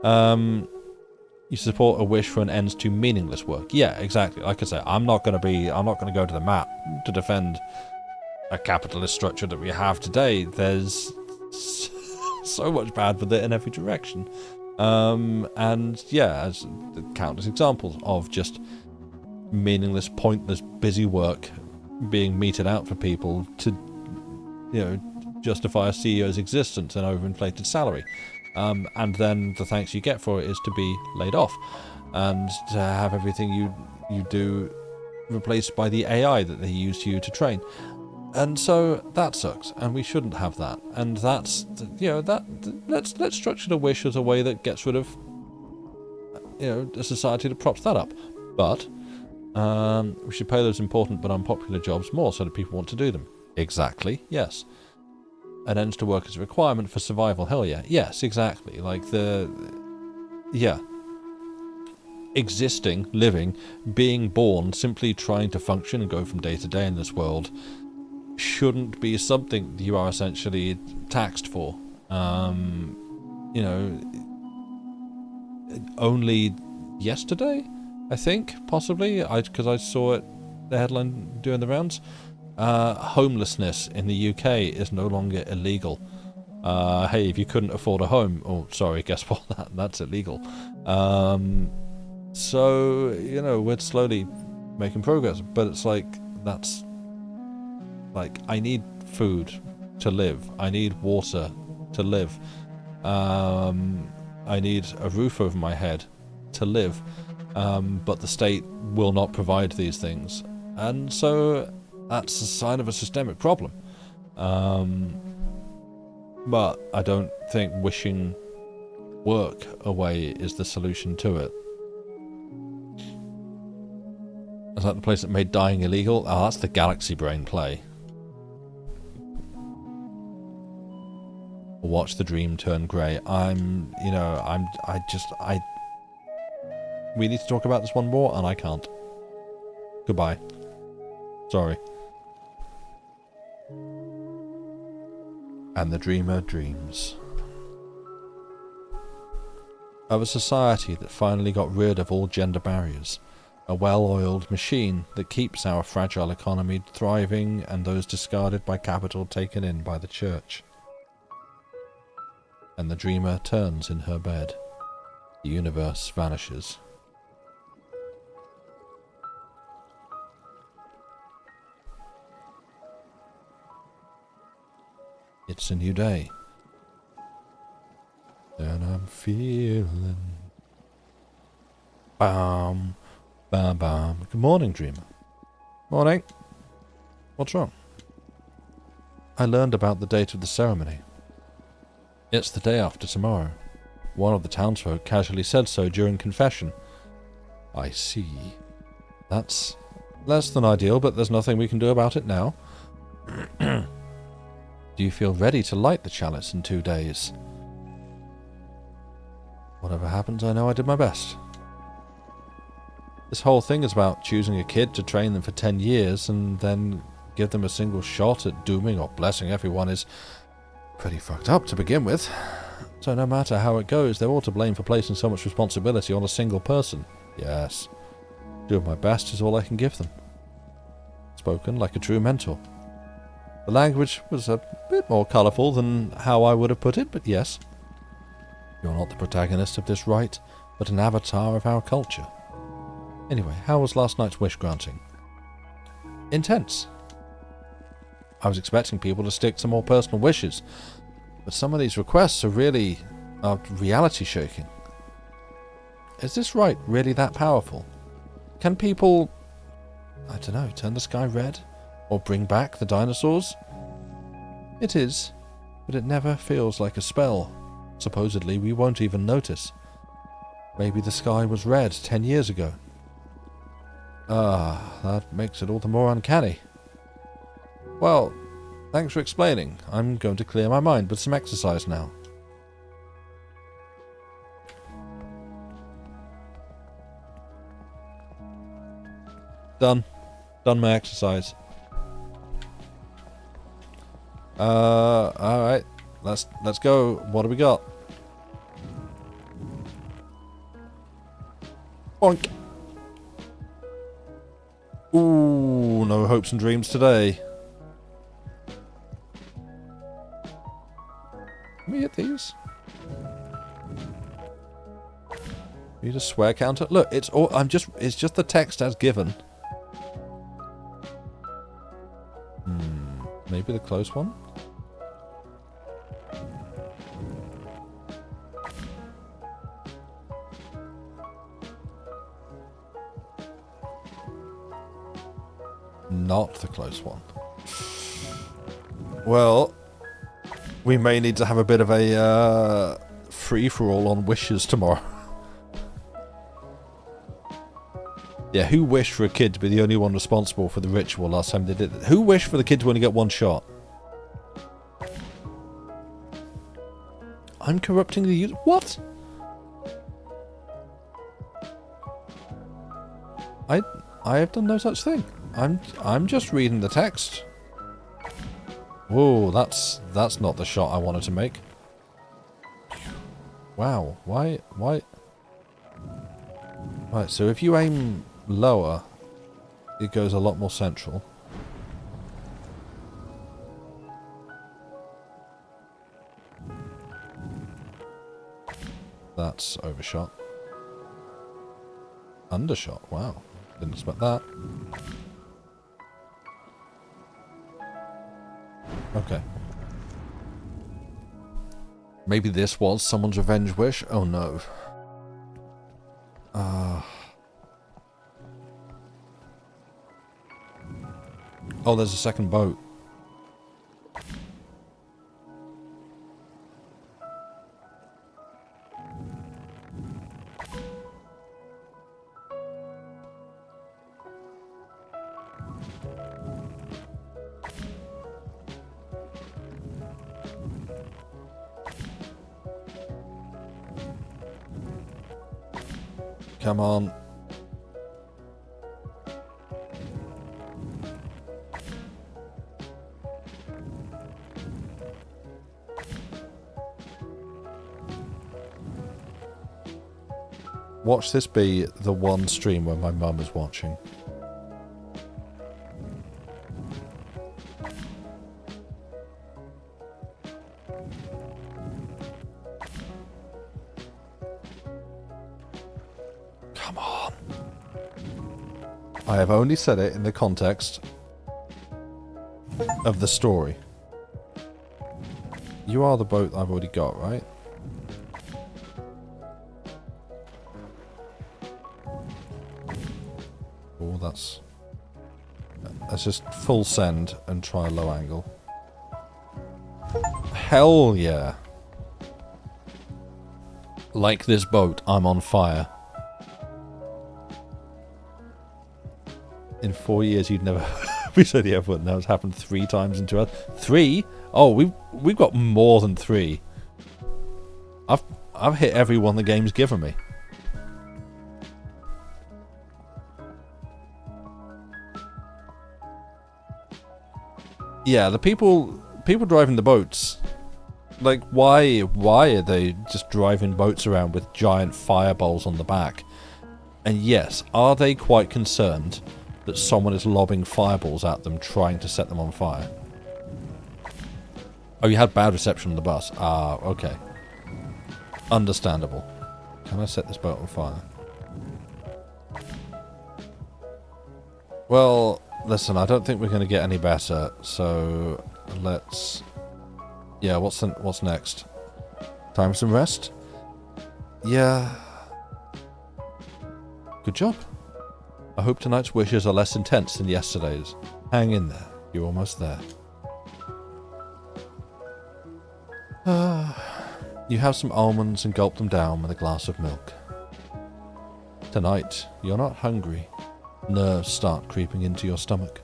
You support a wish for an end to meaningless work. Yeah, exactly. Like I say, I'm not going to go to the mat to defend a capitalist structure that we have today. There's so much bad with it in every direction. And yeah, as countless examples of just meaningless, pointless, busy work being meted out for people to, justify a CEO's existence and overinflated salary. And then the thanks you get for it is to be laid off and to have everything you do replaced by the AI that they use you to train. And so that sucks, and we shouldn't have that. And that's, let's structure the wish as a way that gets rid of, a society that props that up. But we should pay those important but unpopular jobs more so that people want to do them. Exactly, yes. An ends to work as a requirement for survival. Hell yeah. Yes, exactly. Existing, living, being born, simply trying to function and go from day to day in this world shouldn't be something you are essentially taxed for. Only yesterday, I think, possibly, because I saw it, the headline doing the rounds. Homelessness in the UK is no longer illegal. Hey, if you couldn't afford a home, guess what? That's illegal. So, we're slowly making progress, but it's I need food to live. I need water to live. I need a roof over my head to live. But the state will not provide these things. And so that's a sign of a systemic problem. But I don't think wishing work away is the solution to it. Is that the place that made dying illegal? Oh, that's the Galaxy Brain play. Watch the dream turn grey. We need to talk about this one more, and I can't. Goodbye. Sorry. And the dreamer dreams of a society that finally got rid of all gender barriers, a well-oiled machine that keeps our fragile economy thriving and those discarded by capital taken in by the church. And the dreamer turns in her bed. The universe vanishes. It's a new day. And I'm feeling... Bam, bam, bam. Good morning, dreamer. Morning. What's wrong? I learned about the date of the ceremony. It's the day after tomorrow. One of the townsfolk casually said so during confession. I see. That's less than ideal, but there's nothing we can do about it now. Do you feel ready to light the chalice in 2 days? Whatever happens, I know I did my best. This whole thing is about choosing a kid to train them for 10 years and then give them a single shot at dooming or blessing everyone is pretty fucked up to begin with. So no matter how it goes, they're all to blame for placing so much responsibility on a single person. Yes. Doing my best is all I can give them. Spoken like a true mentor. The language was a bit more colourful than how I would have put it, but yes. You're not the protagonist of this rite, but an avatar of our culture. Anyway, how was last night's wish granting? Intense. I was expecting people to stick to more personal wishes, but some of these requests are reality shaking. Is this rite really that powerful? Can people, turn the sky red? Or bring back the dinosaurs? It is, but it never feels like a spell. Supposedly, we won't even notice. Maybe the sky was red 10 years ago. That makes it all the more uncanny. Well, thanks for explaining. I'm going to clear my mind with some exercise now. Done. Done my exercise. Alright. Let's go. What do we got? Boink. Ooh, no hopes and dreams today. Let me hit these. Need a swear counter. Look, it's just the text as given. Maybe the close one? Not the close one. Well, we may need to have a bit of a free-for-all on wishes tomorrow. Yeah, who wished for a kid to be the only one responsible for the ritual last time they did it? Who wished for the kid to only get one shot? I'm corrupting the user. What? I have done no such thing. I'm just reading the text. Whoa, that's not the shot I wanted to make. Wow, why? Right, so if you aim lower, it goes a lot more central. That's overshot. Undershot, wow. Didn't expect that. Okay. Maybe this was someone's revenge wish? Oh no. Oh, there's a second boat. Come on. Watch this be the one stream where my mum is watching. Come on. I have only said it in the context of the story. You are the boat I've already got, right? Oh, that's... Let's just full send and try a low angle. Hell yeah. Like this boat, I'm on fire. In 4 years, you'd never... We said yeah, but now it's happened 3 times in 2 hours. 3? Oh, we've got more than 3. I've hit every one the game's given me. Yeah, the people driving the boats, like, why are they just driving boats around with giant fireballs on the back? And yes, are they quite concerned that someone is lobbing fireballs at them, trying to set them on fire? Oh, you had bad reception on the bus. Ah, okay. Understandable. Can I set this boat on fire? Well... Listen, I don't think we're going to get any better, so let's... Yeah, what's next? Time for some rest? Yeah. Good job. I hope tonight's wishes are less intense than yesterday's. Hang in there. You're almost there. You have some almonds and gulp them down with a glass of milk. Tonight, you're not hungry. Nerves start creeping into your stomach.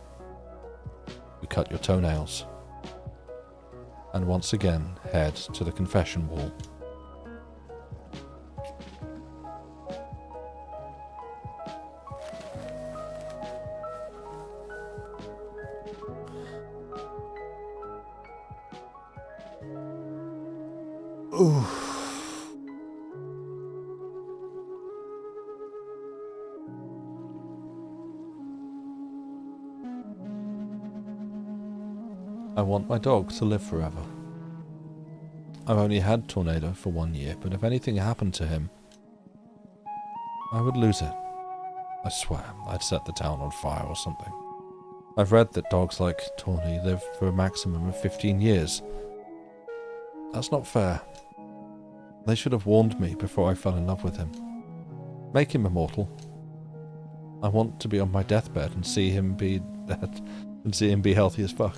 You cut your toenails. And once again, head to the confession wall. Ooh. I want my dog to live forever. I've only had Tornado for 1 year, but if anything happened to him, I would lose it. I swear, I'd set the town on fire or something. I've read that dogs like Tawny live for a maximum of 15 years. That's not fair. They should have warned me before I fell in love with him. Make him immortal. I want to be on my deathbed and see him be healthy as fuck.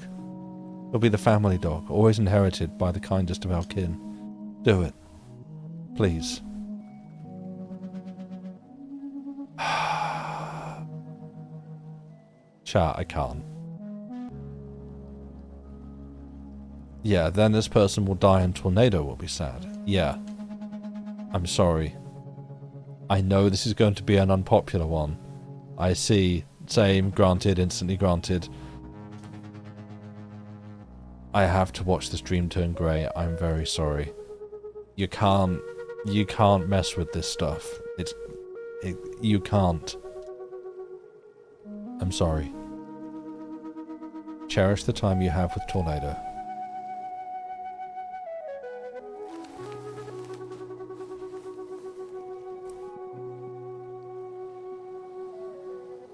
He'll be the family dog, always inherited by the kindest of our kin. Do it. Please. Chat, I can't. Yeah, then this person will die and Tornado will be sad. Yeah. I'm sorry. I know this is going to be an unpopular one. I see. Same, granted, instantly granted. I have to watch this dream turn grey. I'm very sorry. You can't mess with this stuff. You can't. I'm sorry. Cherish the time you have with Tornado.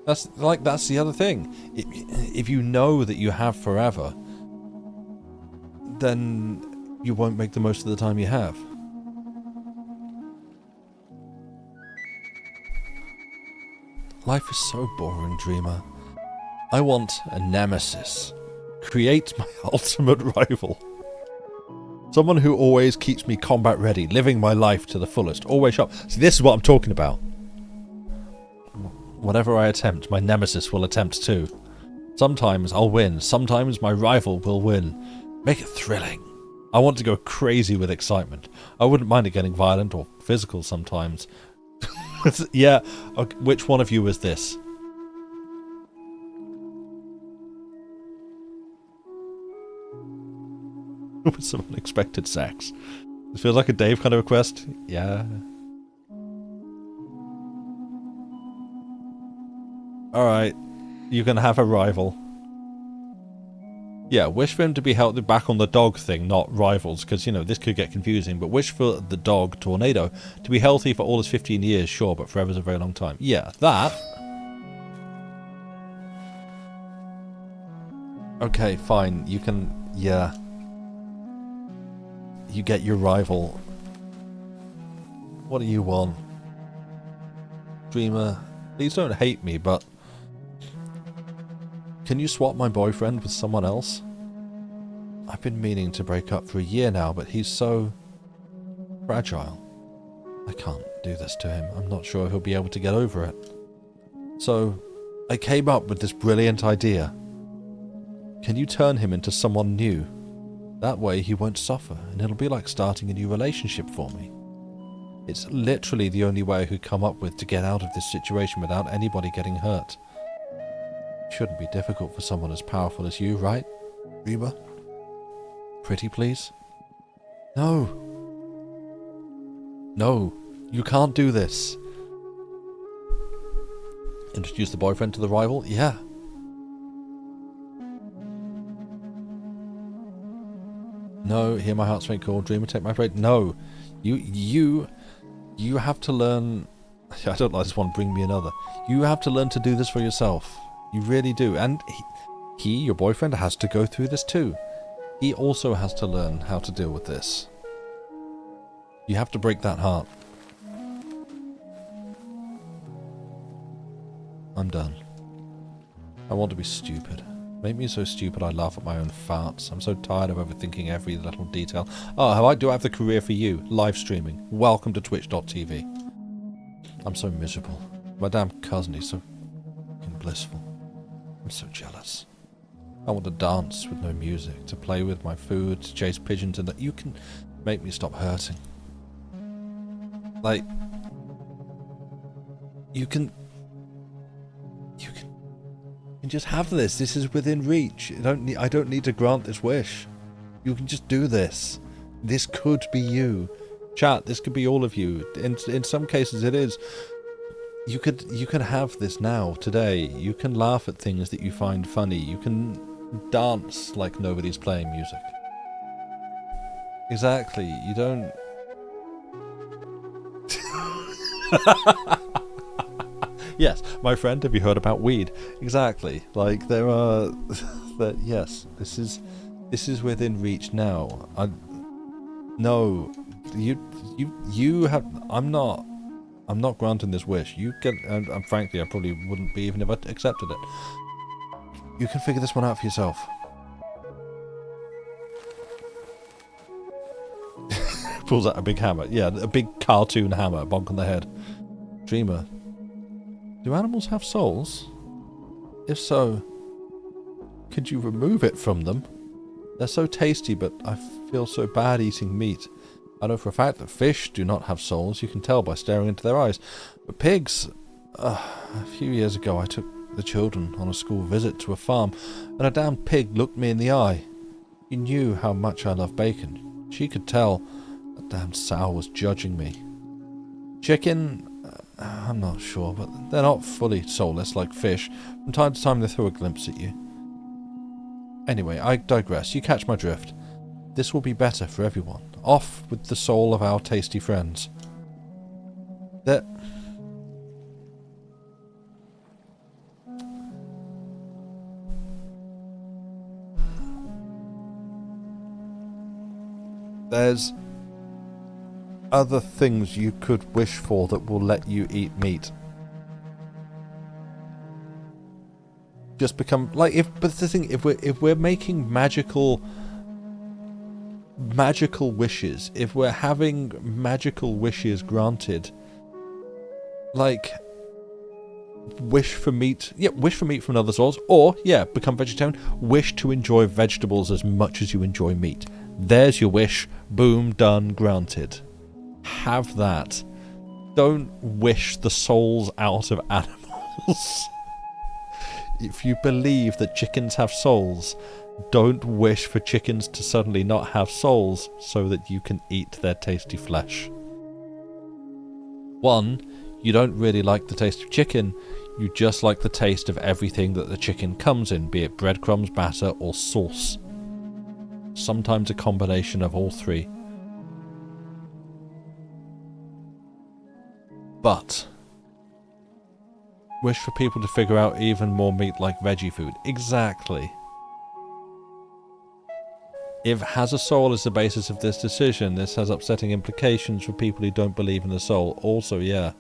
That's the other thing. If you know that you have forever, then you won't make the most of the time you have. Life is so boring, Dreamer. I want a nemesis. Create my ultimate rival. Someone who always keeps me combat ready, living my life to the fullest, always sharp. See, this is what I'm talking about. Whatever I attempt, my nemesis will attempt too. Sometimes I'll win, sometimes my rival will win. Make it thrilling. I want to go crazy with excitement. I wouldn't mind it getting violent or physical sometimes. Yeah, okay, which one of you is this? With some unexpected sex. This feels like a Dave kind of request. Yeah. Alright, you can have a rival. Yeah, wish for him to be held back on the dog thing, not rivals, because, you know, this could get confusing, but wish for the dog, Tornado, to be healthy for all his 15 years, sure, but forever's a very long time. Yeah, that. Okay, fine, you can, yeah. You get your rival. What do you want? Dreamer, please don't hate me, but can you swap my boyfriend with someone else? I've been meaning to break up for a year now, but he's so fragile. I can't do this to him. I'm not sure he'll be able to get over it. So, I came up with this brilliant idea. Can you turn him into someone new? That way he won't suffer, and it'll be like starting a new relationship for me. It's literally the only way I could come up with to get out of this situation without anybody getting hurt. Shouldn't be difficult for someone as powerful as you, right, Reba? Pretty, please? No. No, you can't do this. Introduce the boyfriend to the rival? Yeah. No, hear my heart's faint call, Dreamer, take my break. No. You have to learn. I don't like this one, bring me another. You have to learn to do this for yourself. You really do. And he, your boyfriend, has to go through this too. He also has to learn how to deal with this. You have to break that heart. I'm done. I want to be stupid. Make me so stupid I laugh at my own farts. I'm so tired of overthinking every little detail. Oh, do I have the career for you? Live streaming. Welcome to twitch.tv. I'm so miserable. My damn cousin is so fucking blissful. I'm so jealous. I want to dance with no music, to play with my food, to chase pigeons, and that you can make me stop hurting. Like, you can just have this. This is within reach. I don't need to grant this wish. You can just do this. This could be you. Chat, this could be all of you. In some cases it is. You could have this now, today. You can laugh at things that you find funny. You can dance like nobody's playing music. Exactly. You don't... Yes, my friend, have you heard about weed? Exactly. Like, there are... yes, this is within reach now. No, you have... I'm not granting this wish. You get... and frankly, I probably wouldn't be even if I accepted it. You can figure this one out for yourself. Pulls out a big hammer. Yeah, a big cartoon hammer. Bonk on the head. Dreamer. Do animals have souls? If so, could you remove it from them? They're so tasty, but I feel so bad eating meat. I know for a fact that fish do not have souls. You can tell by staring into their eyes. But pigs... a few years ago I took the children on a school visit to a farm, and a damn pig looked me in the eye. She knew how much I love bacon. She could tell that damn sow was judging me. Chicken... I'm not sure, but they're not fully soulless like fish. From time to time they throw a glimpse at you. Anyway, I digress. You catch my drift. This will be better for everyone. Off with the soul of our tasty friends. There's other things you could wish for that will let you eat meat. Just become like but the thing, if we're making magical wishes, if we're having magical wishes granted, like wish for meat from another source, or become vegetarian, wish to enjoy vegetables as much as you enjoy meat. There's your wish. Boom, done, granted. Have that. Don't wish the souls out of animals. If you believe that chickens have souls, don't wish for chickens to suddenly not have souls so that you can eat their tasty flesh. 1, you don't really like the taste of chicken, you just like the taste of everything that the chicken comes in, be it breadcrumbs, batter, or sauce. Sometimes a combination of all three. But wish for people to figure out even more meat-like veggie food. Exactly. If it has a soul as the basis of this decision, this has upsetting implications for people who don't believe in the soul. Also, yeah.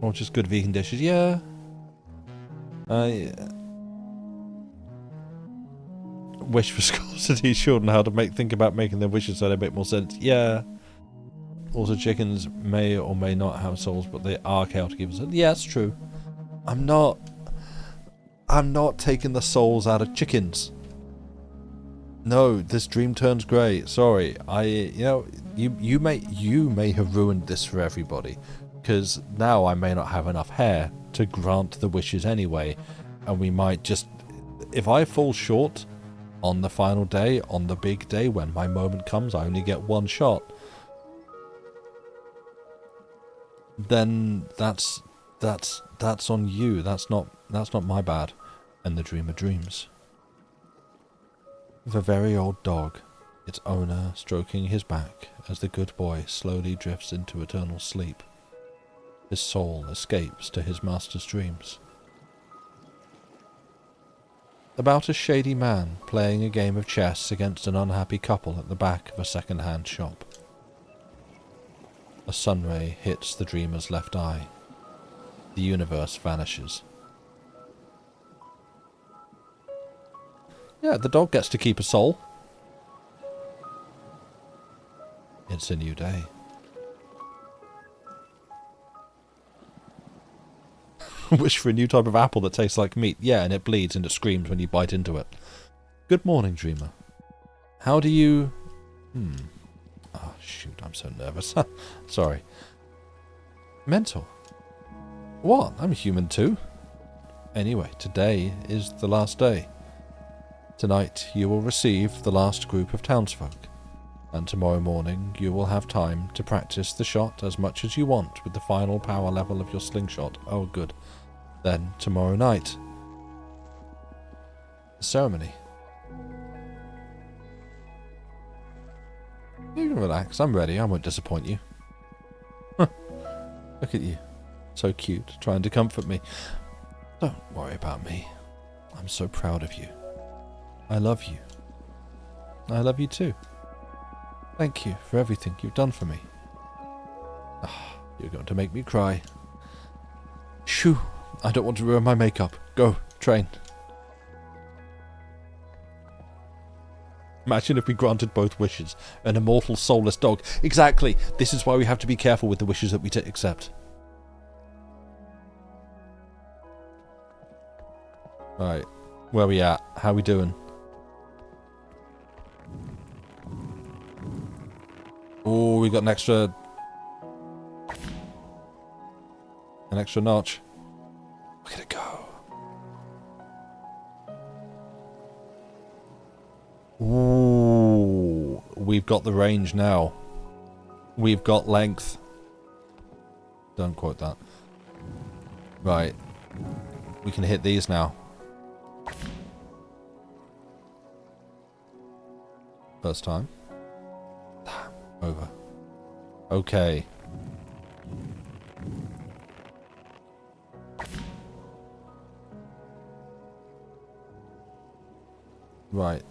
Or just good vegan dishes. Yeah. Wish for schools to teach children how to think about making their wishes so they make more sense. Yeah. Also, chickens may or may not have souls, but they are chaotic evils. Yeah, it's true. I'm not taking the souls out of chickens. No, this dream turns grey. Sorry, you may have ruined this for everybody, because now I may not have enough hair to grant the wishes anyway, and we might just, if I fall short on the final day, on the big day when my moment comes, I only get one shot. Then that's on you. That's not my bad. And the dreamer dreams. The very old dog, its owner stroking his back as the good boy slowly drifts into eternal sleep. His soul escapes to his master's dreams. About a shady man playing a game of chess against an unhappy couple at the back of a second-hand shop. A sunray hits the dreamer's left eye. The universe vanishes. Yeah, the dog gets to keep a soul. It's a new day. Wish for a new type of apple that tastes like meat. Yeah, and it bleeds and it screams when you bite into it. Good morning, dreamer. How do you... Oh, shoot, I'm so nervous. Sorry. Mentor. What? I'm human too. Anyway, today is the last day. Tonight you will receive the last group of townsfolk. And tomorrow morning you will have time to practice the shot as much as you want with the final power level of your slingshot. Oh, good. Then, tomorrow night, the ceremony. You can relax, I'm ready, I won't disappoint you. Huh. Look at you. So cute, trying to comfort me. Don't worry about me. I'm so proud of you. I love you. I love you too. Thank you for everything you've done for me. Ah, you're going to make me cry. Shoo! I don't want to ruin my makeup. Go, train. Imagine if we granted both wishes. An immortal, soulless dog. Exactly! This is why we have to be careful with the wishes that we accept. Right. Where we at? How we doing? Oh, we got an extra notch. Look at it go. Ooh, we've got the range now. We've got length. Don't quote that. Right. We can hit these now. First time. Over. Okay. Right.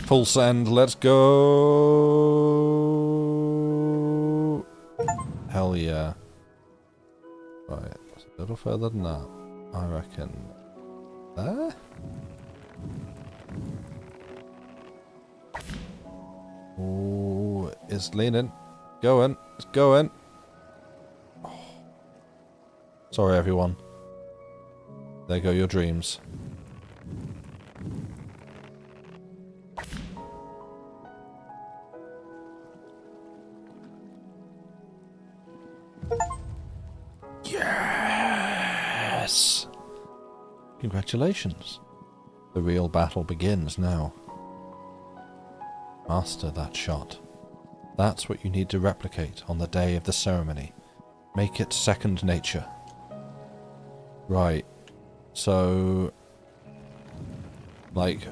Full send, let's go. Hell yeah. Right, it's a little further than that. I reckon. There? Ooh, it's leaning. Going. It's going. Oh. Sorry, everyone. There go your dreams. Yes! Congratulations. The real battle begins now. Master that shot. That's what you need to replicate on the day of the ceremony. Make it second nature. Right. So... like...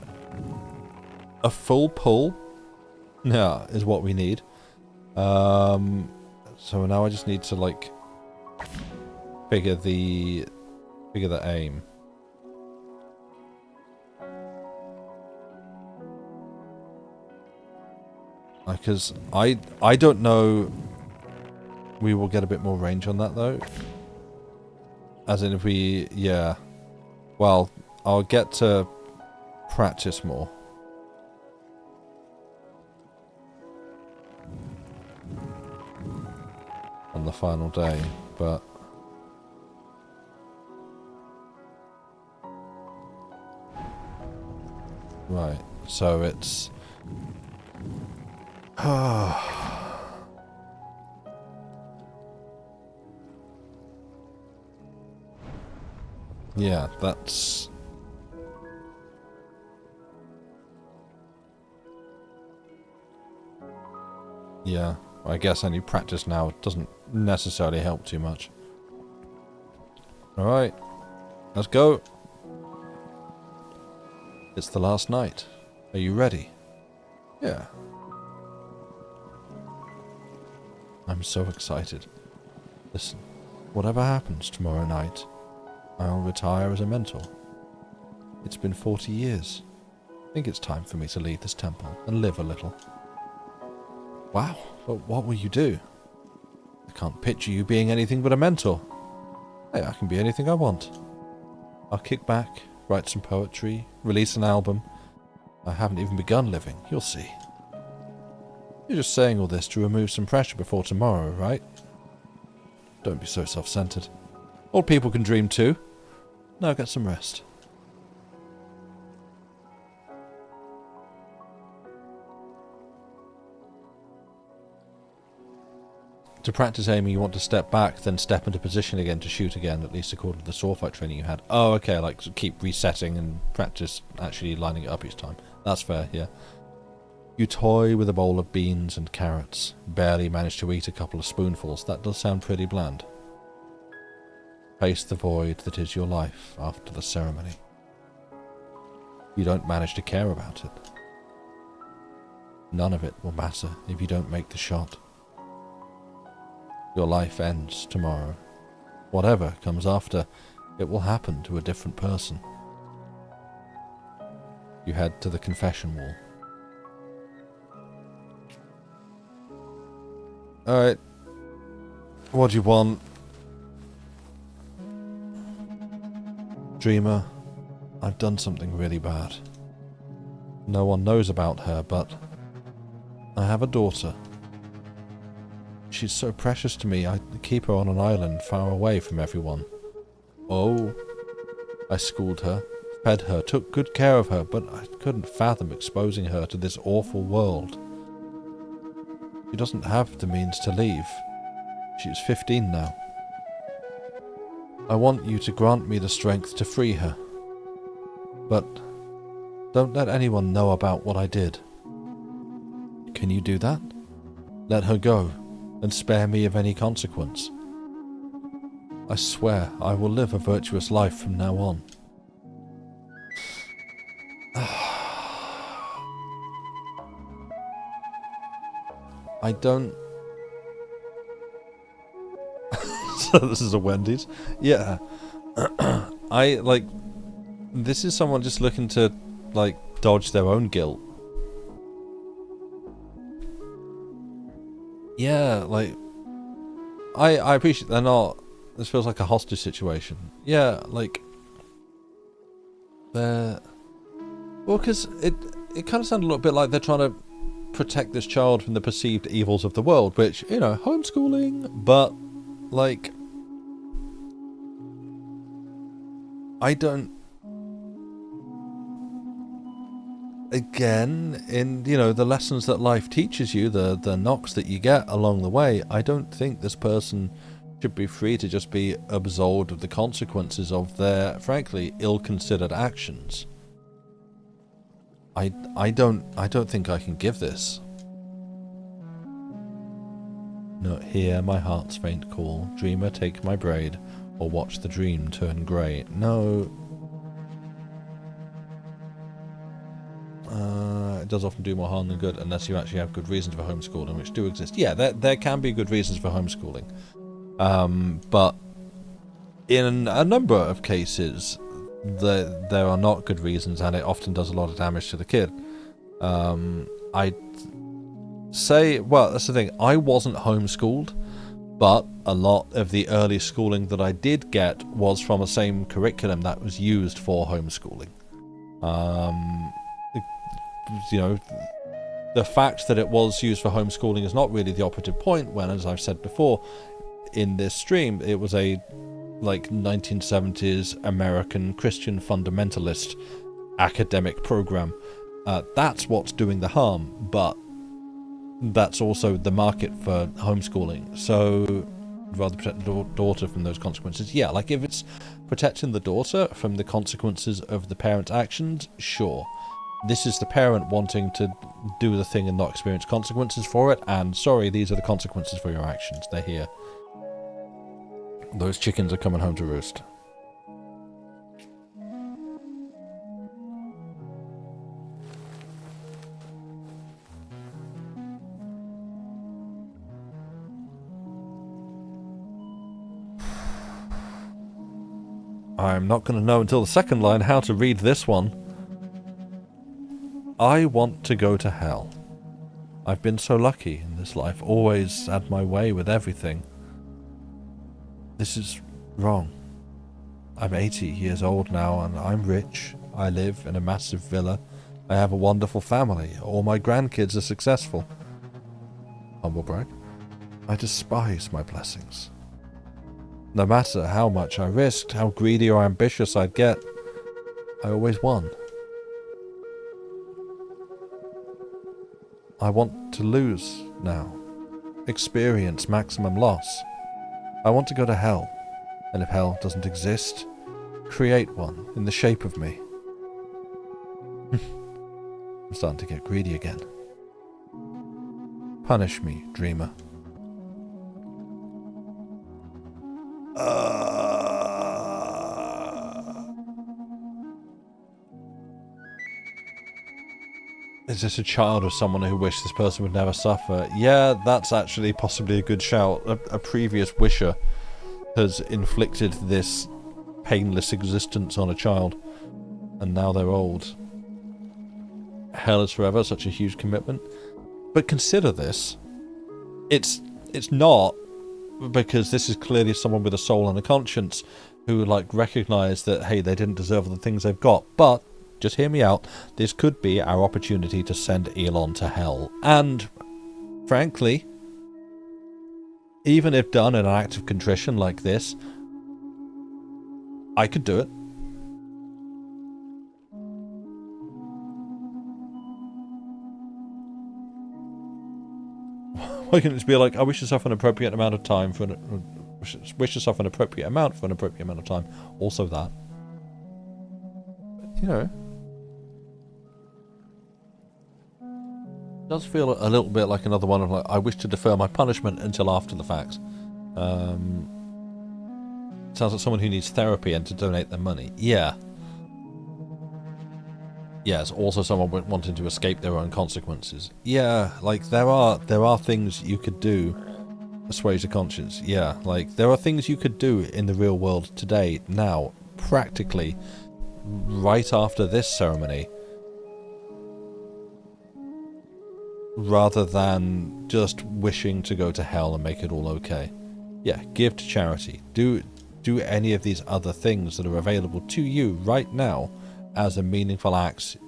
a full pull? Yeah, is what we need. So now I just need to, like... figure the aim. Because I don't know. We will get a bit more range on that though. As in if we, yeah. Well, I'll get to practice more. On the final day, but right, so it's yeah, that's yeah, I guess any practice now doesn't necessarily help too much. Alright, let's go. It's the last night. Are you ready? Yeah. I'm so excited. Listen, whatever happens tomorrow night, I'll retire as a mentor. It's been 40 years. I think it's time for me to leave this temple and live a little. Wow, but what will you do? I can't picture you being anything but a mentor. Hey, I can be anything I want. I'll kick back, write some poetry, release an album. I haven't even begun living, you'll see. You're just saying all this to remove some pressure before tomorrow, right? Don't be so self-centered. Old people can dream too. Now get some rest. To practice aiming, you want to step back, then step into position again to shoot again, at least according to the sword fight training you had. Oh, okay, like keep resetting and practice actually lining it up each time. That's fair, yeah. You toy with a bowl of beans and carrots. Barely manage to eat a couple of spoonfuls. That does sound pretty bland. Face the void that is your life after the ceremony. You don't manage to care about it. None of it will matter if you don't make the shot. Your life ends tomorrow. Whatever comes after, it will happen to a different person. You head to the confession wall. Alright. What do you want? Dreamer, I've done something really bad. No one knows about her, but I have a daughter. She's so precious to me, I keep her on an island far away from everyone. Oh, I schooled her, fed her, took good care of her, but I couldn't fathom exposing her to this awful world. She doesn't have the means to leave. She's 15 now. I want you to grant me the strength to free her. But don't let anyone know about what I did. Can you do that? Let her go, and spare me of any consequence. I swear I will live a virtuous life from now on. I don't... So this is a Wendy's? Yeah. This is someone just looking to, dodge their own guilt. Yeah, I appreciate they're not... This feels like a hostage situation. Yeah, they're... Well, because it kind of sounded a little bit like they're trying to protect this child from the perceived evils of the world, which, you know, homeschooling, but, I don't... Again, in, the lessons that life teaches you, the knocks that you get along the way, I don't think this person should be free to just be absolved of the consequences of their, frankly, ill-considered actions. I don't think I can give this. Not hear my heart's faint call, dreamer take my braid, or watch the dream turn grey. No. It does often do more harm than good unless you actually have good reasons for homeschooling, which do exist. Yeah, there can be good reasons for homeschooling. But in a number of cases, there are not good reasons, and it often does a lot of damage to the kid. I'd say, well, that's the thing, I wasn't homeschooled, but a lot of the early schooling that I did get was from the same curriculum that was used for homeschooling. The fact that it was used for homeschooling is not really the operative point when, as I've said before in this stream, it was a 1970s American Christian fundamentalist academic program. That's what's doing the harm, but that's also the market for homeschooling. So I'd rather protect the daughter from those consequences. Yeah, if it's protecting the daughter from the consequences of the parent's actions, sure. This is the parent wanting to do the thing and not experience consequences for it, and sorry, these are the consequences for your actions. They're here. Those chickens are coming home to roost. I'm not going to know until the second line how to read this one. I want to go to hell. I've been so lucky in this life, always had my way with everything. This is wrong. I'm 80 years old now and I'm rich. I live in a massive villa. I have a wonderful family. All my grandkids are successful. Humble brag. I despise my blessings. No matter how much I risked, how greedy or ambitious I'd get, I always won. I want to lose now. Experience maximum loss. I want to go to hell. And if hell doesn't exist, create one in the shape of me. I'm starting to get greedy again. Punish me, dreamer. Is this a child of someone who wished this person would never suffer? Yeah, that's actually possibly a good shout. A previous wisher has inflicted this painless existence on a child, and now they're old. Hell is forever, such a huge commitment. But consider this. It's not, because this is clearly someone with a soul and a conscience who, like, recognise that, hey, they didn't deserve the things they've got. But, just hear me out, this could be our opportunity to send Elon to hell. And, frankly, even if done in an act of contrition like this, I could do it. Why can't it just be like, I wish yourself an appropriate amount of time for wish yourself an appropriate amount for an appropriate amount of time. Also that. You know. It does feel a little bit like another one of like, I wish to defer my punishment until after the fact. Sounds like someone who needs therapy and to donate their money. Yeah. Yes, also someone wanting to escape their own consequences. Yeah, like there are things you could do to assuage the conscience. Yeah, like there are things you could do in the real world today, now, practically, right after this ceremony, rather than just wishing to go to hell and make it all okay. Yeah, give to charity. Do any of these other things that are available to you right now as a meaningful act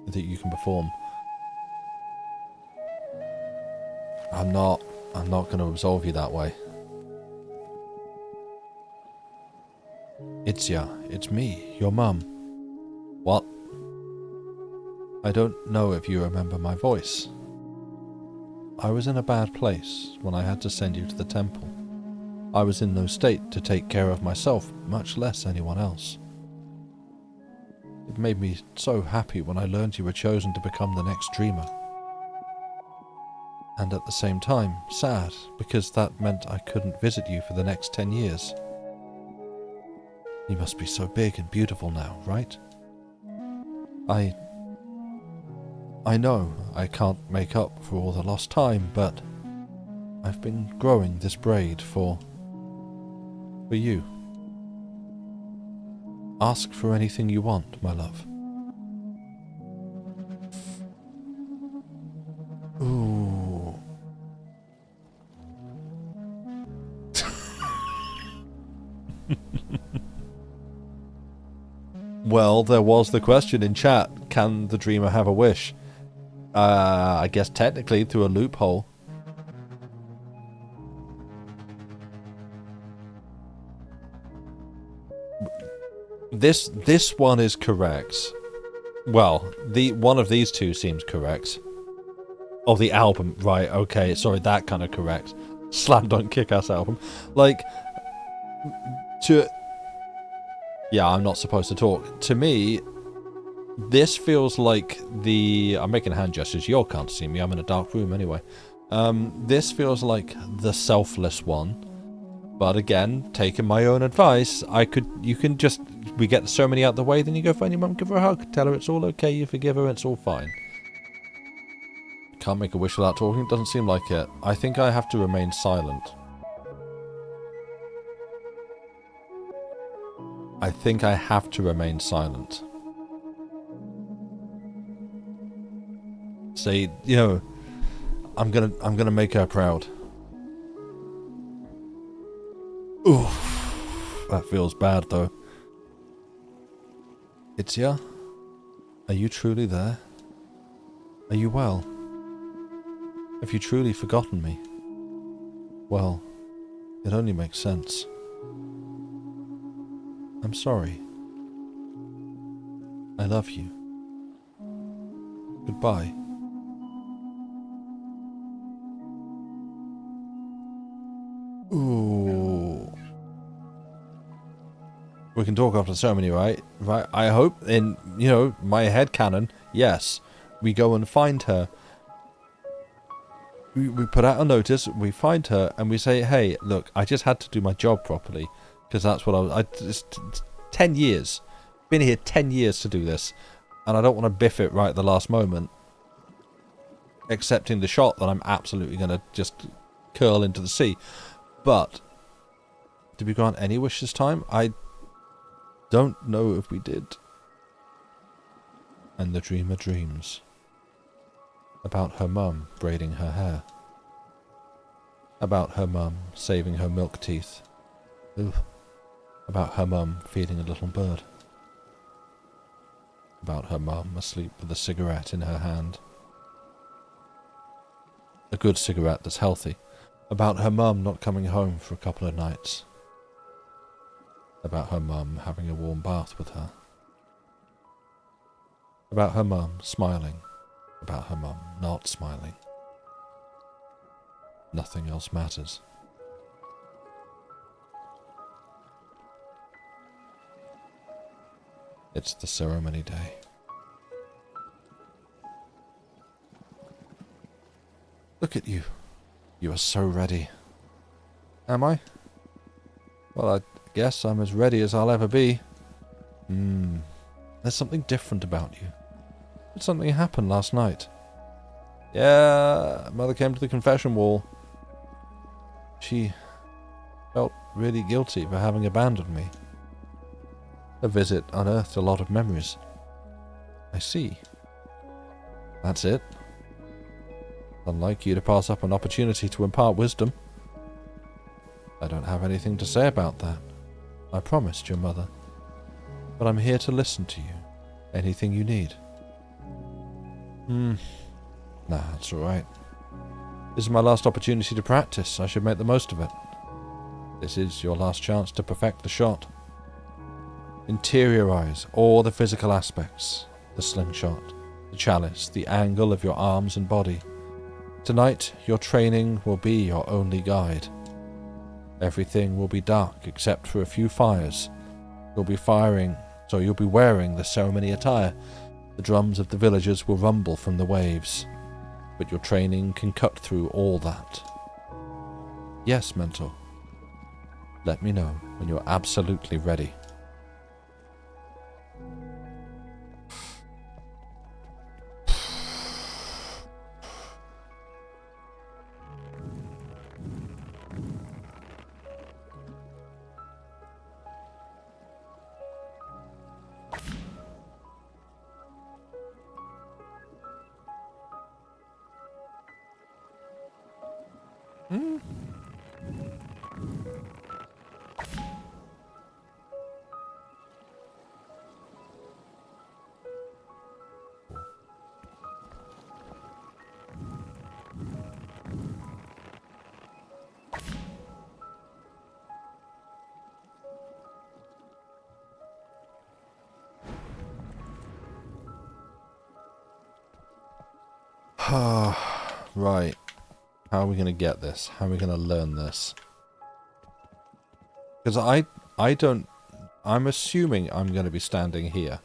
that you can perform. I'm not going to absolve you that way. It's me, your mum. What? I don't know if you remember my voice. I was in a bad place when I had to send you to the temple. I was in no state to take care of myself, much less anyone else. It made me so happy when I learned you were chosen to become the next dreamer. And at the same time, sad, because that meant I couldn't visit you for the next 10 years. You must be so big and beautiful now, right? I know I can't make up for all the lost time, but I've been growing this braid for you. Ask for anything you want, my love. Ooh. Well, there was the question in chat, can the dreamer have a wish? I guess technically through a loophole. This one is correct. Well, one of these two seems correct. Oh, the album, right? Okay, sorry, that kind of correct. Slam Dunk Kick-Ass album, like yeah, I'm not supposed to talk. To me, this feels like I'm making hand gestures. You all can't see me. I'm in a dark room anyway. This feels like the selfless one. But again, taking my own advice, we get the ceremony out the way, then you go find your mum, give her a hug, tell her it's all okay, you forgive her, it's all fine. Can't make a wish without talking, doesn't seem like it. I think I have to remain silent. I think I have to remain silent. Say, you know, I'm gonna make her proud. Oof, that feels bad though. Itzia, are you truly there? Are you well? Have you truly forgotten me? Well, it only makes sense. I'm sorry. I love you. Goodbye. Ooh. We can talk after the ceremony, right? Right. I hope in, you know, my headcanon, yes. We go and find her. We put out a notice, we find her, and we say, hey, look, I just had to do my job properly. Because that's what it's 10 years. Been here 10 years to do this. And I don't want to biff it right at the last moment. Accepting the shot that I'm absolutely going to just curl into the sea. But, did we grant any wish this time? I don't know if we did. And the dreamer dreams. About her mum braiding her hair. About her mum saving her milk teeth. Ooh. About her mum feeding a little bird. About her mum asleep with a cigarette in her hand. A good cigarette that's healthy. About her mum not coming home for a couple of nights. About her mum having a warm bath with her. About her mum smiling. About her mum not smiling. Nothing else matters. It's the ceremony day. Look at you. You are so ready. Am I? Well, I guess I'm as ready as I'll ever be. There's something different about you. Did something happen last night? Yeah, Mother came to the confession wall. She felt really guilty for having abandoned me. Her visit unearthed a lot of memories. I see. That's it. Unlike you to pass up an opportunity to impart wisdom. I don't have anything to say about that. I promised your mother. But I'm here to listen to you. Anything you need. Nah, that's alright. This is my last opportunity to practice. I should make the most of it. This is your last chance to perfect the shot. Interiorize all the physical aspects. The slingshot, the chalice, the angle of your arms and body. Tonight, your training will be your only guide. Everything will be dark except for a few fires. You'll be wearing the ceremony attire. The drums of the villagers will rumble from the waves. But your training can cut through all that. Yes, Mentor. Let me know when you're absolutely ready. Right. How are we going to get this? How are we going to learn this? Because I'm assuming I'm going to be standing here.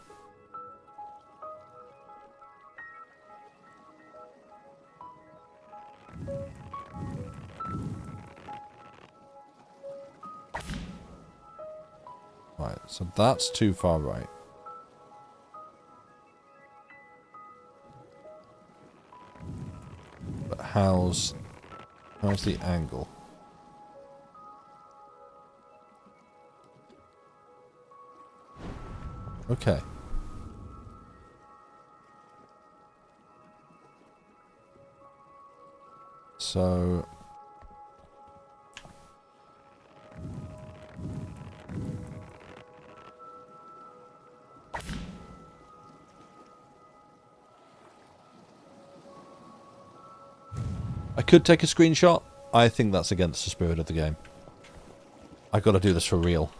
Right, so that's too far right. But how's the angle? Okay. So... I could take a screenshot. I think that's against the spirit of the game. I gotta do this for real.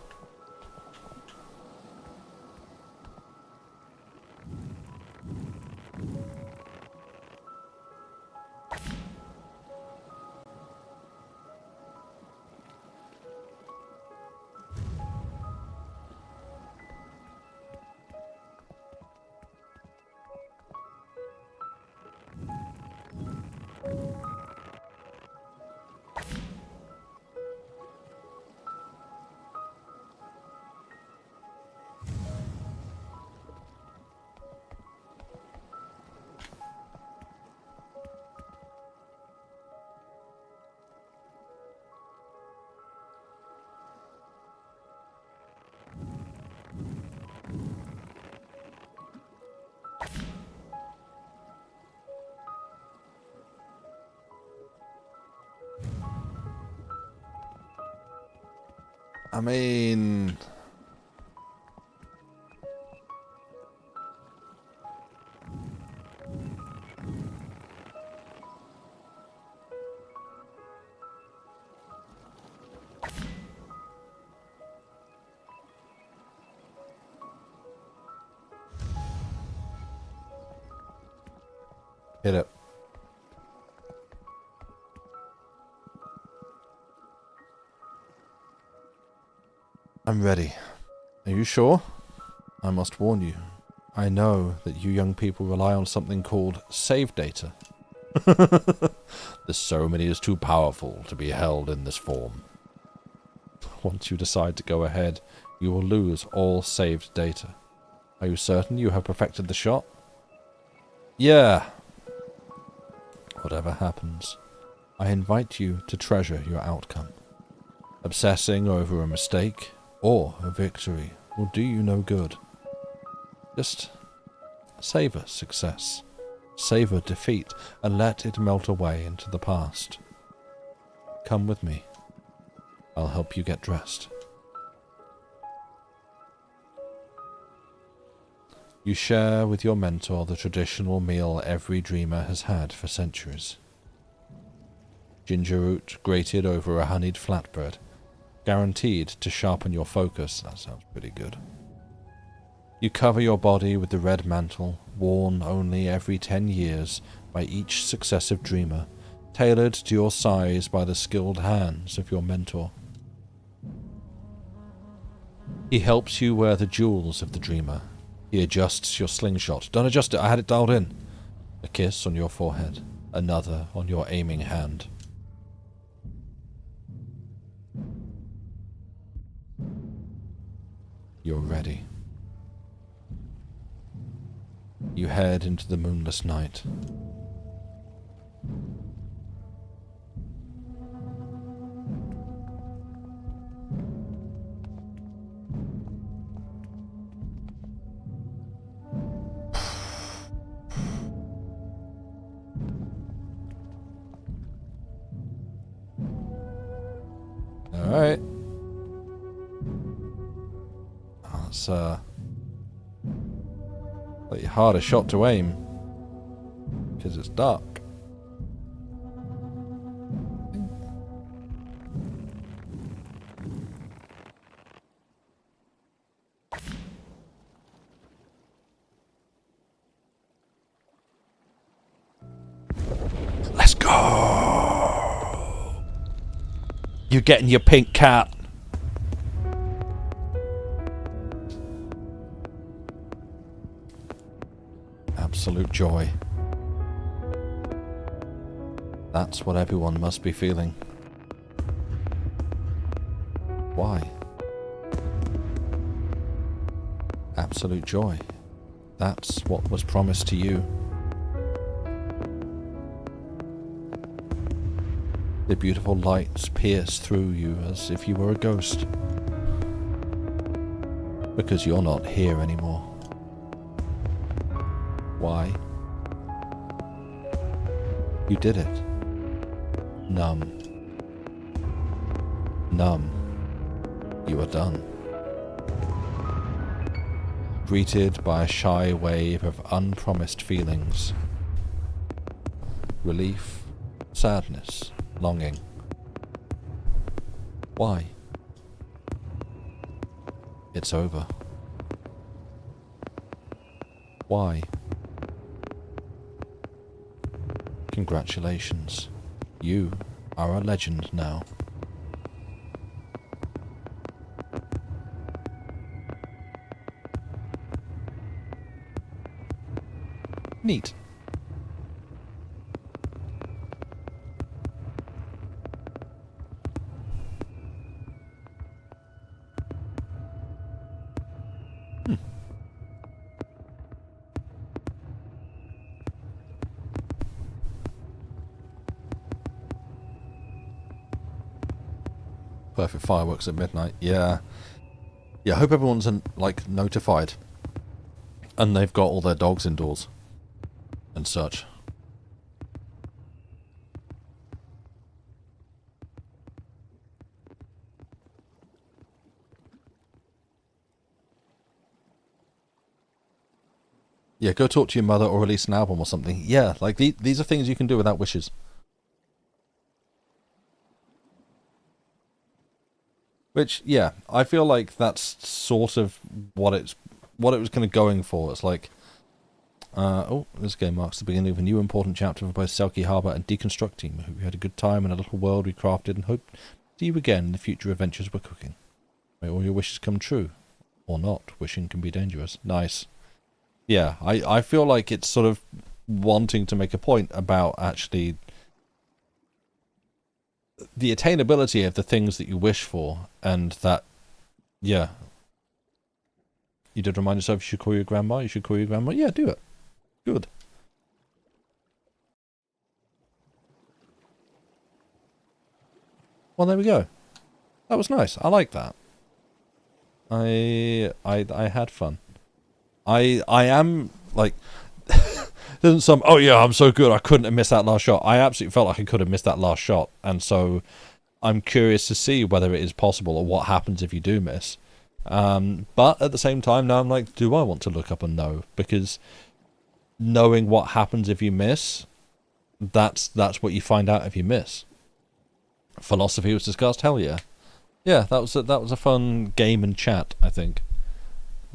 I mean... Hit it. I'm ready. Are you sure? I must warn you. I know that you young people rely on something called save data. This ceremony is too powerful to be held in this form. Once you decide to go ahead, you will lose all saved data. Are you certain you have perfected the shot? Yeah. Whatever happens, I invite you to treasure your outcome. Obsessing over a mistake or a victory will do you no good. Just savor success, savor defeat, and let it melt away into the past. Come with me. I'll help you get dressed. You share with your mentor the traditional meal every dreamer has had for centuries. Ginger root grated over a honeyed flatbread, guaranteed to sharpen your focus. That sounds pretty good. You cover your body with the red mantle, worn only every 10 years by each successive dreamer, tailored to your size by the skilled hands of your mentor. He helps you wear the jewels of the dreamer. He adjusts your slingshot. Don't adjust it, I had it dialed in. A kiss on your forehead, another on your aiming hand. You're ready. You head into the moonless night. Alright. That's like a harder shot to aim because it's dark. Let's go. You're getting your pink cat. Absolute joy. That's what everyone must be feeling. Why? Absolute joy. That's what was promised to you. The beautiful lights pierce through you as if you were a ghost. Because you're not here anymore. Why? You did it. Numb. Numb. You are done. Greeted by a shy wave of unpromised feelings. Relief, sadness, longing. Why? It's over. Why? Congratulations. You are a legend now. Neat. Perfect fireworks at midnight. Yeah. Yeah, I hope everyone's, like, notified. And they've got all their dogs indoors. And such. Yeah, go talk to your mother or release an album or something. Yeah, like, these are things you can do without wishes. Which, yeah, I feel like that's sort of what it was kind of going for. It's like, this game marks the beginning of a new important chapter for both Selkie Harbour and Deconstructing. We hope you had a good time in a little world we crafted and hope to see you again in the future adventures we're cooking. May all your wishes come true. Or not. Wishing can be dangerous. Nice. Yeah, I feel like it's sort of wanting to make a point about actually the attainability of the things that you wish for, and that, yeah. You did remind yourself you should call your grandma, Yeah, do it. Good. Well, there we go. That was nice. I like that. I had fun. I am, like, there's some, oh yeah, I'm so good, I couldn't have missed that last shot. I absolutely felt like I could have missed that last shot, and so I'm curious to see whether it is possible or what happens if you do miss. But at the same time, now I'm like, do I want to look up and know? Because knowing what happens if you miss, that's what you find out if you miss. Philosophy was discussed, hell yeah. Yeah, that was a fun game and chat, I think.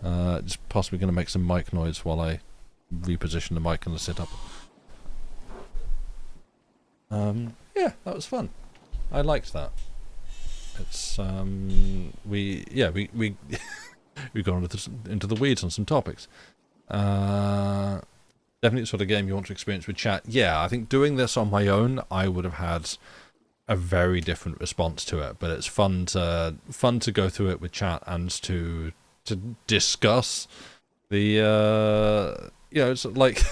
Just possibly going to make some mic noise while I reposition the mic and sit up. Yeah, that was fun. I liked that. It's we got into the weeds on some topics. Definitely the sort of game you want to experience with chat. Yeah, I think doing this on my own, I would have had a very different response to it. But it's fun to go through it with chat and to discuss the it's like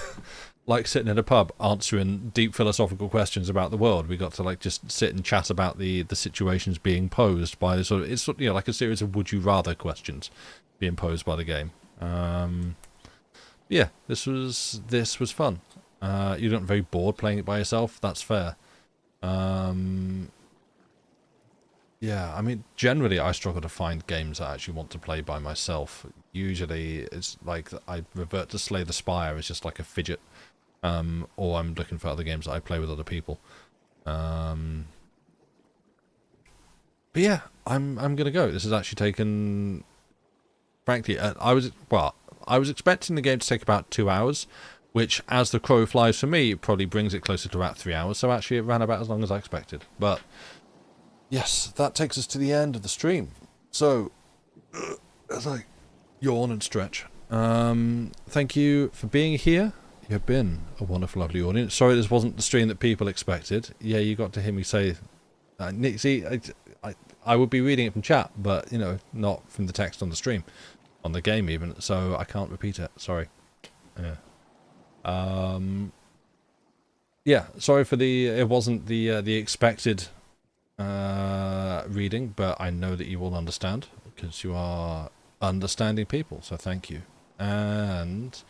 like sitting in a pub answering deep philosophical questions about the world. We got to like just sit and chat about the situations being posed by the sort of, it's like a series of would you rather questions being posed by the game. Yeah, this was fun. You got very bored playing it by yourself. That's fair. Yeah, I mean, generally I struggle to find games I actually want to play by myself. Usually it's like I revert to Slay the Spire as just like a fidget, or I'm looking for other games that I play with other people. But yeah, I'm gonna go. This has actually taken, frankly, I was expecting the game to take about 2 hours, which, as the crow flies for me, probably brings it closer to about 3 hours. So actually, it ran about as long as I expected. But yes, that takes us to the end of the stream. So, as I yawn and stretch, thank you for being here. You have been a wonderful, lovely audience. Sorry this wasn't the stream that people expected. Yeah, you got to hear me say... see, I would be reading it from chat, but, not from the text on the stream. On the game, even. So, I can't repeat it. Sorry. Yeah. Yeah, sorry for it wasn't the expected... reading, but I know that you will understand because you are understanding people, so thank you. And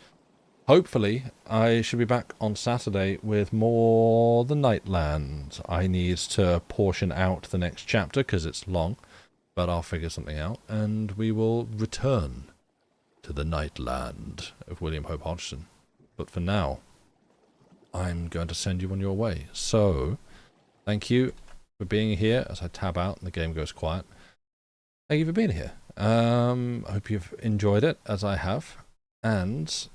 hopefully I should be back on Saturday with more The Nightland. I need to portion out the next chapter because it's long, but I'll figure something out, and we will return to the Nightland of William Hope Hodgson. But for now, I'm going to send you on your way. So, thank you for being here as I tab out and the game goes quiet. Thank you for being here. I hope you've enjoyed it as I have, and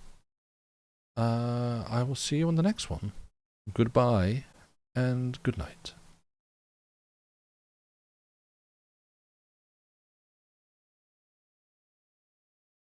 I will see you on the next one. Goodbye and good night.